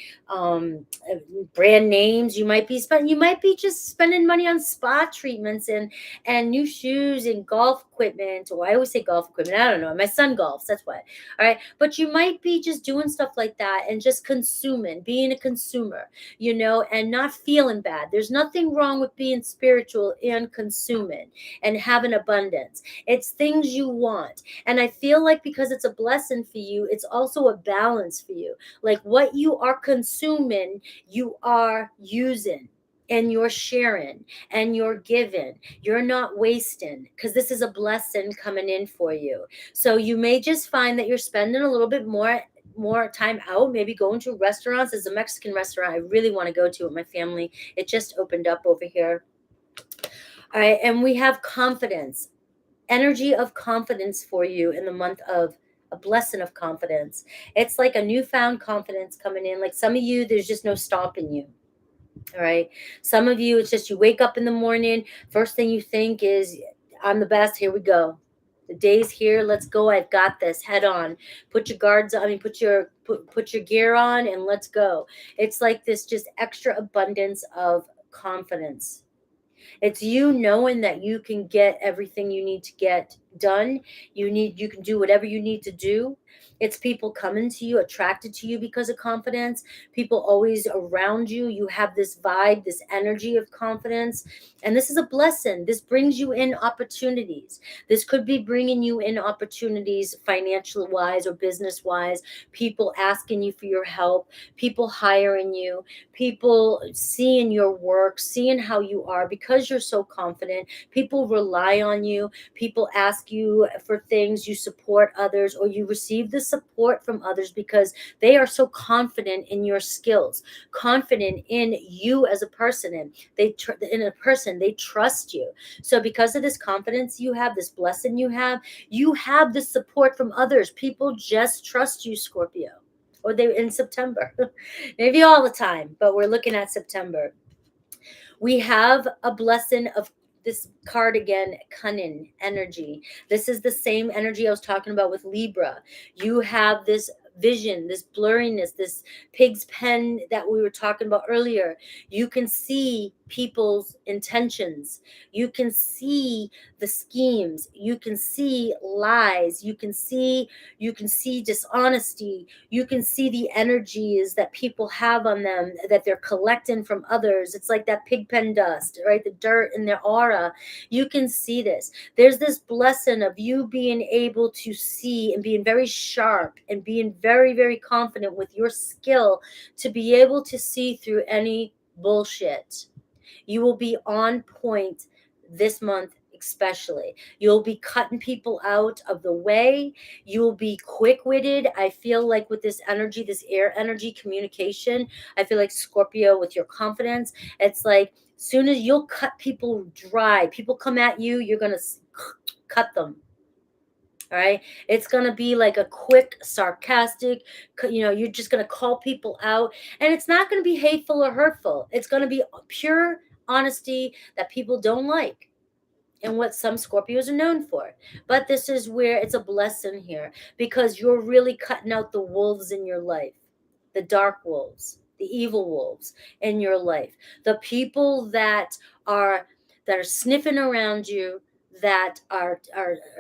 brand names. You might be just spending money on spa treatments and new shoes and golf equipment. Or I always say golf equipment. I don't know. My son golfs. That's why. All right. But you might be just doing stuff like that and just consuming, being a consumer, and not feeling bad. There's nothing wrong with being spiritual and consuming and having abundance. It's things you want. And I feel like because it's a blessing for you, it's also a balance for you. Like what you are consuming, you are using. And you're sharing and you're giving. You're not wasting, because this is a blessing coming in for you. So you may just find that you're spending a little bit more time out, maybe going to restaurants. There's a Mexican restaurant I really want to go to with my family. It just opened up over here. All right, and we have confidence, energy of confidence for you in the month of a blessing of confidence. It's like a newfound confidence coming in. Like some of you, there's just no stopping you. All right. Some of you, it's just you wake up in the morning, first thing you think is, I'm the best. Here we go. The day's here. Let's go. I've got this. Head on. Put your guards on. I mean, put your gear on and let's go. It's like this just extra abundance of confidence. It's you knowing that you can get everything you need to get done. You can do whatever you need to do. It's people coming to you, attracted to you because of confidence. People always around you. You have this vibe, this energy of confidence. And this is a blessing. This brings you in opportunities. This could be bringing you in opportunities financial wise or business wise. People asking you for your help. People hiring you. People seeing your work, seeing how you are because you're so confident. People rely on you. People ask you for things. You support others, or you receive the support from others because they are so confident in your skills, confident in you as a person, and they trust you. So because of this confidence you have, this blessing you have the support from others. People just trust you, Scorpio. Or they in September. Maybe all the time, but we're looking at September. We have a blessing of this card again, cunning energy. This is the same energy I was talking about with Libra. You have this vision, this blurriness, this pig's pen that we were talking about earlier. You can see people's intentions. You can see the schemes. You can see lies. You can see dishonesty. You can see the energies that people have on them that they're collecting from others. It's like that pigpen dust, right? The dirt in their aura. You can see this. There's this blessing of you being able to see and being very sharp and being very, very confident with your skill to be able to see through any bullshit. You will be on point this month, especially. You'll be cutting people out of the way. You'll be quick-witted. I feel like with this energy, this air energy communication, I feel like Scorpio with your confidence, it's like soon as you'll cut people dry, people come at you, you're going to cut them. All right. It's going to be like a quick, sarcastic, you're just going to call people out. And it's not going to be hateful or hurtful. It's going to be pure honesty that people don't like and what some Scorpios are known for. But this is where it's a blessing here because you're really cutting out the wolves in your life, the dark wolves, the evil wolves in your life, the people that are sniffing around you, that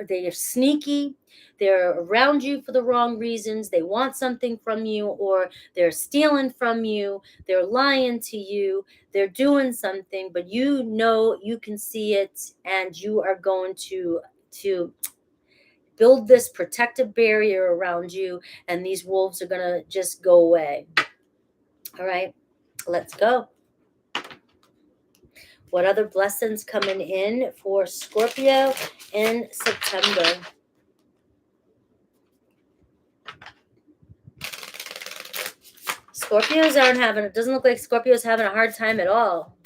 they are sneaky, they're around you for the wrong reasons, they want something from you, or they're stealing from you, they're lying to you, they're doing something, but you can see it, and you are going to build this protective barrier around you, and these wolves are going to just go away. All right, let's go. What other blessings coming in for Scorpio in September? Scorpios aren't having, it doesn't look like Scorpios having a hard time at all.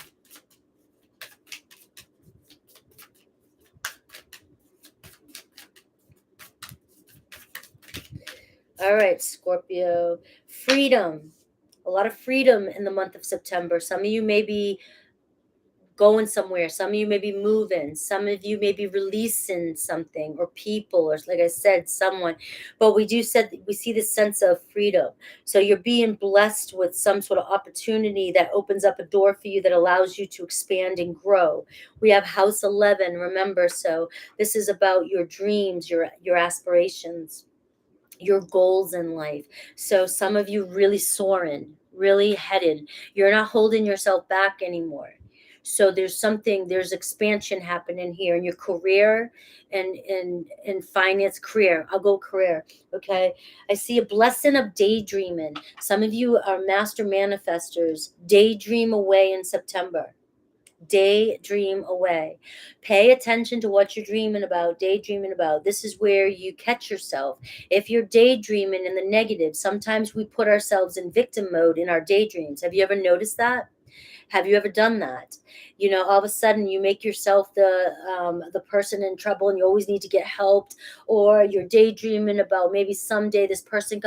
All right, Scorpio. Freedom. A lot of freedom in the month of September. Some of you may be going somewhere. Some of you may be moving. Some of you may be releasing something or people, or like I said, someone. But we see this sense of freedom. So you're being blessed with some sort of opportunity that opens up a door for you that allows you to expand and grow. We have house 11, remember. So this is about your dreams, your aspirations, your goals in life. So some of you really soaring, really headed. You're not holding yourself back anymore. So there's expansion happening here in your career and in finance career. I'll go career. Okay. I see a blessing of daydreaming. Some of you are master manifestors. Daydream away in September. Daydream away. Pay attention to what you're dreaming about, daydreaming about. This is where you catch yourself. If you're daydreaming in the negative, sometimes we put ourselves in victim mode in our daydreams. Have you ever noticed that? Have you ever done that? All of a sudden you make yourself the person in trouble and you always need to get helped, or you're daydreaming about maybe someday this person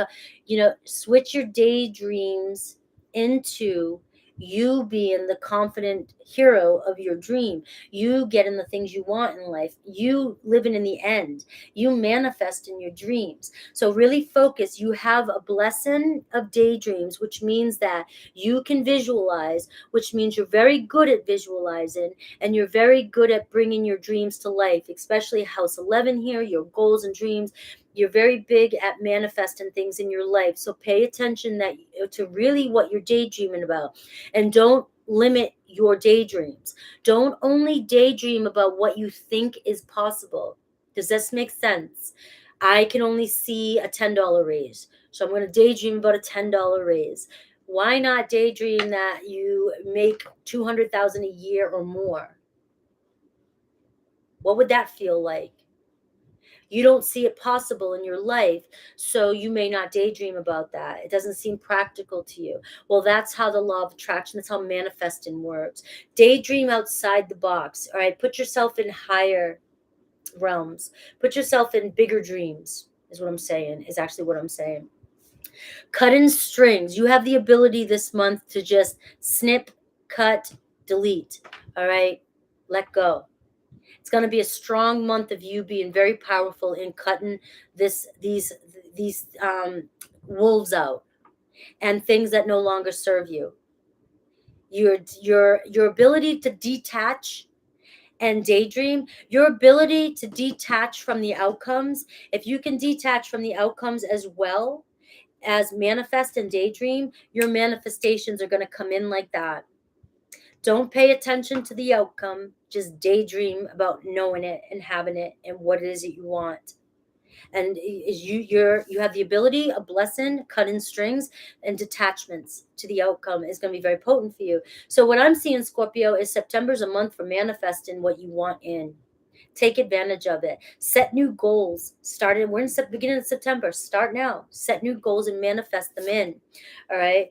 switch your daydreams into you being the confident hero of your dream, you getting the things you want in life, you living in the end, you manifest in your dreams. So really focus. You have a blessing of daydreams, which means that you can visualize, which means you're very good at visualizing and you're very good at bringing your dreams to life, especially house 11 here, your goals and dreams. You're very big at manifesting things in your life. So pay attention to really what you're daydreaming about, and don't limit your daydreams. Don't only daydream about what you think is possible. Does this make sense? I can only see a $10 raise, so I'm going to daydream about a $10 raise. Why not daydream that you make $200,000 a year or more? What would that feel like? You don't see it possible in your life, so you may not daydream about that. It doesn't seem practical to you. Well, that's how the law of attraction, that's how manifesting works. Daydream outside the box. All right, put yourself in higher realms. Put yourself in bigger dreams, is actually what I'm saying. Cutting strings. You have the ability this month to just snip, cut, delete. All right, let go. It's going to be a strong month of you being very powerful in cutting these wolves out and things that no longer serve you. Your ability to detach and daydream, your ability to detach from the outcomes. If you can detach from the outcomes as well as manifest and daydream, your manifestations are going to come in like that. Don't pay attention to the outcome. Just daydream about knowing it and having it and what it is that you want. And you have the ability, a blessing, cutting strings and detachments to the outcome is going to be very potent for you. So what I'm seeing, Scorpio, is September's a month for manifesting what you want in. Take advantage of it. Set new goals. We're in the beginning of September. Start now. Set new goals and manifest them in. All right.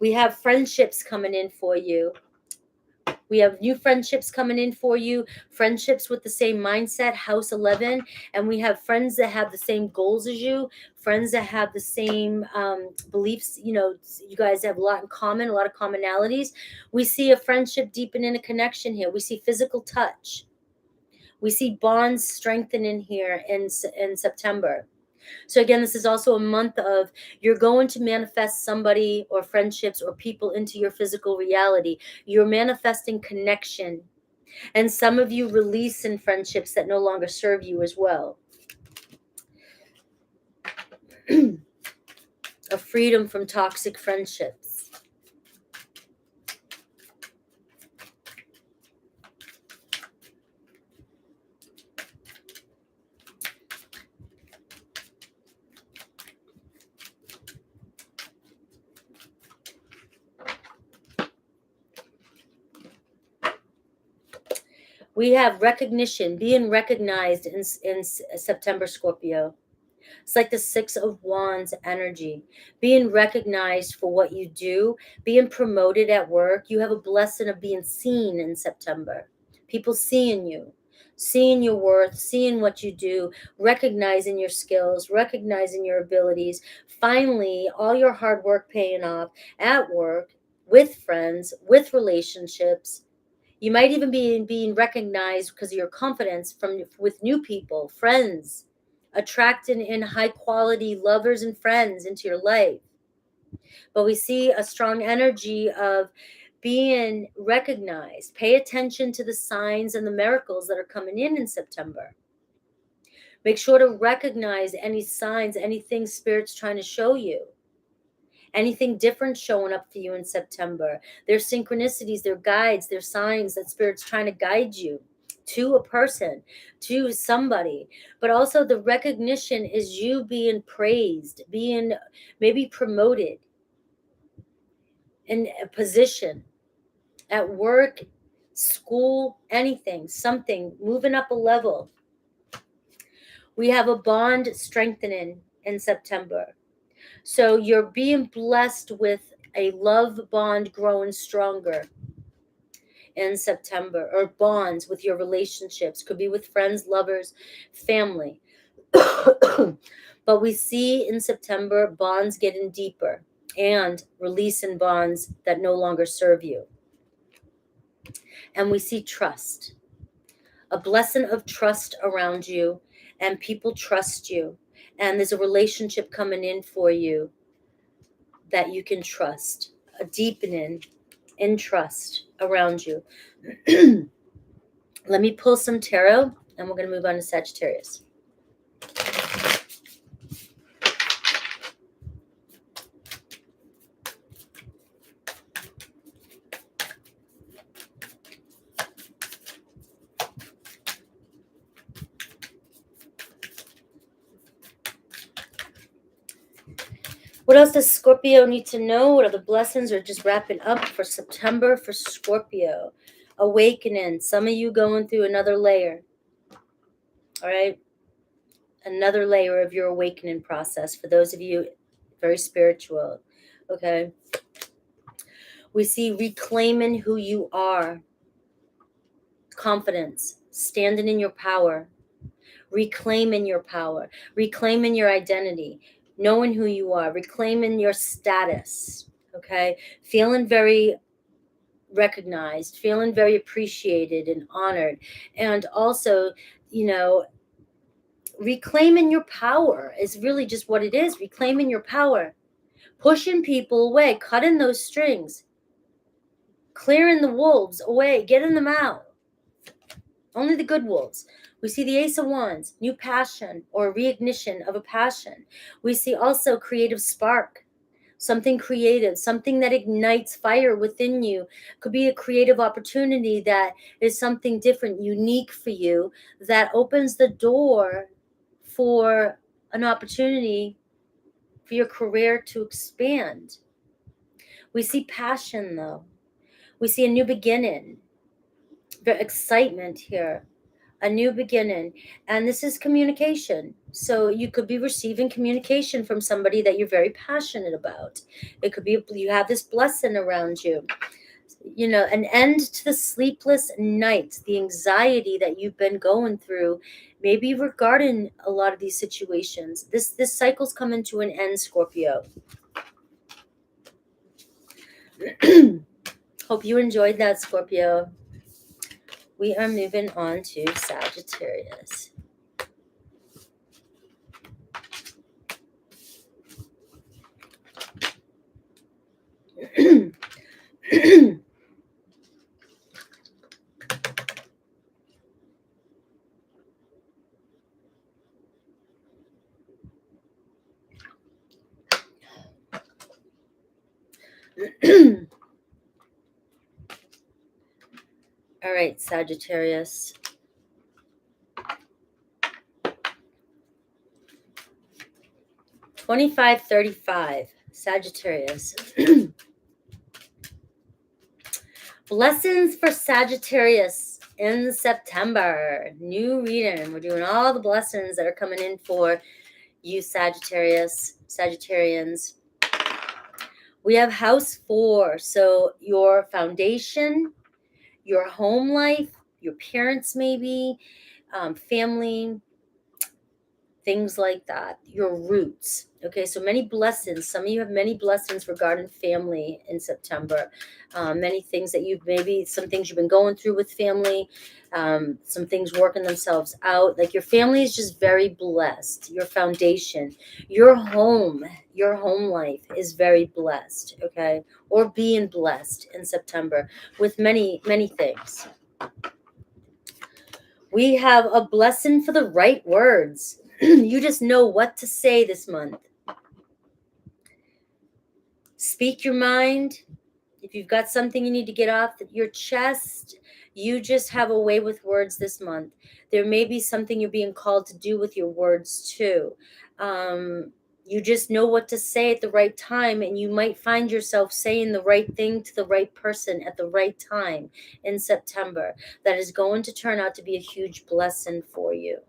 We have friendships coming in for you. We have new friendships coming in for you, friendships with the same mindset, house 11, and we have friends that have the same goals as you, friends that have the same beliefs. You guys have a lot in common, a lot of commonalities. We see a friendship deepening, a connection here. We see physical touch. We see bonds strengthening here in September. So again, this is also a month of you're going to manifest somebody or friendships or people into your physical reality. You're manifesting connection. And some of you release in friendships that no longer serve you as well. A freedom from toxic friendships. We have recognition, being recognized in September, Scorpio. It's like the 6 of Wands energy, being recognized for what you do, being promoted at work. You have a blessing of being seen in September. People seeing you, seeing your worth, seeing what you do, recognizing your skills, recognizing your abilities. Finally, all your hard work paying off at work, with friends, with relationships. You might even be being recognized because of your confidence with new people, friends, attracting in high quality lovers and friends into your life. But we see a strong energy of being recognized. Pay attention to the signs and the miracles that are coming in September. Make sure to recognize any signs, anything Spirit's trying to show you. Anything different showing up for you in September. There's synchronicities, their guides, their signs that Spirit's trying to guide you to a person, to somebody. But also the recognition is you being praised, being maybe promoted in a position at work, school, anything, something, moving up a level. We have a bond strengthening in September. So you're being blessed with a love bond growing stronger in September, or bonds with your relationships. Could be with friends, lovers, family. But we see in September bonds getting deeper and releasing bonds that no longer serve you. And we see trust, a blessing of trust around you, and people trust you. And there's a relationship coming in for you that you can trust, a deepening in trust around you. Let me pull some tarot, and we're going to move on to Sagittarius. What else does Scorpio need to know? What are the blessings? Or just wrapping up for September for Scorpio? Awakening. Some of you going through another layer. All right? Another layer of your awakening process. For those of you very spiritual. Okay? We see reclaiming who you are. Confidence. Standing in your power. Reclaiming your power. Reclaiming your identity. Knowing who you are, reclaiming your status, okay? Feeling very recognized, feeling very appreciated and honored. And also, reclaiming your power is really just what it is, reclaiming your power. Pushing people away, cutting those strings. clearing the wolves away, getting them out. Only the good wolves. We see the Ace of Wands, new passion or reignition of a passion. We see also creative spark, something creative, something that ignites fire within you. Could be a creative opportunity that is something different, unique for you, that opens the door for an opportunity for your career to expand. We see passion though. We see a new beginning, the excitement here, a new beginning. And this is communication. So you could be receiving communication from somebody that you're very passionate about. It could be you have this blessing around you. You know, an end to the sleepless nights, the anxiety that you've been going through, maybe regarding a lot of these situations. This cycle's coming to an end, Scorpio. Hope you enjoyed that, Scorpio. We are moving on to Sagittarius. All right, Sagittarius. $25.35, Sagittarius. Blessings for Sagittarius in September. New reading. We're doing all the blessings that are coming in for you, Sagittarius, Sagittarians. We have house 4. So your foundation, your home life, your parents maybe, family, things like that, your roots. Okay, so many blessings. Some of you have many blessings regarding family in September. Many things that you've maybe, some things you've been going through with family, some things working themselves out. Like your family is just very blessed. Your foundation, your home life is very blessed. Okay, or being blessed in September with many, many things. We have a blessing for the right words. You just know what to say this month. Speak your mind. If you've got something you need to get off your chest, you just have a way with words this month. There may be something you're being called to do with your words too. You just know what to say at the right time, and you might find yourself saying the right thing to the right person at the right time in September. That is going to turn out to be a huge blessing for you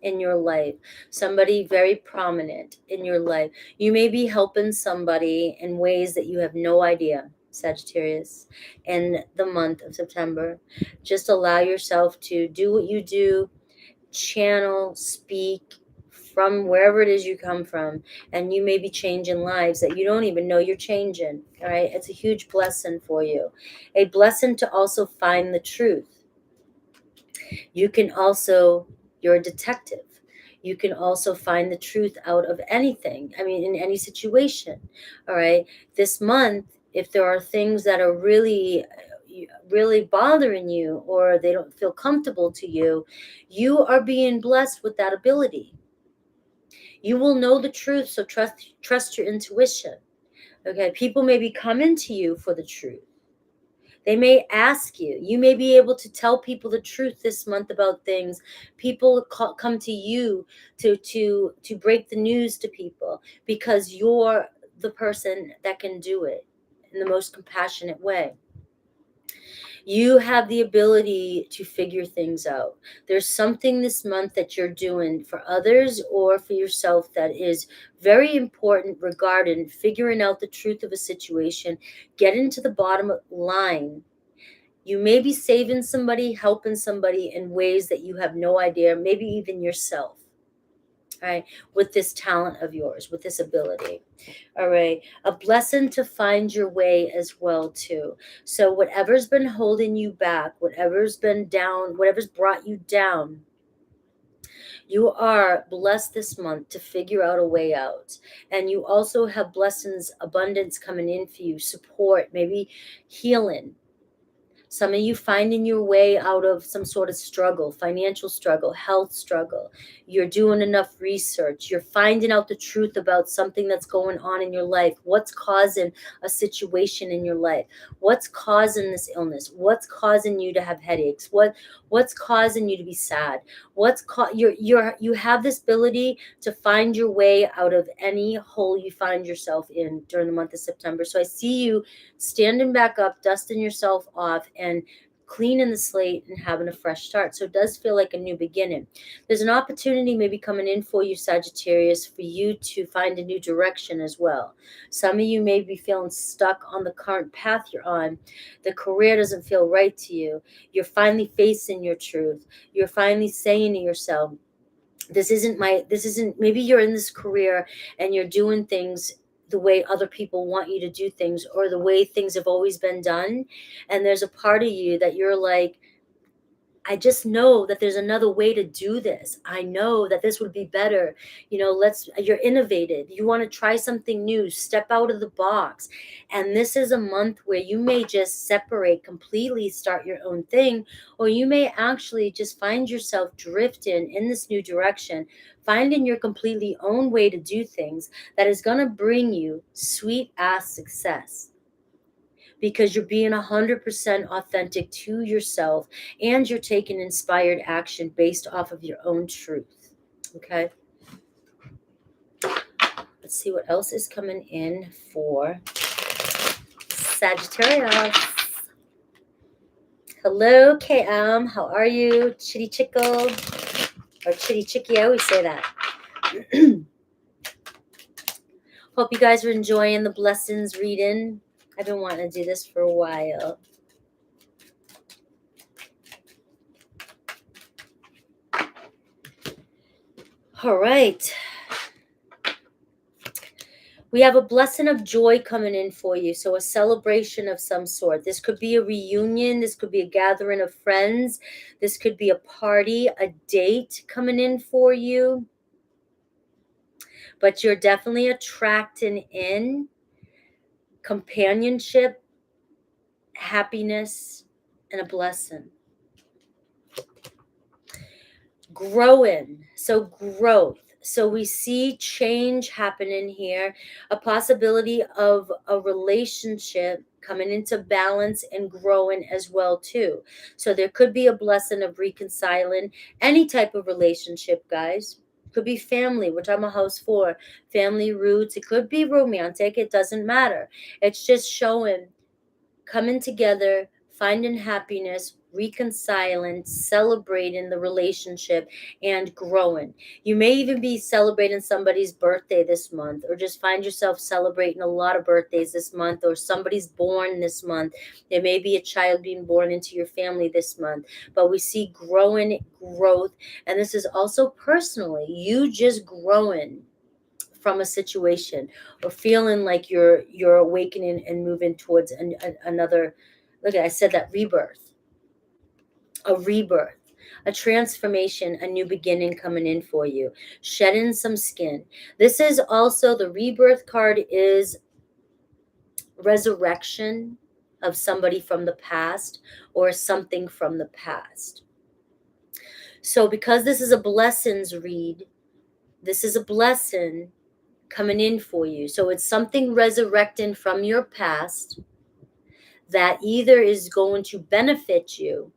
in your life. Somebody very prominent in your life. You may be helping somebody in ways that you have no idea, Sagittarius, in the month of September. Just allow yourself to do what you do, channel, speak from wherever it is you come from, and you may be changing lives that you don't even know you're changing. All right, it's a huge blessing for you. A blessing to also find the truth. You can also, you're a detective. You can also find the truth out of anything. I mean, in any situation. All right. This month, if there are things that are really bothering you, or they don't feel comfortable to you, you are being blessed with that ability. You will know the truth, so trust your intuition. Okay. People may be coming to you for the truth. They may ask you. You may be able to tell people the truth this month about things. People come to you to break the news to people, because you're the person that can do it in the most compassionate way. You have the ability to figure things out. There's something this month that you're doing for others or for yourself that is very important regarding figuring out the truth of a situation, getting to the bottom line. You may be saving somebody, helping somebody in ways that you have no idea, maybe even yourself. All right, with this talent of yours, with this ability. All right, a blessing to find your way as well too. So whatever's been holding you back, whatever's been down, whatever's brought you down, You are blessed this month to figure out a way out. And you also have blessings, abundance coming in for you, support, maybe healing. Some of you finding your way out of some sort of struggle, financial struggle, health struggle. You're doing enough research. You're finding out the truth about something that's going on in your life. What's causing a situation in your life? What's causing this illness? What's causing you to have headaches? What's causing you to be sad? You have this ability to find your way out of any hole you find yourself in during the month of September. So I see you standing back up, dusting yourself off, and cleaning the slate and having a fresh start. So it does feel like a new beginning. There's an opportunity maybe coming in for you, Sagittarius, for you to find a new direction as well. Some of you may be feeling stuck on the current path you're on. The career doesn't feel right to you. You're finally facing your truth. You're finally saying to yourself, this isn't, maybe you're in this career and you're doing things the way other people want you to do things, or the way things have always been done. And there's a part of you that you're like, I just know that there's another way to do this. I know that this would be better. You're innovative. You want to try something new, step out of the box. And this is a month where you may just separate completely, start your own thing, or you may actually just find yourself drifting in this new direction, finding your completely own way to do things that is going to bring you sweet ass success, because you're being 100% authentic to yourself, and you're taking inspired action based off of your own truth. Okay. Let's see what else is coming in for Sagittarius. Hello, KM. How are you? Chitty Chickle. Or Chitty Chicky. I always say that. Hope you guys are enjoying the blessings reading. I've been wanting to do this for a while. All right. We have a blessing of joy coming in for you. So a celebration of some sort. This could be a reunion. This could be a gathering of friends. This could be a party, a date coming in for you. But you're definitely attracting in companionship, happiness, and a blessing. Growing. So growth. So we see change happening here, a possibility of a relationship coming into balance and growing as well too. So there could be a blessing of reconciling any type of relationship, guys. Could be family, which I'm a house for, family roots. It could be romantic. It doesn't matter. It's just showing coming together, finding happiness, reconciling, celebrating the relationship, and growing. You may even be celebrating somebody's birthday this month, or just find yourself celebrating a lot of birthdays this month, or somebody's born this month. There may be a child being born into your family this month, but we see growing, growth, and this is also personally, you just growing from a situation, or feeling like you're awakening and moving towards another. Look, I said that, rebirth, a transformation, a new beginning coming in for you, shedding some skin. This is also, the rebirth card is resurrection of somebody from the past, or something from the past. So because this is a blessings read, this is a blessing coming in for you. So it's something resurrecting from your past that either is going to benefit you.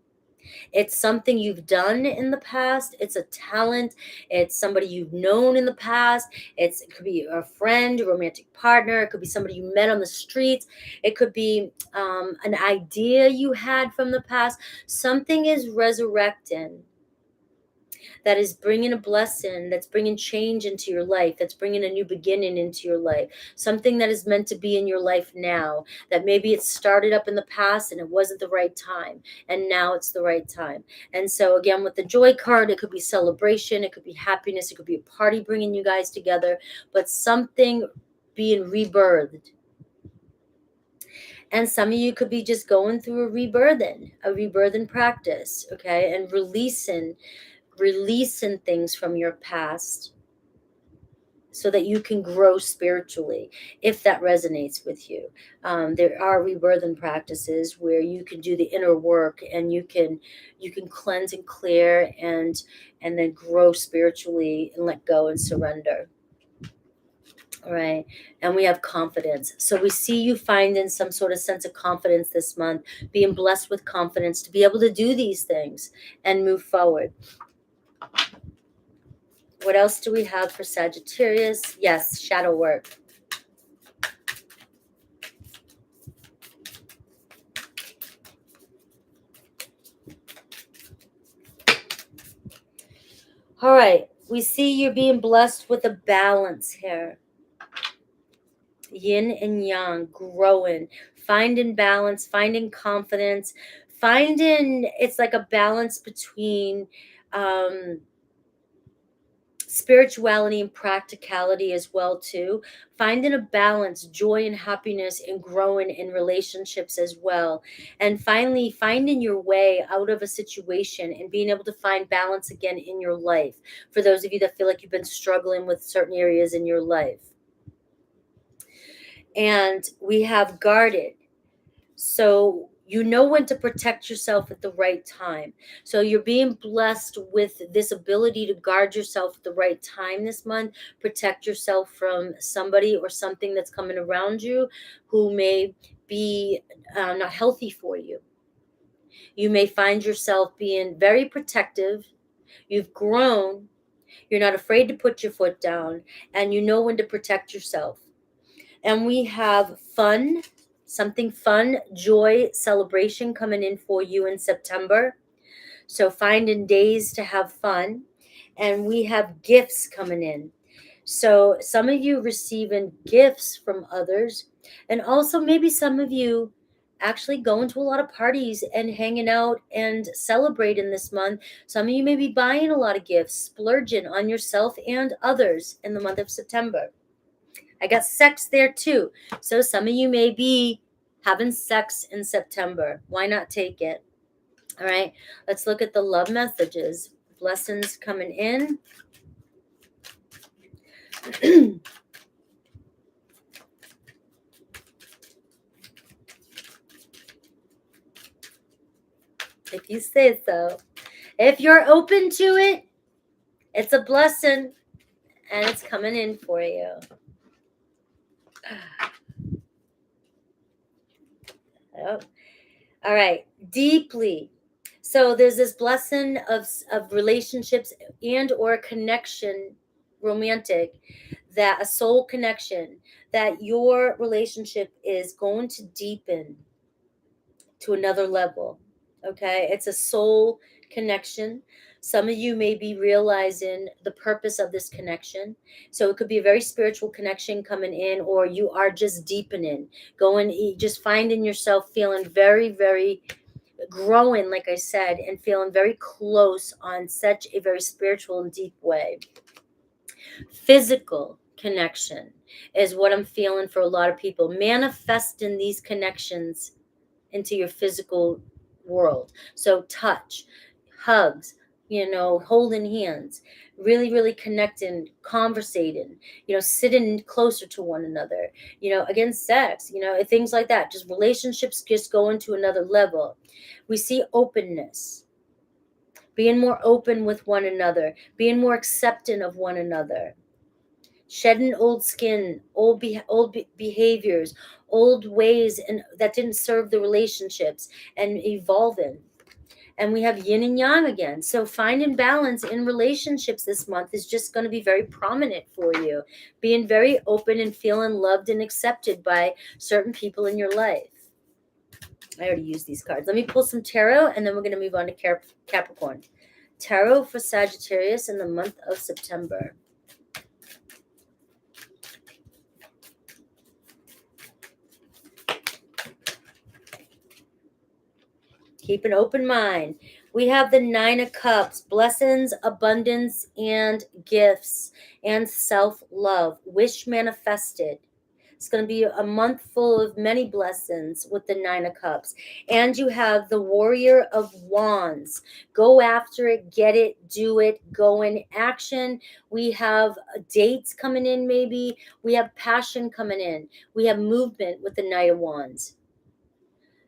It's something you've done in the past. It's a talent. It's somebody you've known in the past. It could be a friend, a romantic partner. It could be somebody you met on the streets. It could be an idea you had from the past. Something is resurrecting that is bringing a blessing, that's bringing change into your life, that's bringing a new beginning into your life, something that is meant to be in your life now, that maybe it started up in the past and it wasn't the right time, and now it's the right time. And so again, with the joy card, it could be celebration, it could be happiness, it could be a party bringing you guys together, but something being rebirthed. And some of you could be just going through a rebirthing practice, okay, and releasing releasing things from your past so that you can grow spiritually, if that resonates with you. There are rebirthing practices where you can do the inner work, and you can cleanse and clear, and then grow spiritually and let go and surrender. All right. And we have confidence. So we see you finding some sort of sense of confidence this month, being blessed with confidence to be able to do these things and move forward. What else do we have for Sagittarius? Yes, shadow work. All right. We see you're being blessed with a balance here. Yin and yang, growing, finding balance, finding confidence, it's like a balance between spirituality and practicality as well too. Finding a balance, joy and happiness, and growing in relationships as well. And finally finding your way out of a situation and being able to find balance again in your life, for those of you that feel like you've been struggling with certain areas in your life. And we have guarded. So you know when to protect yourself at the right time. So you're being blessed with this ability to guard yourself at the right time this month. Protect yourself from somebody or something that's coming around you who may be not healthy for you. You may find yourself being very protective. You've grown. You're not afraid to put your foot down, and you know when to protect yourself. And we have fun, something fun, joy, celebration coming in for you in September. So finding days to have fun. And we have gifts coming in. So some of you receiving gifts from others. And also maybe some of you actually going to a lot of parties and hanging out and celebrating this month. Some of you may be buying a lot of gifts, splurging on yourself and others in the month of September. I got sex there too. So some of you may be having sex in September. Why not take it? All right. Let's look at the love messages. Blessings coming in. If you say so. If you're open to it, it's a blessing and it's coming in for you. Oh. All right. Deeply. So there's this blessing of relationships and or connection, romantic, that a soul connection, that your relationship is going to deepen to another level. Okay. It's a soul connection. Some of you may be realizing the purpose of this connection. So it could be a very spiritual connection coming in, or you are just deepening, just finding yourself feeling very, very growing, like I said, and feeling very close on such a very spiritual and deep way. Physical connection is what I'm feeling for a lot of people. Manifesting these connections into your physical world. So touch, hugs, holding hands, really, really connecting, conversating, sitting closer to one another, again, sex, things like that. Just relationships just going to another level. We see openness, being more open with one another, being more accepting of one another, shedding old skin, old behaviors, old ways and that didn't serve the relationships, and evolving. And we have yin and yang again. So finding balance in relationships this month is just going to be very prominent for you. Being very open and feeling loved and accepted by certain people in your life. I already used these cards. Let me pull some tarot, and then we're going to move on to Capricorn. Tarot for Sagittarius in the month of September. Keep an open mind. We have the Nine of Cups, blessings, abundance, and gifts, and self-love. Wish manifested. It's going to be a month full of many blessings with the Nine of Cups. And you have the Warrior of Wands. Go after it, get it, do it, go in action. We have dates coming in maybe. We have passion coming in. We have movement with the Knight of Wands.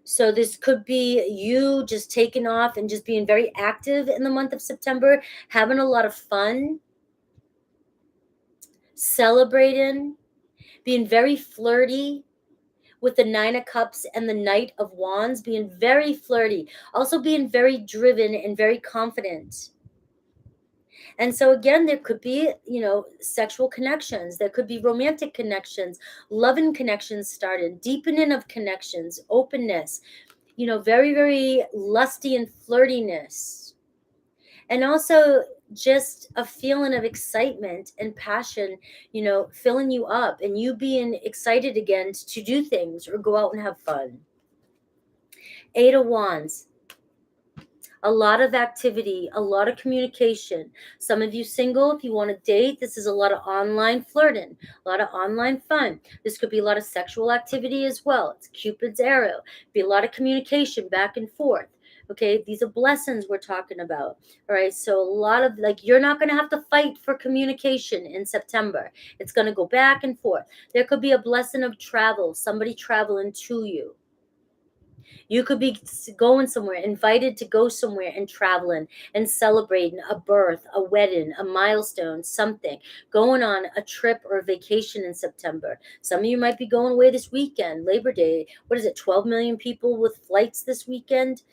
So this could be you just taking off and just being very active in the month of September, having a lot of fun, celebrating, being very flirty with the Nine of Cups and the Knight of Wands, being very flirty, also being very driven and very confident. And so again, there could be, sexual connections, there could be romantic connections, loving connections started, deepening of connections, openness, very, very lusty and flirtiness. And also just a feeling of excitement and passion, filling you up and you being excited again to do things or go out and have fun. Eight of Wands. A lot of activity, a lot of communication. Some of you single, if you want to date, this is a lot of online flirting, a lot of online fun. This could be a lot of sexual activity as well. It's Cupid's arrow. Be a lot of communication back and forth. Okay, these are blessings we're talking about. All right, so a lot of you're not going to have to fight for communication in September. It's going to go back and forth. There could be a blessing of travel, somebody traveling to you. You could be going somewhere, invited to go somewhere and traveling and celebrating a birth, a wedding, a milestone, something. Going on a trip or a vacation in September. Some of you might be going away this weekend, Labor Day. What is it, 12 million people with flights this weekend?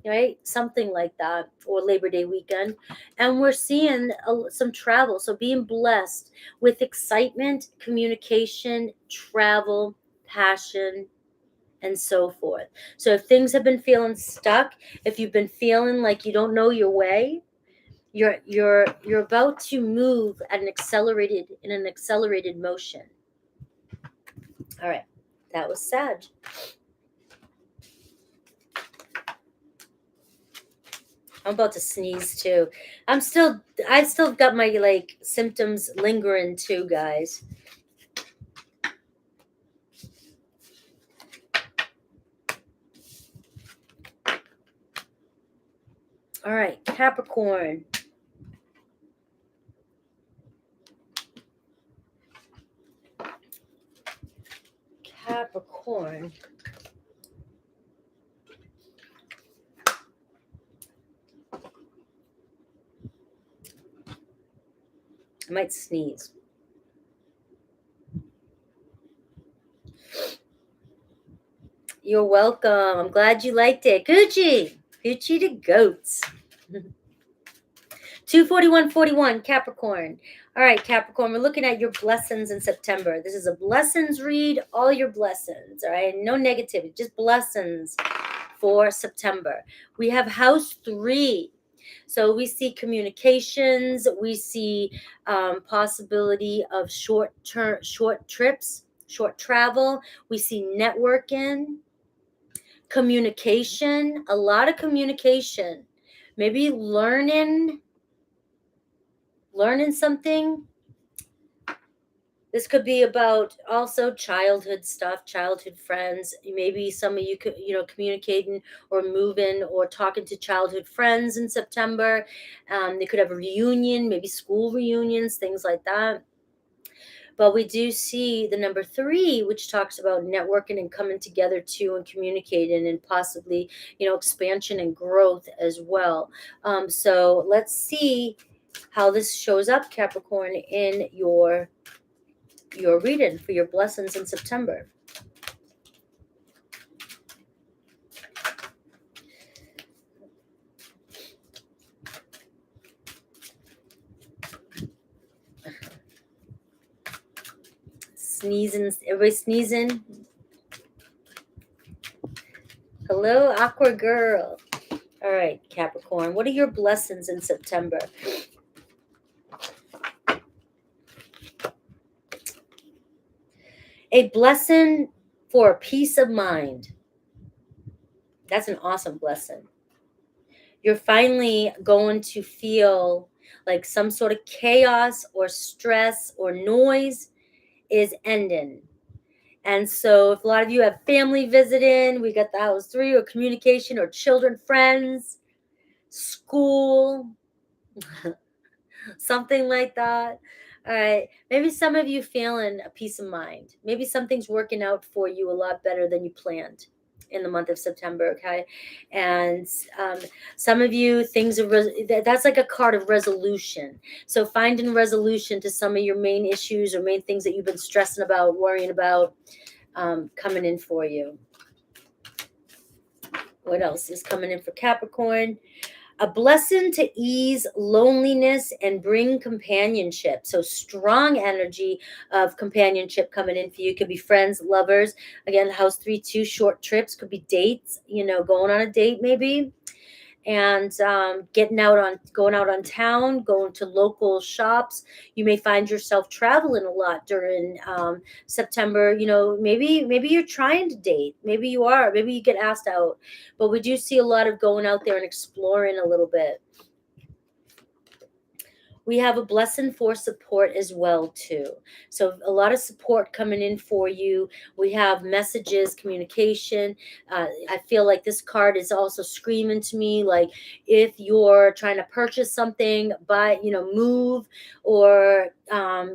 Right? Something like that, or Labor Day weekend. And we're seeing some travel. So being blessed with excitement, communication, travel, passion, and so forth. So if things have been feeling stuck, if you've been feeling like you don't know your way, you're about to move at an accelerated motion. All right, that was Sag. I'm about to sneeze too. I still got my symptoms lingering too, guys. All right, Capricorn. Capricorn. I might sneeze. You're welcome. I'm glad you liked it. Gucci to goats. 24141, Capricorn. All right, Capricorn, we're looking at your blessings in September. This is a blessings read, all your blessings, all right? No negativity, just blessings for September. We have house 3. So we see communications, we see possibility of short trips, short travel. We see networking, communication, a lot of communication. Maybe learning something. This could be about also childhood stuff, childhood friends. Maybe some of you could, communicating or moving or talking to childhood friends in September. They could have a reunion, maybe school reunions, things like that. But we do see the number 3, which talks about networking and coming together too and communicating and possibly, expansion and growth as well. So let's see how this shows up, Capricorn, in your reading for your blessings in September. Sneezing, everybody sneezing. Hello, Aqua Girl. All right, Capricorn, what are your blessings in September? A blessing for peace of mind. That's an awesome blessing. You're finally going to feel like some sort of chaos or stress or noise is ending. And so if a lot of you have family visiting, we got the house 3, or communication, or children, friends, school, something like that. All right. Maybe some of you feeling a peace of mind. Maybe something's working out for you a lot better than you planned in the month of September. Okay. And some of you, things are, that's like a card of resolution. So finding resolution to some of your main issues or main things that you've been stressing about, worrying about, coming in for you. What else is coming in for Capricorn? A blessing to ease loneliness and bring companionship. So strong energy of companionship coming in for you. Could be friends, lovers. Again, house 3-2, short trips. Could be dates, going on a date maybe. And going out on town, going to local shops. You may find yourself traveling a lot during September. Maybe you're trying to date. Maybe you are. Maybe you get asked out. But we do see a lot of going out there and exploring a little bit. We have a blessing for support as well too. So a lot of support coming in for you. We have messages, communication. I feel like this card is also screaming to me, like if you're trying to purchase something, move, or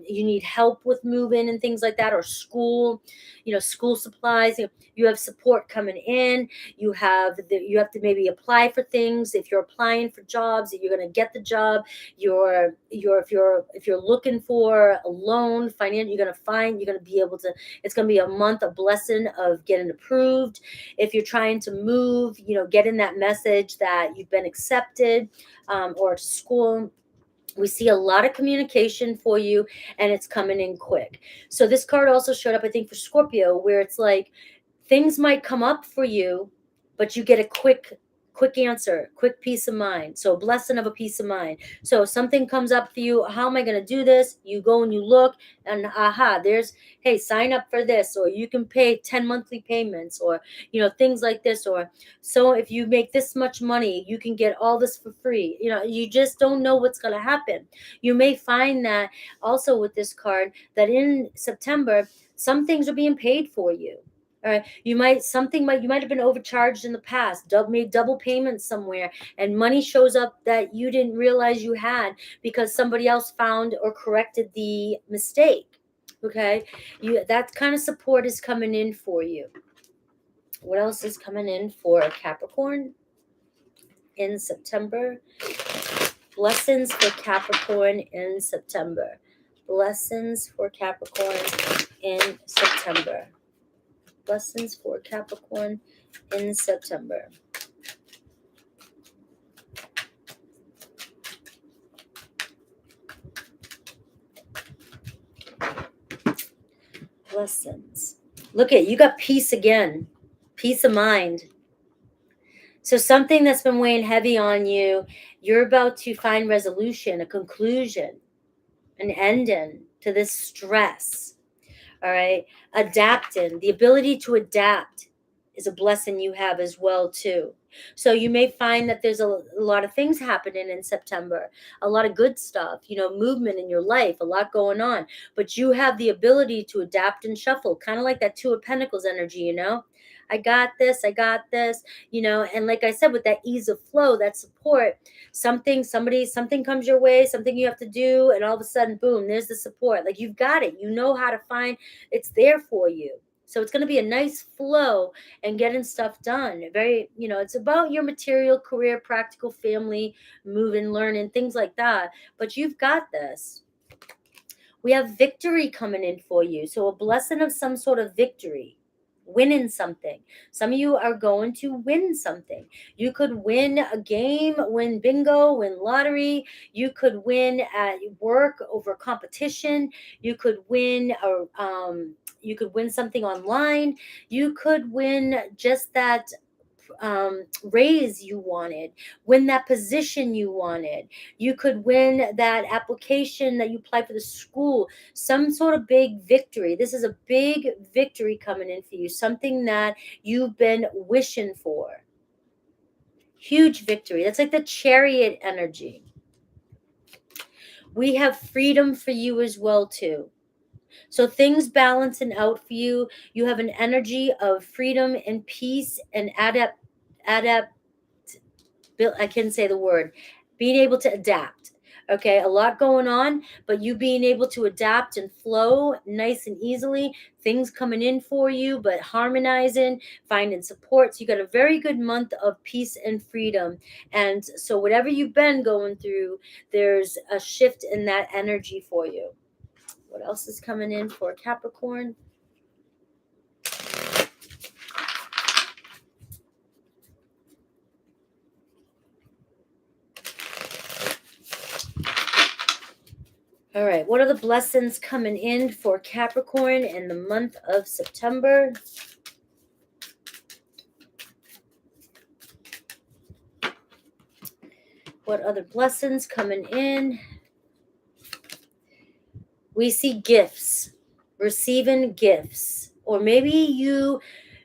you need help with moving and things like that, or school, school supplies. You have support coming in. You have to maybe apply for things. If you're applying for jobs, you're going to get the job. If you're looking for a loan, you're going to be able to. It's going to be a month, a blessing of getting approved. If you're trying to move, getting that message that you've been accepted, or to school. We see a lot of communication for you, and it's coming in quick. So this card also showed up, I think, for Scorpio, where it's like things might come up for you, but you get a quick answer, quick peace of mind. So a blessing of a peace of mind. So if something comes up for you, how am I going to do this? You go and you look, and hey, sign up for this, or you can pay 10 monthly payments, or things like this. Or so if you make this much money, you can get all this for free. You just don't know what's going to happen. You may find that also with this card, that in September some things are being paid for you. All right, you might have been overcharged in the past, made double payments somewhere, and money shows up that you didn't realize you had because somebody else found or corrected the mistake. Okay, that kind of support is coming in for you. What else is coming in for Capricorn in September? Blessings for Capricorn in September. Blessings for Capricorn in September. Blessings for Capricorn in September. Blessings. Look you got peace again. Peace of mind. So something that's been weighing heavy on you, you're about to find resolution, a conclusion, an ending to this stress. All right. Adapting. The ability to adapt is a blessing you have as well too. So you may find that there's a lot of things happening in September, a lot of good stuff, movement in your life, a lot going on, but you have the ability to adapt and shuffle, kind of like that Two of Pentacles energy. I got this, and like I said, with that ease of flow, that support, something comes your way, something you have to do, and all of a sudden, boom, there's the support. Like you've got it, how to find, it's there for you. So it's going to be a nice flow and getting stuff done. Very, it's about your material, career, practical, family, moving, learning, things like that. But you've got this. We have victory coming in for you. So a blessing of some sort of victory, winning something. Some of you are going to win something. You could win a game, win bingo, win lottery. You could win at work over competition. You could win something online. You could win just that raise you wanted, win that position you wanted. You could win that application that you applied for the school, some sort of big victory. This is a big victory coming in for you, something that you've been wishing for. Huge victory. That's like the Chariot energy. We have freedom for you as well too. So things balancing out for you. You have an energy of freedom and peace and adapt. I can't say the word. Being able to adapt. Okay, a lot going on, but you being able to adapt and flow nice and easily, things coming in for you, but harmonizing, finding support. So you got a very good month of peace and freedom. And so whatever you've been going through, there's a shift in that energy for you. What else is coming in for Capricorn? All right, what are the blessings coming in for Capricorn in the month of September? What other blessings coming in? We see gifts, receiving gifts. Or maybe you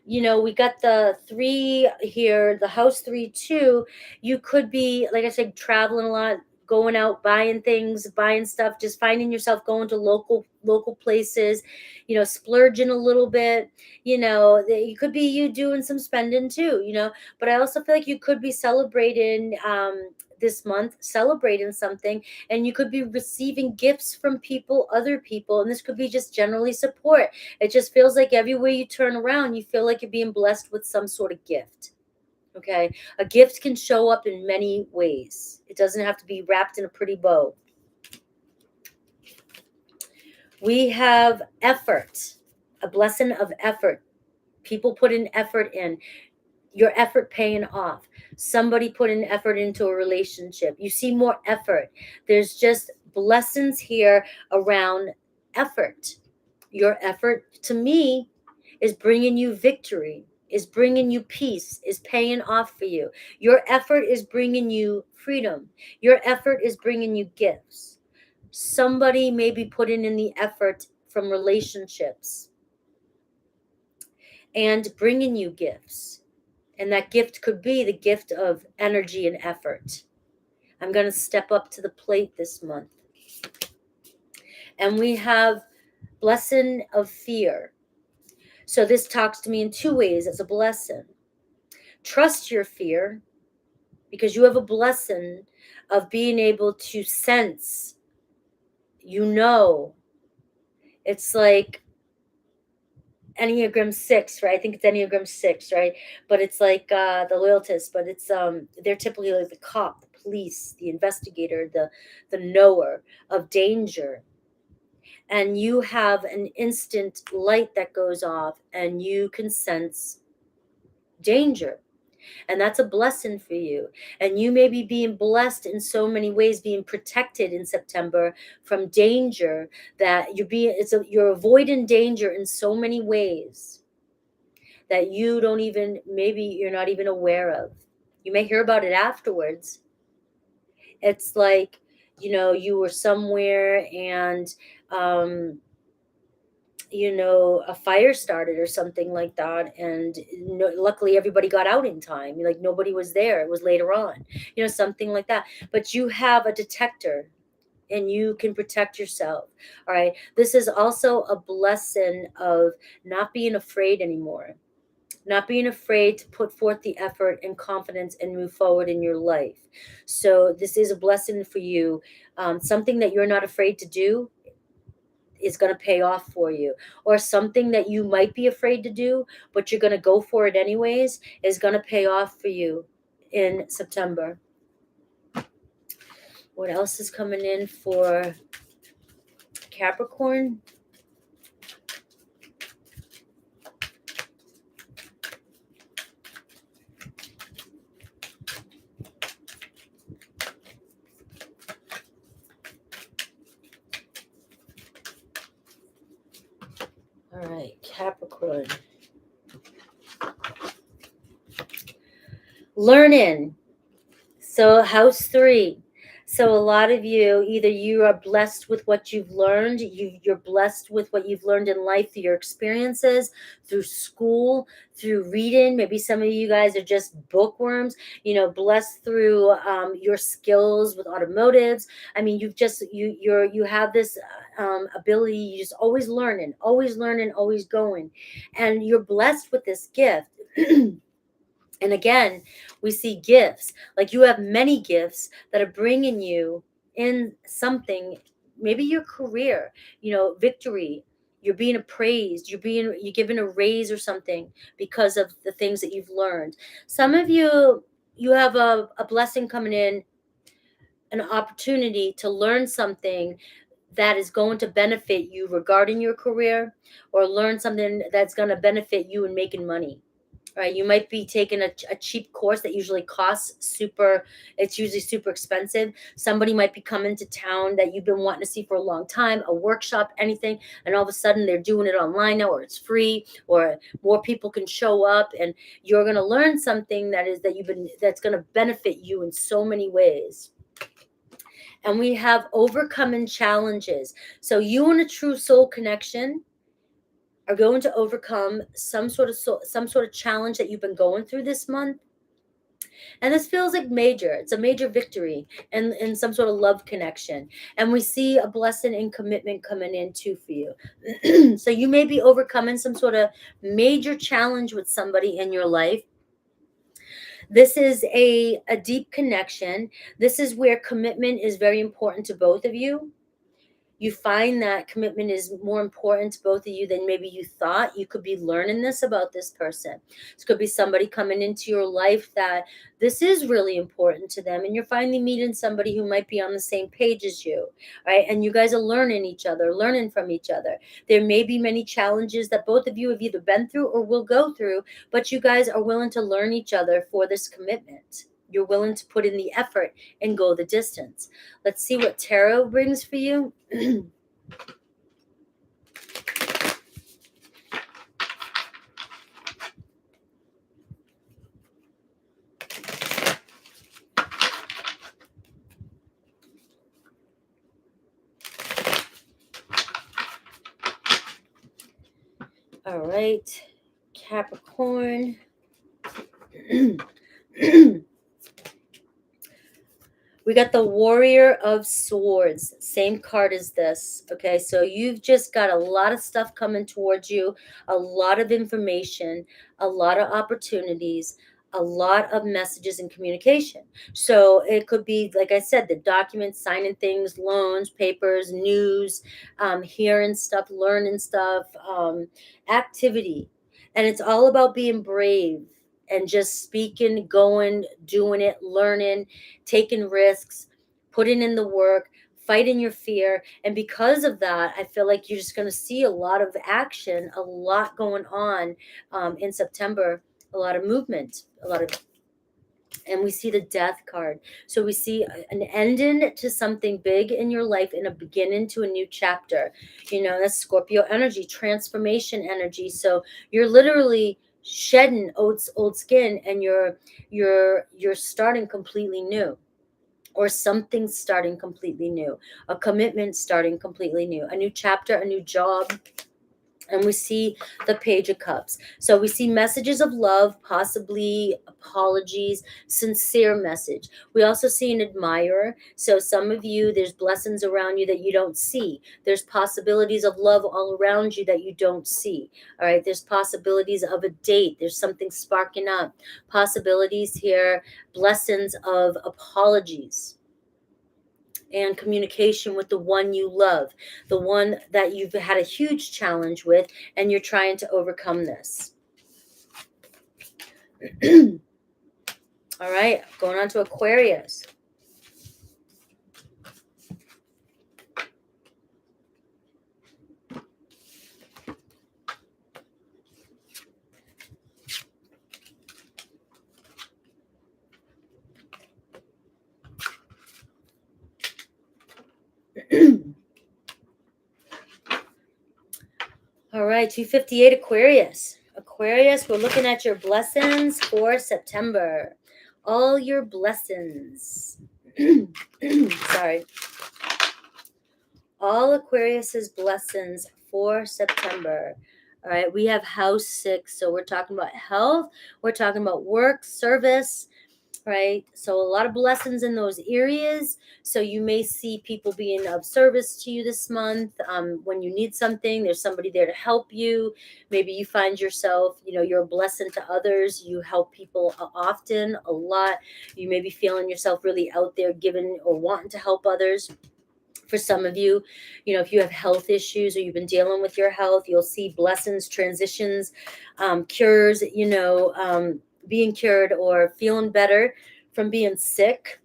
know, we got the 3 here, the house 3 too. You could be, like I said, traveling a lot, going out, buying things, buying stuff, just finding yourself going to local places, you know, splurging a little bit. You know, it could be you doing some spending too, you know. But I also feel like you could be celebrating this month, celebrating something, and you could be receiving gifts from people, other people, and this could be just generally support. It just feels like everywhere you turn around, you feel like you're being blessed with some sort of gift. Okay, a gift can show up in many ways. It doesn't have to be wrapped in a pretty bow. We have effort, a blessing of effort. People put in effort in. Your effort paying off. Somebody put an effort into a relationship. You see more effort. There's just blessings here around effort. Your effort, to me, is bringing you victory, is bringing you peace, is paying off for you. Your effort is bringing you freedom. Your effort is bringing you gifts. Somebody may be putting in the effort from relationships and bringing you gifts. And that gift could be the gift of energy and effort. I'm going to step up to the plate this month. And we have blessing of fear. So this talks to me in 2 ways as a blessing. Trust your fear, because you have a blessing of being able to sense, you know, it's like Enneagram 6, right? I think it's Enneagram 6, right? But it's like the loyalist, but it's they're typically like the cop, the police, the investigator, the knower of danger. And you have an instant light that goes off and you can sense danger. And that's a blessing for you. And you may be being blessed in so many ways, being protected in September from danger, that you're avoiding danger in so many ways that you don't even, maybe you're not even aware of. You may hear about it afterwards. It's like, you know, you were somewhere and you know, a fire started or something like that, and luckily everybody got out in time. Like nobody was there, it was later on, you know, something like that. But you have a detector and you can protect yourself. All right, this is also a blessing of not being afraid anymore, not being afraid to put forth the effort and confidence and move forward in your life. So this is a blessing for you. Something that you're not afraid to do is going to pay off for you, or something that you might be afraid to do but you're going to go for it anyways is going to pay off for you in September. What else is coming in for Capricorn? All right, Capricorn. Learning. So house 3. So a lot of you, either you are blessed with what you've learned, you're blessed with what you've learned in life through your experiences, through school, through reading. Maybe some of you guys are just bookworms, blessed through your skills with automotives. I mean, you have this ability. You just always learning, always going, and you're blessed with this gift. And again, we see gifts. Like you have many gifts that are bringing you in something, maybe your career, victory. You're being appraised. You're given a raise or something because of the things that you've learned. Some of you have a blessing coming in, an opportunity to learn something that is going to benefit you regarding your career, or learn something that's going to benefit you in making money. Right, you might be taking a cheap course that usually costs it's usually super expensive. Somebody might be coming to town that you've been wanting to see for a long time, a workshop, anything, and all of a sudden they're doing it online now, or it's free, or more people can show up, and you're going to learn something that's going to benefit you in so many ways. And we have overcoming challenges. So you and a true soul connection are going to overcome some sort of challenge that you've been going through this month. And this feels like it's a major victory and in some sort of love connection. And we see a blessing and commitment coming in too for you. So you may be overcoming some sort of major challenge with somebody in your life. This is a deep connection. This is where commitment is very important to both of you. You find that commitment is more important to both of you than maybe you thought. You could be learning this about this person. This could be somebody coming into your life that this is really important to them, and you're finally meeting somebody who might be on the same page as you, right? And you guys are learning from each other. There may be many challenges that both of you have either been through or will go through, but you guys are willing to learn each other for this commitment. You're willing to put in the effort and go the distance. Let's see what tarot brings for you. All right, Capricorn. We got the Warrior of Swords, same card as this. Okay, so you've just got a lot of stuff coming towards you, a lot of information, a lot of opportunities, a lot of messages and communication. So it could be, like I said, the documents, signing things, loans, papers, news, hearing stuff, learning stuff, activity. And it's all about being brave and just speaking, going, doing it, learning, taking risks, putting in the work, fighting your fear. And because of that, I feel like you're just going to see a lot of action, a lot going on in September, a lot of movement, and we see the Death card. So we see an ending to something big in your life and a beginning to a new chapter. That's Scorpio energy, transformation energy. So you're literally shedding old skin, and you're starting completely new, or something starting completely new, a commitment starting completely new, a new chapter, a new job. And we see the Page of Cups. So we see messages of love, possibly apologies, sincere message. We also see an admirer. So some of you, there's blessings around you that you don't see. There's possibilities of love all around you that you don't see. All right. There's possibilities of a date. There's something sparking up. Possibilities here, blessings of apologies and communication with the one you love, the one that you've had a huge challenge with, and you're trying to overcome this. All right, going on to Aquarius. All right, 258 Aquarius. Aquarius, we're looking at your blessings for September. All your blessings. Sorry. All Aquarius's blessings for September. All right, we have house 6, so we're talking about health, we're talking about work, service, right? So a lot of blessings in those areas. So you may see people being of service to you this month. When you need something, there's somebody there to help you. Maybe you find yourself, you're a blessing to others. You help people often, a lot. You may be feeling yourself really out there giving or wanting to help others. For some of you, if you have health issues or you've been dealing with your health, you'll see blessings, transitions, cures, being cured or feeling better from being sick.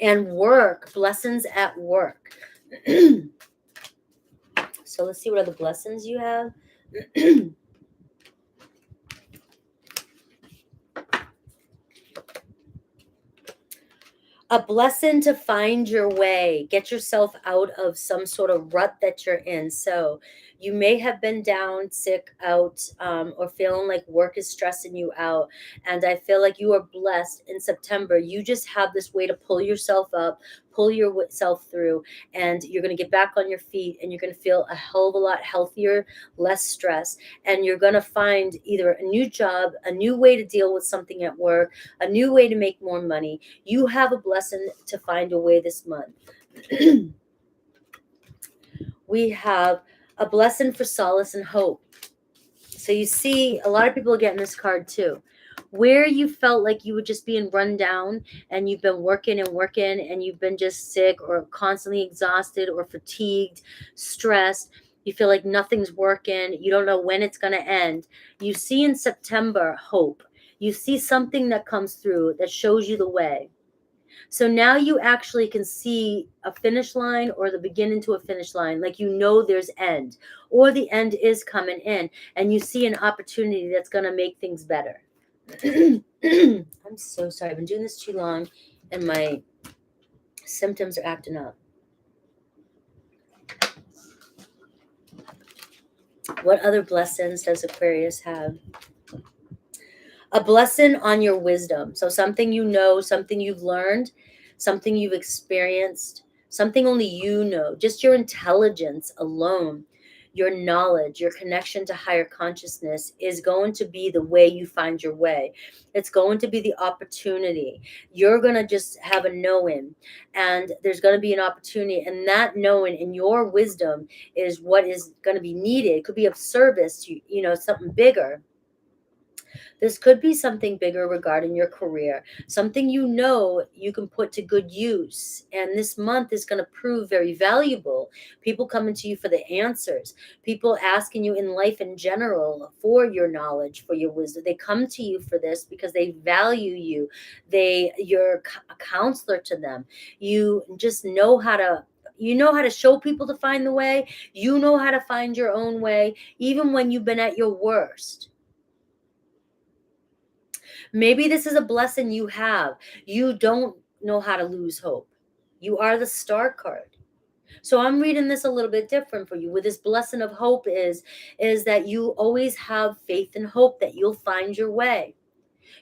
And work, blessings at work. So let's see what other blessings you have. A blessing to find your way, get yourself out of some sort of rut that you're in. So you may have been down, sick, out, or feeling like work is stressing you out. And I feel like you are blessed in September. You just have this way to pull yourself up, pull yourself through, and you're going to get back on your feet, and you're going to feel a hell of a lot healthier, less stress. And you're going to find either a new job, a new way to deal with something at work, a new way to make more money. You have a blessing to find a way this month. We have a blessing for solace and hope. So you see, a lot of people are getting this card too. Where you felt like you were just being run down and you've been working and you've been just sick or constantly exhausted or fatigued, stressed. You feel like nothing's working. You don't know when it's going to end. You see in September hope. You see something that comes through that shows you the way. So now you actually can see a finish line or the beginning to a finish line, like there's end, or the end is coming in, and you see an opportunity that's going to make things better. I'm so sorry. I've been doing this too long, and my symptoms are acting up. What other blessings does Aquarius have? A blessing on your wisdom. So something something you've learned, something you've experienced, something only you know, just your intelligence alone, your knowledge, your connection to higher consciousness is going to be the way you find your way. It's going to be the opportunity. You're going to just have a knowing, and there's going to be an opportunity, and that knowing and your wisdom is what is going to be needed. It could be of service to, something bigger. This could be something bigger regarding your career, something you can put to good use. And this month is going to prove very valuable. People coming to you for the answers, people asking you in life in general for your knowledge, for your wisdom. They come to you for this because they value you. You're a counselor to them. You just know how to show people to find the way. You know how to find your own way, even when you've been at your worst. Maybe this is a blessing you have. You don't know how to lose hope. You are the star card. So I'm reading this a little bit different for you. With this blessing of hope is that you always have faith and hope that you'll find your way.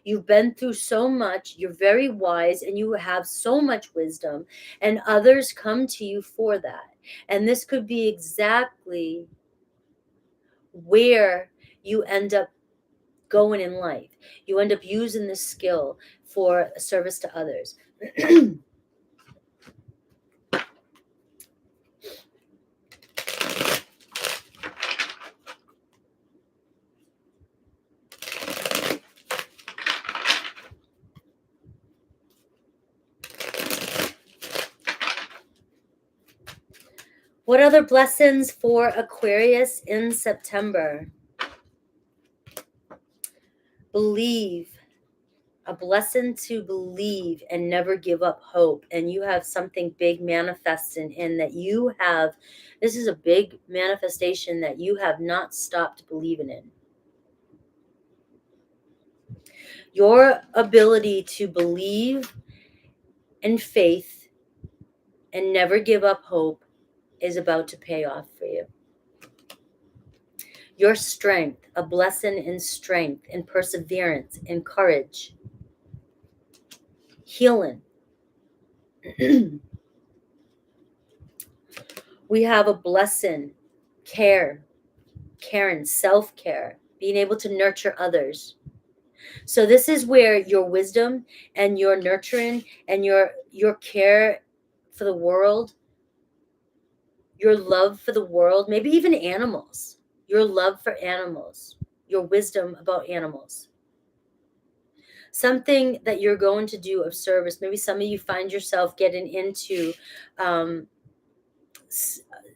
You've been through so much. You're very wise and you have so much wisdom, and others come to you for that. And this could be exactly where you end up going in life. You end up using this skill for service to others. What other blessings for Aquarius in September? Believe. A blessing to believe and never give up hope. And you have something big manifesting in that you have. This is a big manifestation that you have not stopped believing in. Your ability to believe in faith and never give up hope is about to pay off for you. Your strength, a blessing in strength, in perseverance, in courage, healing. We have a blessing, care, Karen, self-care, being able to nurture others. So this is where your wisdom and your nurturing and your care for the world, your love for the world, maybe even animals, your love for animals, your wisdom about animals. Something that you're going to do of service. Maybe some of you find yourself getting into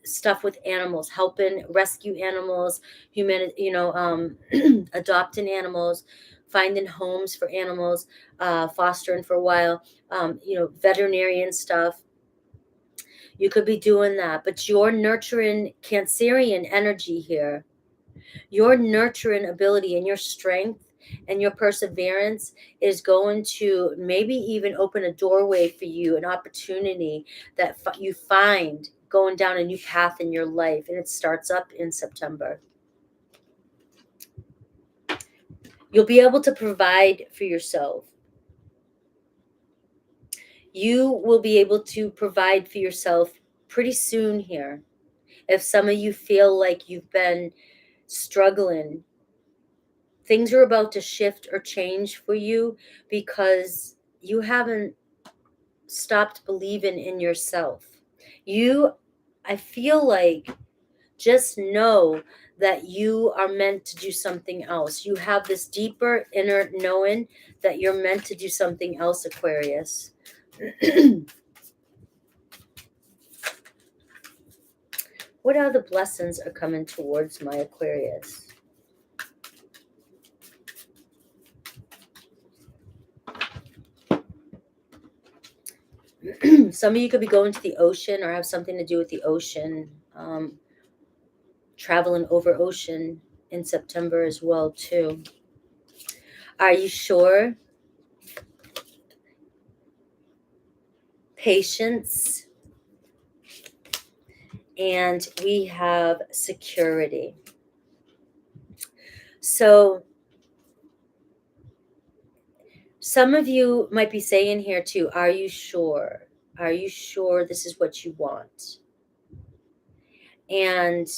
stuff with animals, helping rescue animals, adopting animals, finding homes for animals, fostering for a while, veterinarian stuff. You could be doing that, but you're nurturing Cancerian energy here. Your nurturing ability and your strength and your perseverance is going to maybe even open a doorway for you, an opportunity that you find going down a new path in your life, and it starts up in September. You'll be able to provide for yourself. You will be able to provide for yourself pretty soon here. If some of you feel like you've been struggling, things are about to shift or change for you because you haven't stopped believing in yourself. I feel like, just know that you are meant to do something else. You have this deeper inner knowing that you're meant to do something else, Aquarius. What other blessings are coming towards my Aquarius? Some of you could be going to the ocean or have something to do with the ocean, traveling over ocean in September as well too. Are you sure? Patience. And we have security. So some of you might be saying here too, are you sure? Are you sure this is what you want? And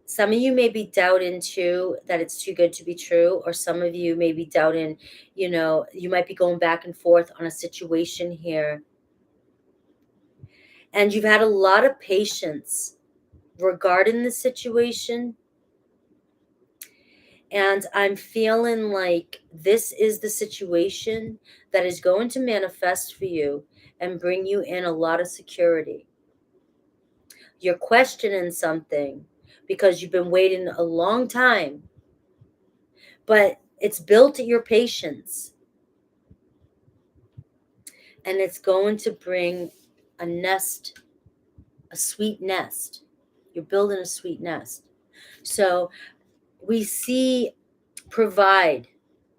some of you may be doubting too that it's too good to be true, or some of you may be doubting, you might be going back and forth on a situation here. And you've had a lot of patience regarding the situation. And I'm feeling like this is the situation that is going to manifest for you and bring you in a lot of security. You're questioning something because you've been waiting a long time, but it's built your patience. And it's going to bring a nest, a sweet nest. You're building a sweet nest. So we see provide.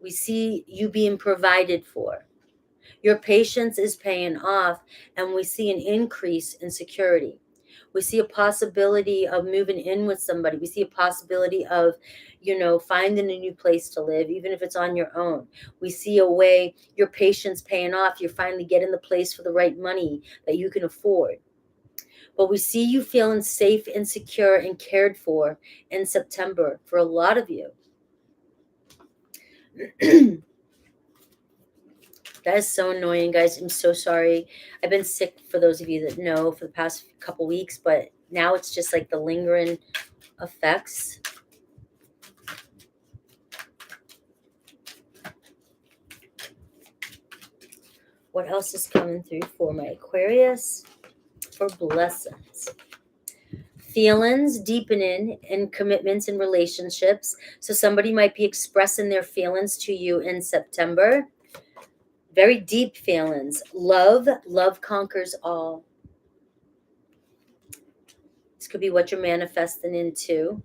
We see you being provided for. Your patience is paying off, and we see an increase in security. We see a possibility of moving in with somebody. We see a possibility of, finding a new place to live, even if it's on your own. We see a way your patience paying off. You're finally getting the place for the right money that you can afford. But we see you feeling safe and secure and cared for in September for a lot of you. That is so annoying, guys. I'm so sorry. I've been sick, for those of you that know, for the past couple weeks, but now it's just like the lingering effects. What else is coming through for my Aquarius? For blessings. Feelings deepening in commitments and relationships. So somebody might be expressing their feelings to you in September. Very deep feelings. Love conquers all. This could be what you're manifesting into.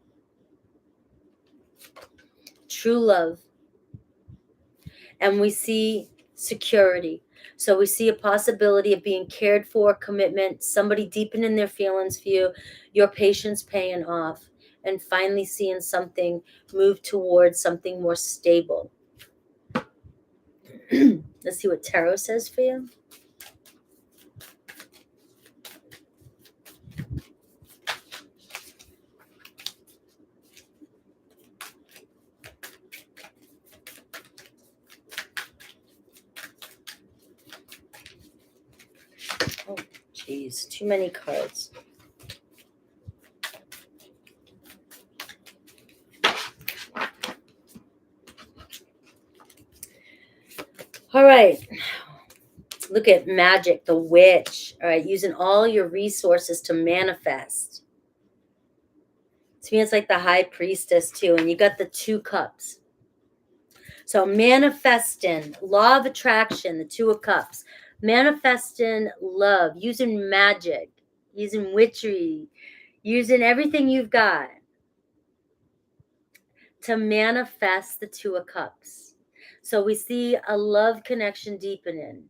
True love. And we see security. So we see a possibility of being cared for, commitment, somebody deepening their feelings for you, your patience paying off, and finally seeing something move towards something more stable. Let's see what tarot says for you. It's too many cards. All right. Look at magic, the witch. All right, using all your resources to manifest. To me, it's like the high priestess too, and you got the 2 cups. So manifesting, law of attraction, the 2 of cups. Manifesting love, using magic, using witchery, using everything you've got to manifest the 2 of cups. So we see a love connection deepening,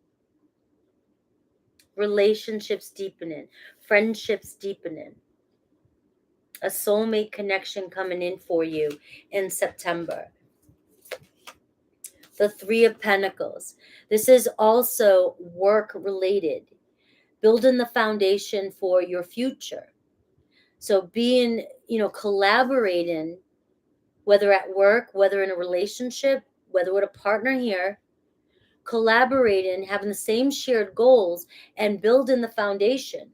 relationships deepening, friendships deepening, a soulmate connection coming in for you in September. The 3 of Pentacles. This is also work related, building the foundation for your future. So being, collaborating, whether at work, whether in a relationship, whether with a partner here, collaborating, having the same shared goals and building the foundation.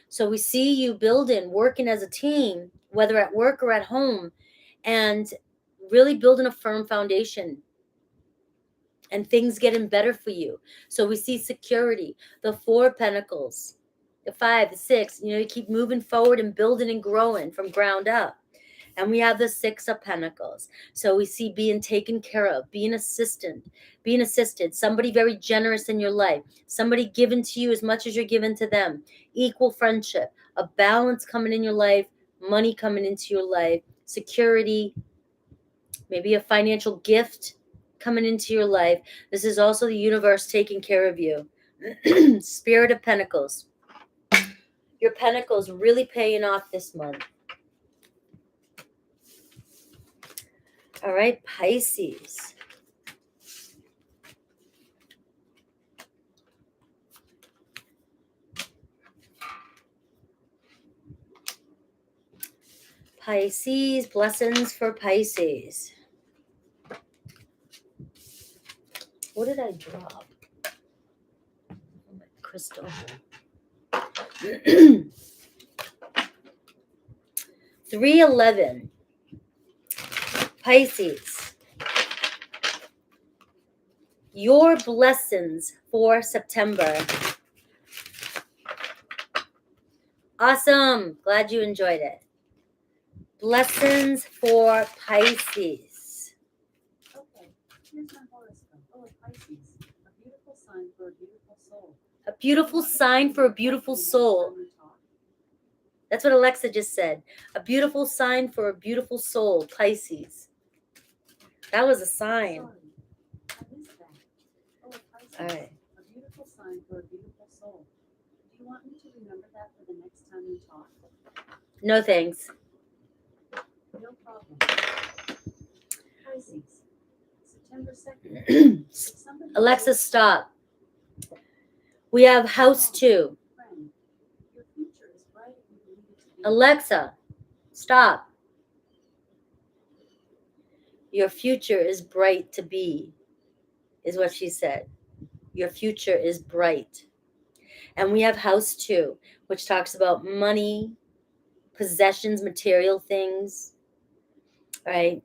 So we see you building, working as a team, whether at work or at home, and really building a firm foundation and things getting better for you. So we see security, the 4 of Pentacles, the 5, the 6, you keep moving forward and building and growing from ground up. And we have the 6 of Pentacles. So we see being taken care of, being assisted, somebody very generous in your life, somebody giving to you as much as you're giving to them, equal friendship, a balance coming in your life, money coming into your life, security, maybe a financial gift coming into your life. This is also the universe taking care of you. Spirit of Pentacles. Your Pentacles really paying off this month. All right, Pisces. Pisces, blessings for Pisces. What did I drop? Oh, my crystal. 311. Pisces. Your blessings for September. Awesome. Glad you enjoyed it. Blessings for Pisces. Okay, here's my horoscope. Oh, Pisces. A beautiful sign for a beautiful soul. A beautiful sign for a beautiful soul. That's what Alexa just said. A beautiful sign for a beautiful soul, Pisces. That was a sign. Sorry, I missed that. Oh, Pisces. All right. A beautiful sign for a beautiful soul. Do you want me to remember that for the next time we talk? No thanks. No problem. Pisces. September 2nd. Alexa, stop. We have house 2. Friend, your future is bright if you believe it to be. Alexa, stop. Your future is bright to be, is what she said. Your future is bright. And we have house 2, which talks about money, possessions, material things, right?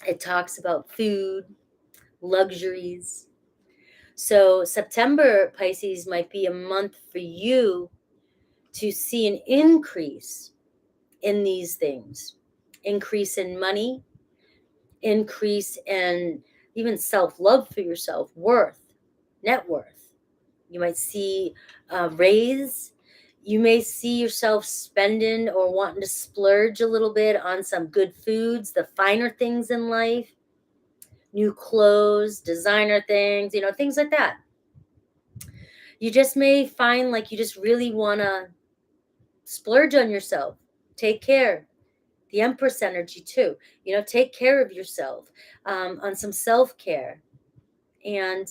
It talks about food, luxuries. So September, Pisces, might be a month for you to see an increase in these things. Increase in money, increase in even self-love for yourself, worth, net worth. You might see a raise. You may see yourself spending or wanting to splurge a little bit on some good foods, the finer things in life, new clothes, designer things, things like that. You just may find like you just really want to splurge on yourself. Take care. The Empress energy too. Take care of yourself on some self-care. And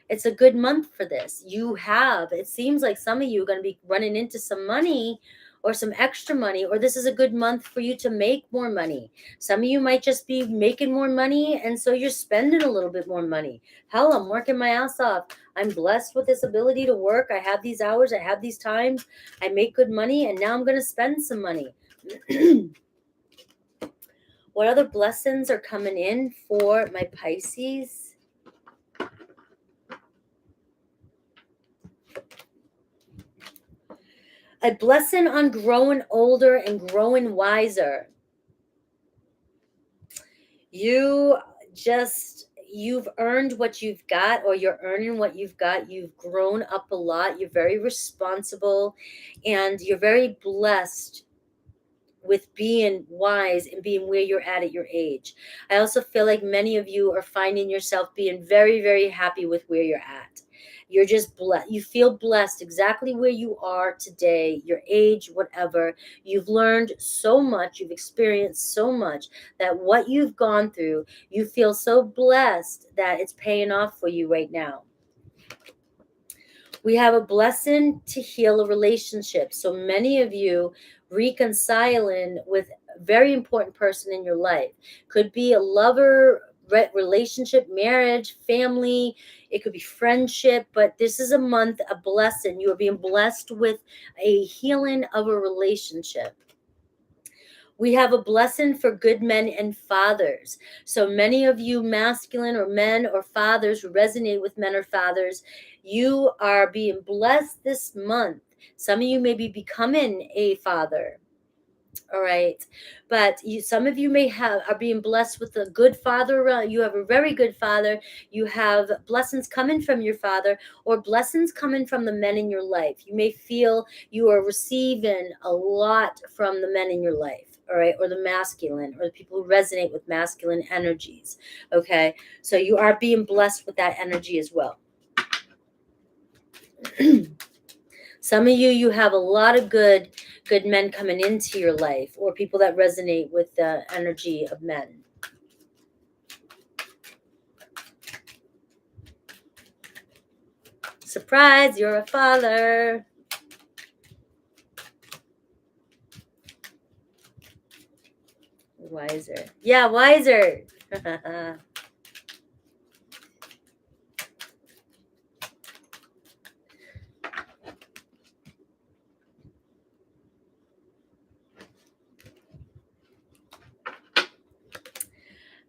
it's a good month for this. It seems like some of you are going to be running into some money or some extra money, or this is a good month for you to make more money. Some of you might just be making more money, and so you're spending a little bit more money. Hell, I'm working my ass off. I'm blessed with this ability to work. I have these hours, I have these times, I make good money, and now I'm going to spend some money. What other blessings are coming in for my Pisces? A blessing on growing older and growing wiser. You've earned what you've got, or you're earning what you've got. You've grown up a lot. You're very responsible, and you're very blessed with being wise and being where you're at your age. I also feel like many of you are finding yourself being very, very happy with where you're at. You're just blessed. You feel blessed exactly where you are today, your age, whatever. You've learned so much. You've experienced so much that what you've gone through, you feel so blessed that it's paying off for you right now. We have a blessing to heal a relationship. So many of you reconciling with a very important person in your life. Could be a lover, relationship, marriage, family. It could be friendship, but this is a month, a blessing. You are being blessed with a healing of a relationship. We have a blessing for good men and fathers. So many of you masculine or men or fathers who resonate with men or fathers, you are being blessed this month. Some of you may be becoming a father. All right. But some of you are being blessed with a good father. You have a very good father. You have blessings coming from your father, or blessings coming from the men in your life. You may feel you are receiving a lot from the men in your life. All right, or the masculine, or the people who resonate with masculine energies. Okay, so you are being blessed with that energy as well. Some of you have a lot of good men coming into your life, or people that resonate with the energy of men. Surprise, you're a father. Wiser. Yeah, wiser.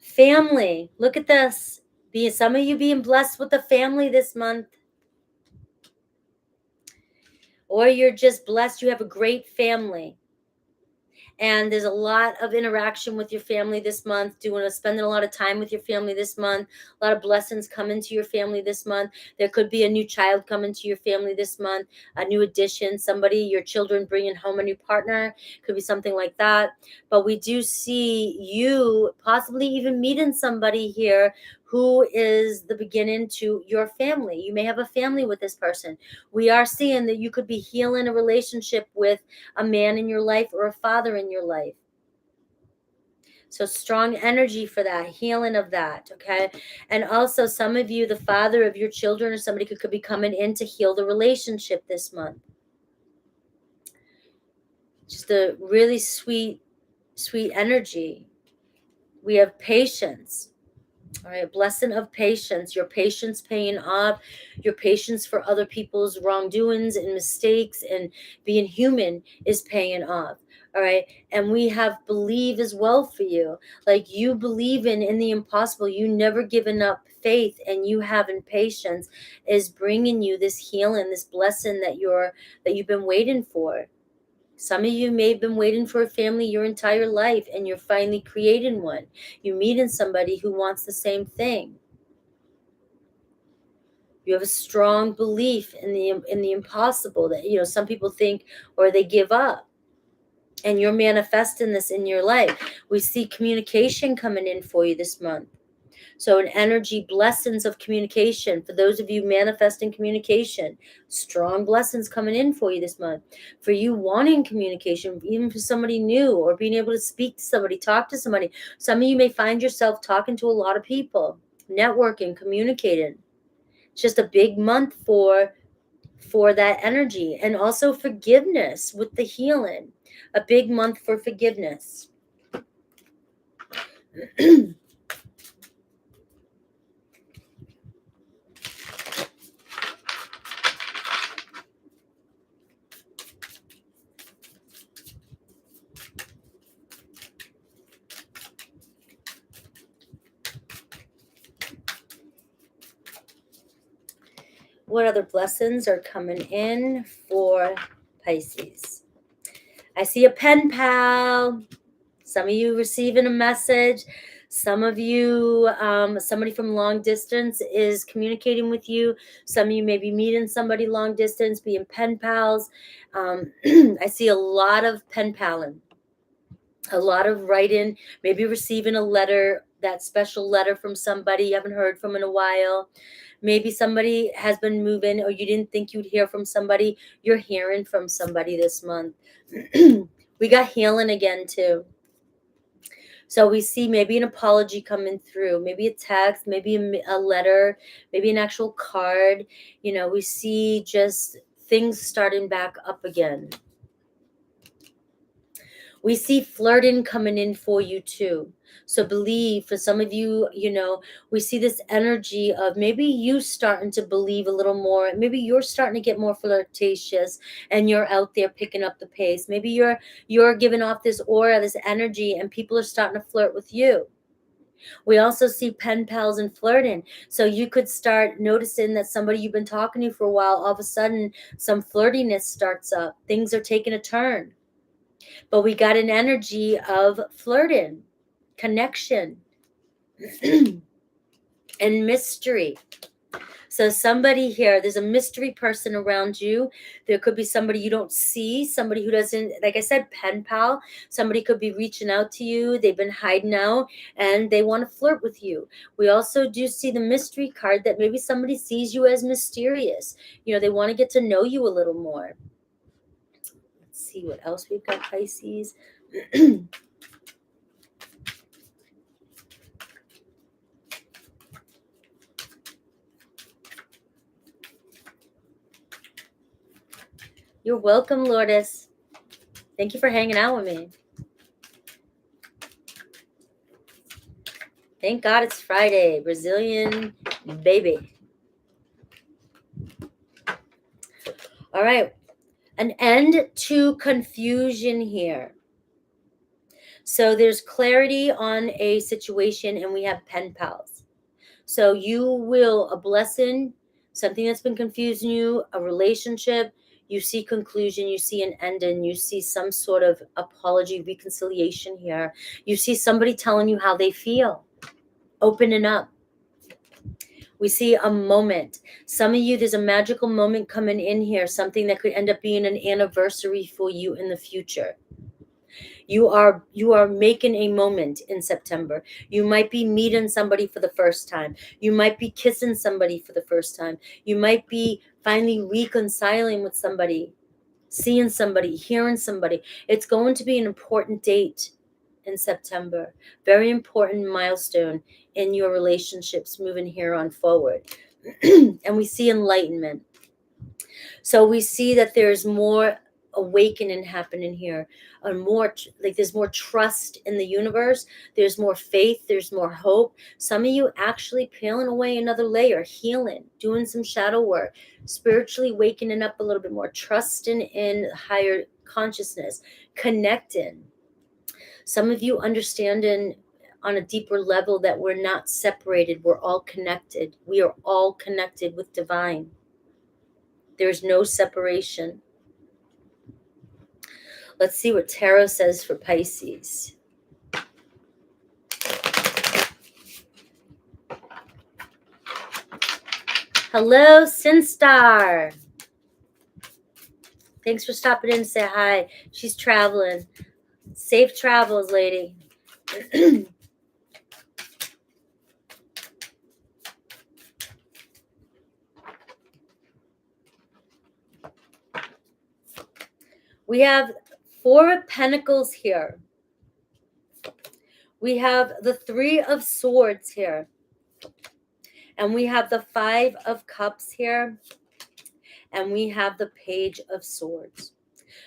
Family. Look at this. Some of you being blessed with a family this month. Or you're just blessed. You have a great family. And there's a lot of interaction with your family this month, spending a lot of time with your family this month, a lot of blessings coming to your family this month. There could be a new child coming to your family this month, a new addition, your children bringing home a new partner, could be something like that. But we do see you possibly even meeting somebody here who is the beginning to your family. You may have a family with this person. We are seeing that you could be healing a relationship with a man in your life or a father in your life. So strong energy for that, healing of that, okay? And also some of you, the father of your children or somebody could be coming in to heal the relationship this month. Just a really sweet energy. We have patience. All right, blessing of patience. Your patience paying off. Your patience for other people's wrongdoings and mistakes and being human is paying off. All right, and we have believe as well for you. Like you believe in the impossible. You never given up faith, and you having patience is bringing you this healing, this blessing that you've been waiting for. Some of you may have been waiting for a family your entire life, and you're finally creating one. You're meeting somebody who wants the same thing. You have a strong belief in the impossible that, some people think, or they give up. And you're manifesting this in your life. We see communication coming in for you this month. So an energy, blessings of communication. For those of you manifesting communication, strong blessings coming in for you this month. For you wanting communication, even for somebody new, or being able to speak to somebody, talk to somebody. Some of you may find yourself talking to a lot of people, networking, communicating. It's just a big month for for that energy. And also forgiveness with the healing. A big month for forgiveness. What other blessings are coming in for Pisces? I see a pen pal. Some of you receiving a message. Some of you, somebody from long distance is communicating with you. Some of you may be meeting somebody long distance, being pen pals. I see a lot of pen paling, a lot of writing, maybe receiving a letter, that special letter from somebody you haven't heard from in a while. Maybe somebody has been moving or you didn't think you'd hear from somebody. You're hearing from somebody this month. We got healing again too. So we see maybe an apology coming through, maybe a text, maybe a letter, maybe an actual card. You know, we see just things starting back up again. We see flirting coming in for you too. So believe, for some of you, you know, we see this energy of maybe you starting to believe a little more. Maybe you're starting to get more flirtatious and you're out there picking up the pace. Maybe you're giving off this aura, this energy, and people are starting to flirt with you. We also see pen pals and flirting. So you could start noticing that somebody you've been talking to for a while, all of a sudden some flirtiness starts up. Things are taking a turn. But we got an energy of flirting, connection, and mystery. So somebody here, there's a mystery person around you. There could be somebody you don't see, somebody who doesn't, like I said, pen pal. Somebody could be reaching out to you. They've been hiding out and they want to flirt with you. We also do see the mystery card that maybe somebody sees you as mysterious. You know, they want to get to know you a little more. Let's see what else we've got, Pisces. You're welcome, Lourdes. Thank you for hanging out with me. Thank God it's Friday. Brazilian baby. All right. An end to confusion here. So there's clarity on a situation and we have pen pals. So you will, a blessing, something that's been confusing you, a relationship, you see conclusion, you see an ending, you see some sort of apology, reconciliation here. You see somebody telling you how they feel, opening up. We see a moment. Some of you, there's a magical moment coming in here, something that could end up being an anniversary for you in the future. You are making a moment in September. You might be meeting somebody for the first time. You might be kissing somebody for the first time. You might be finally reconciling with somebody, seeing somebody, hearing somebody. It's going to be an important date in September. Very important milestone in your relationships moving here on forward. And we see enlightenment. So we see that there's more awakening happening here, or more like there's more trust in the universe, there's more faith, there's more hope. Some of you actually peeling away another layer, healing, doing some shadow work, spiritually waking up a little bit more, trusting in higher consciousness, connecting. Some of you understanding on a deeper level that we're not separated, we're all connected. We are all connected with divine. There's no separation. Let's see what tarot says for Pisces. Hello, Sinstar. Thanks for stopping in to say hi. She's traveling. Safe travels, lady. We have 4 of Pentacles here. We have the 3 of Swords here. And we have the 5 of Cups here. and we have the Page of Swords.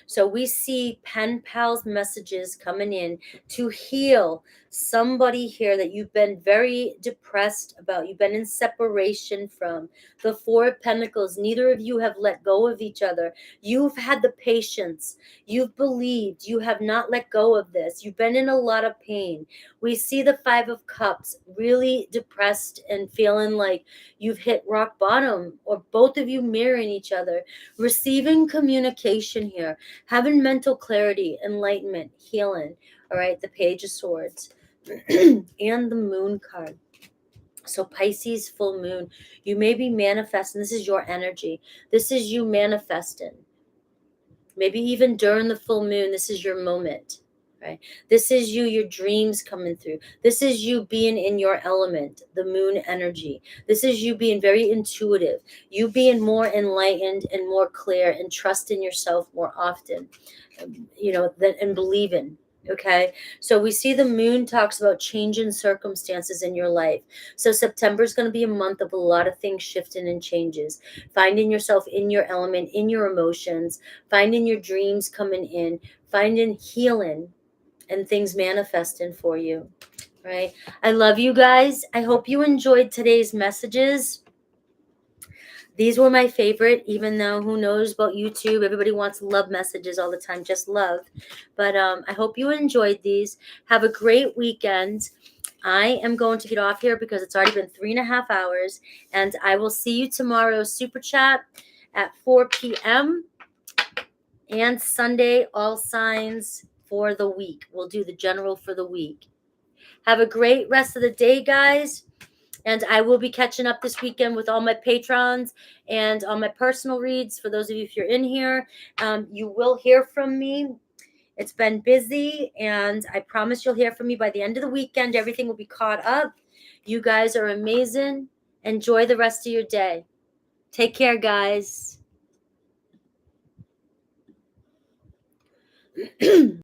So we see pen pals messages coming in to heal somebody here that you've been very depressed about. You've been in separation from. The Four of Pentacles. Neither of you have let go of each other. You've had the patience. You've believed. You have not let go of this. You've been in a lot of pain. We see the Five of Cups, really depressed and feeling like you've hit rock bottom, or both of you mirroring each other. Receiving communication here, having mental clarity, enlightenment, healing. All right, the Page of Swords and the Moon card. So Pisces full moon, you may be manifesting. This is your energy. This is you manifesting. Maybe even during the full moon, this is your moment, right? This is you, your dreams coming through. This is you being in your element, the moon energy. This is you being very intuitive, you being more enlightened and more clear and trusting yourself more often, and believing. Okay, so we see the moon talks about changing circumstances in your life. So September is going to be a month of a lot of things shifting and changes, finding yourself in your element, in your emotions, finding your dreams coming in, finding healing and things manifesting for you, right? I love you guys. I hope you enjoyed today's messages. These were my favorite, even though who knows about YouTube. Everybody wants love messages all the time, just love. But I hope you enjoyed these. Have a great weekend. I am going to get off here because it's already been 3.5 hours. And I will see you tomorrow, Super Chat at 4 p.m. And Sunday, all signs for the week. We'll do the general for the week. Have a great rest of the day, guys. And I will be catching up this weekend with all my patrons and all my personal reads. For those of you, if you're in here, you will hear from me. It's been busy, and I promise you'll hear from me by the end of the weekend. Everything will be caught up. You guys are amazing. Enjoy the rest of your day. Take care, guys.